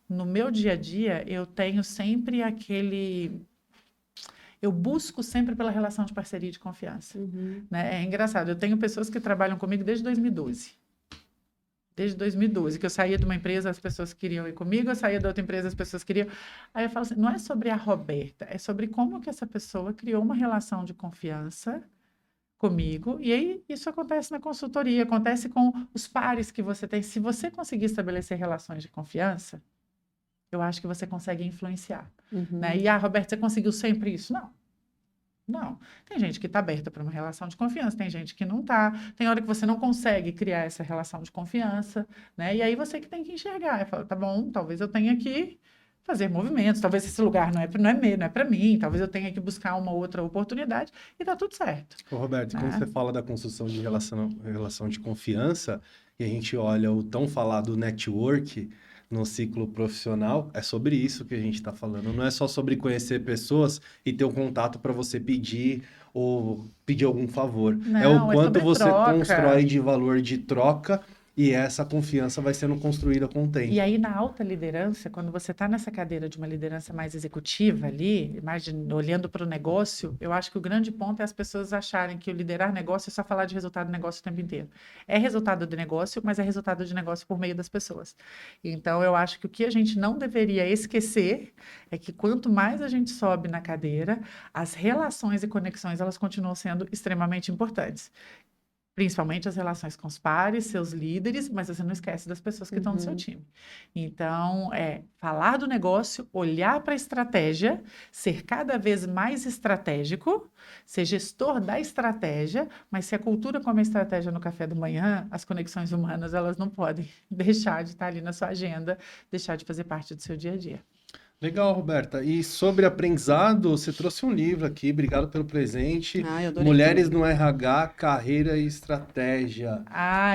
no meu dia a dia, eu tenho sempre eu busco sempre pela relação de parceria e de confiança. Né? É engraçado, eu tenho pessoas que trabalham comigo desde 2012. Desde 2012, que eu saía de uma empresa, as pessoas queriam ir comigo, eu saía da outra empresa, as pessoas queriam. Aí eu falo assim, não é sobre a Roberta, é sobre como que essa pessoa criou uma relação de confiança comigo, e aí isso acontece na consultoria, acontece com os pares que você tem. Se você conseguir estabelecer relações de confiança, eu acho que você consegue influenciar. Né? E, Roberto, você conseguiu sempre isso? Não. Não. Tem gente que está aberta para uma relação de confiança, tem gente que não está. Tem hora que você não consegue criar essa relação de confiança, né? E aí você que tem que enxergar. Eu falo, tá bom, talvez eu tenha que fazer movimentos, talvez esse lugar não é para mim, talvez eu tenha que buscar uma outra oportunidade e tá tudo certo. Ô, Roberto, quando você fala da construção de relação de confiança, e a gente olha o tão falado network no ciclo profissional, é sobre isso que a gente está falando. Não é só sobre conhecer pessoas e ter um contato para você pedir ou pedir algum favor. Não, é o quanto você troca. constrói de valor de troca e essa confiança vai sendo construída com o tempo. E aí, na alta liderança, quando você está nessa cadeira de uma liderança mais executiva ali, olhando para o negócio, eu acho que o grande ponto é as pessoas acharem que o liderar negócio é só falar de resultado do negócio o tempo inteiro. É resultado de negócio, mas é resultado de negócio por meio das pessoas. Então, eu acho que o que a gente não deveria esquecer é que quanto mais a gente sobe na cadeira, as relações e conexões, elas continuam sendo extremamente importantes. Principalmente as relações com os pares, seus líderes, mas você não esquece das pessoas que estão no seu time. Então, falar do negócio, olhar para a estratégia, ser cada vez mais estratégico, ser gestor da estratégia, mas se a cultura come a estratégia no café da manhã, as conexões humanas, elas não podem deixar de estar ali na sua agenda, deixar de fazer parte do seu dia a dia. Legal, Roberta. E sobre aprendizado, você trouxe um livro aqui, obrigado pelo presente. Eu adorei Mulheres tudo. no RH, Carreira e Estratégia.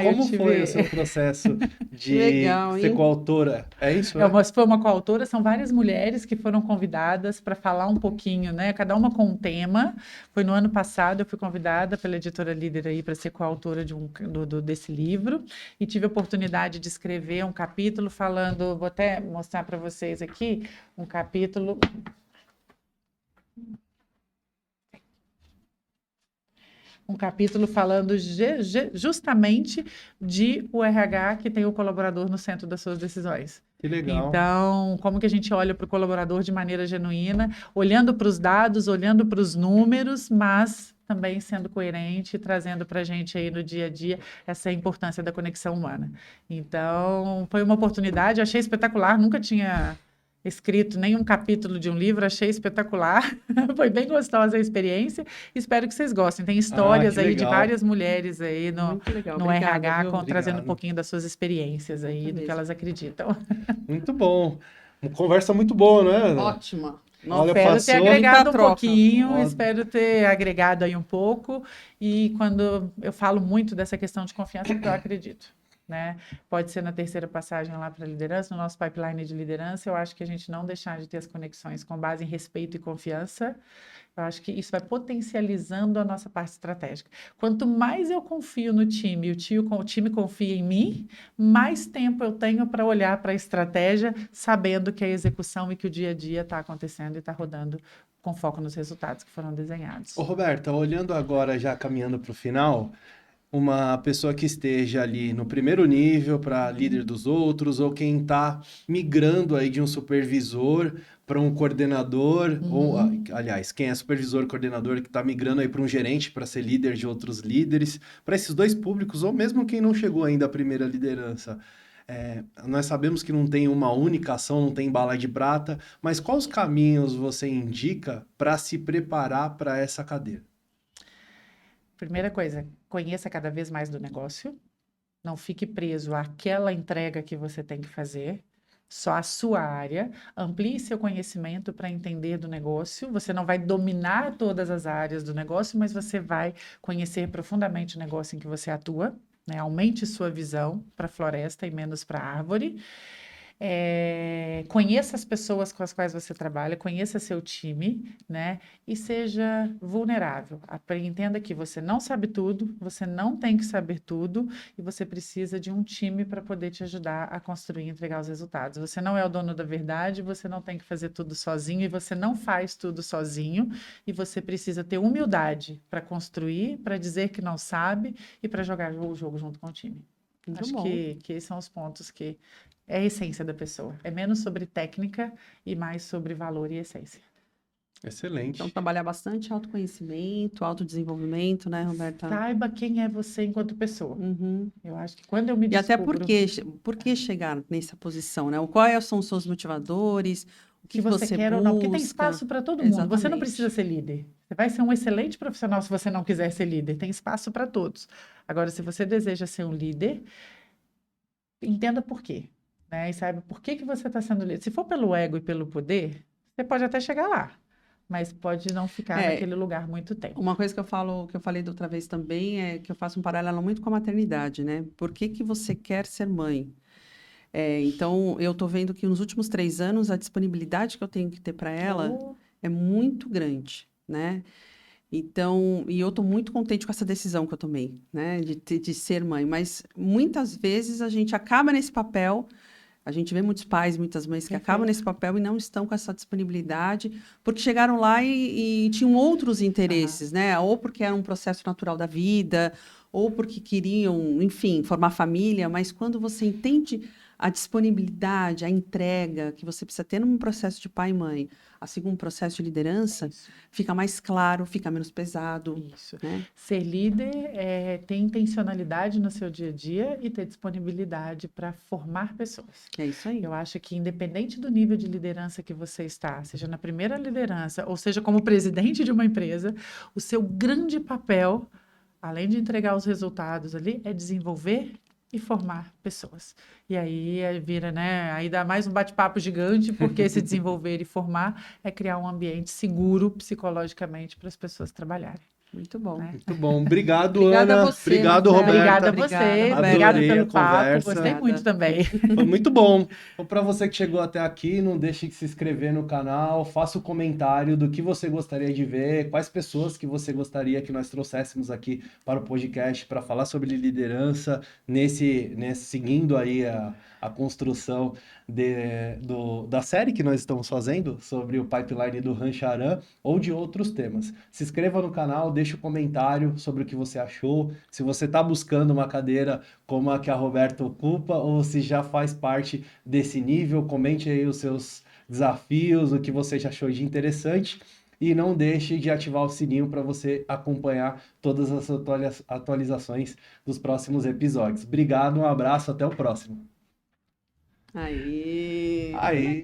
Eu Como foi tive... o seu processo de Legal, ser hein? coautora? É isso? Foi uma coautora, são várias mulheres que foram convidadas para falar um pouquinho, né? Cada uma com um tema. Foi no ano passado, eu fui convidada pela editora Líder aí para ser coautora desse livro e tive a oportunidade de escrever um capítulo falando, vou até mostrar para vocês aqui, um capítulo falando justamente de o RH que tem o colaborador no centro das suas decisões. Que legal. Então, como que a gente olha para o colaborador de maneira genuína, olhando para os dados, olhando para os números, mas também sendo coerente e trazendo para a gente aí no dia a dia essa importância da conexão humana. Então, foi uma oportunidade, achei espetacular, nunca tinha escrito nenhum capítulo de um livro, achei espetacular, foi bem gostosa a experiência, espero que vocês gostem, tem histórias aí de várias mulheres aí no Obrigada, RH, trazendo um pouquinho das suas experiências aí, do que elas acreditam. Muito bom, uma conversa muito boa, né? Ótima. Olha, espero ter agregado um pouquinho, Ó. espero ter agregado aí um pouco, e quando eu falo muito dessa questão de confiança, porque eu acredito. Né? Pode ser na terceira passagem lá para a liderança, no nosso pipeline de liderança, eu acho que a gente não deixar de ter as conexões com base em respeito e confiança, eu acho que isso vai potencializando a nossa parte estratégica. Quanto mais eu confio no time e o time confia em mim, mais tempo eu tenho para olhar para a estratégia, sabendo que a execução e que o dia a dia está acontecendo e está rodando com foco nos resultados que foram desenhados. Ô, Roberta, olhando agora, já caminhando para o final, uma pessoa que esteja ali no primeiro nível para líder dos outros, ou quem está migrando aí de um supervisor para um coordenador, ou, aliás, quem é supervisor, coordenador, que está migrando aí para um gerente para ser líder de outros líderes, para esses dois públicos, ou mesmo quem não chegou ainda à primeira liderança. Nós sabemos que não tem uma única ação, não tem bala de prata, mas quais caminhos você indica para se preparar para essa cadeira? Primeira coisa, conheça cada vez mais do negócio, não fique preso àquela entrega que você tem que fazer, só a sua área, amplie seu conhecimento para entender do negócio. Você não vai dominar todas as áreas do negócio, mas você vai conhecer profundamente o negócio em que você atua, né? Aumente sua visão para a floresta e menos para a árvore. Conheça as pessoas com as quais você trabalha, conheça seu time, né? E seja vulnerável. Entenda que você não sabe tudo, você não tem que saber tudo e você precisa de um time para poder te ajudar a construir e entregar os resultados. Você não é o dono da verdade, você não tem que fazer tudo sozinho e você não faz tudo sozinho e você precisa ter humildade para construir, para dizer que não sabe e para jogar o jogo junto com o time. Muito Acho bom. que esses são os pontos que é a essência da pessoa. É menos sobre técnica e mais sobre valor e essência. Excelente. Então, trabalhar bastante autoconhecimento, autodesenvolvimento, né, Roberta? Saiba quem é você enquanto pessoa. Uhum. Eu acho que quando eu me E até descubro por que chegar nessa posição, né? Quais são os seus motivadores? O que você quer busca? ou não, porque tem espaço para todo mundo. Você não Exatamente. precisa ser líder. Você vai ser um excelente profissional se você não quiser ser líder. Tem espaço para todos. Agora, se você deseja ser um líder, entenda por quê, né? E saiba por que você está sendo líder. Se for pelo ego e pelo poder, você pode até chegar lá, mas pode não ficar naquele lugar muito tempo. Uma coisa que eu falei da outra vez também, é que eu faço um paralelo muito com a maternidade, né? Por que você quer ser mãe? Então, eu estou vendo que nos últimos 3 anos, a disponibilidade que eu tenho que ter para ela é muito grande, né? Então, e eu estou muito contente com essa decisão que eu tomei, né? De ser mãe. Mas, muitas vezes, a gente acaba nesse papel. A gente vê muitos pais, muitas mães que acabam nesse papel e não estão com essa disponibilidade, porque chegaram lá e tinham outros interesses, né? Ou porque era um processo natural da vida, ou porque queriam, enfim, formar família. Mas quando você entende a disponibilidade, a entrega que você precisa ter num processo de pai e mãe, assim como um processo de liderança, fica mais claro, fica menos pesado. Isso. Né? Ser líder é ter intencionalidade no seu dia a dia e ter disponibilidade para formar pessoas. É isso aí. Eu acho que independente do nível de liderança que você está, seja na primeira liderança ou seja como presidente de uma empresa, o seu grande papel, além de entregar os resultados ali, é desenvolver e formar pessoas. E aí vira, né? Aí dá mais um bate-papo gigante, porque se desenvolver e formar é criar um ambiente seguro psicologicamente para as pessoas trabalharem. Muito bom. Né? Muito bom. Obrigado, Obrigada Ana. a você, Obrigado, Marcela. Roberta. Obrigada a você. Roberta. Obrigada Adorei pelo a papo. conversa. Gostei muito também. Foi muito bom. Então, para você que chegou até aqui, não deixe de se inscrever no canal, faça o comentário do que você gostaria de ver, quais pessoas que você gostaria que nós trouxéssemos aqui para o podcast para falar sobre liderança, seguindo aí a construção da série que nós estamos fazendo sobre o pipeline do Rancharan ou de outros temas. Se inscreva no canal, deixe um comentário sobre o que você achou, se você está buscando uma cadeira como a que a Roberta ocupa ou se já faz parte desse nível, comente aí os seus desafios, o que você já achou de interessante. E não deixe de ativar o sininho para você acompanhar todas as atualizações dos próximos episódios. Obrigado, um abraço, até o próximo. Aí. Aí.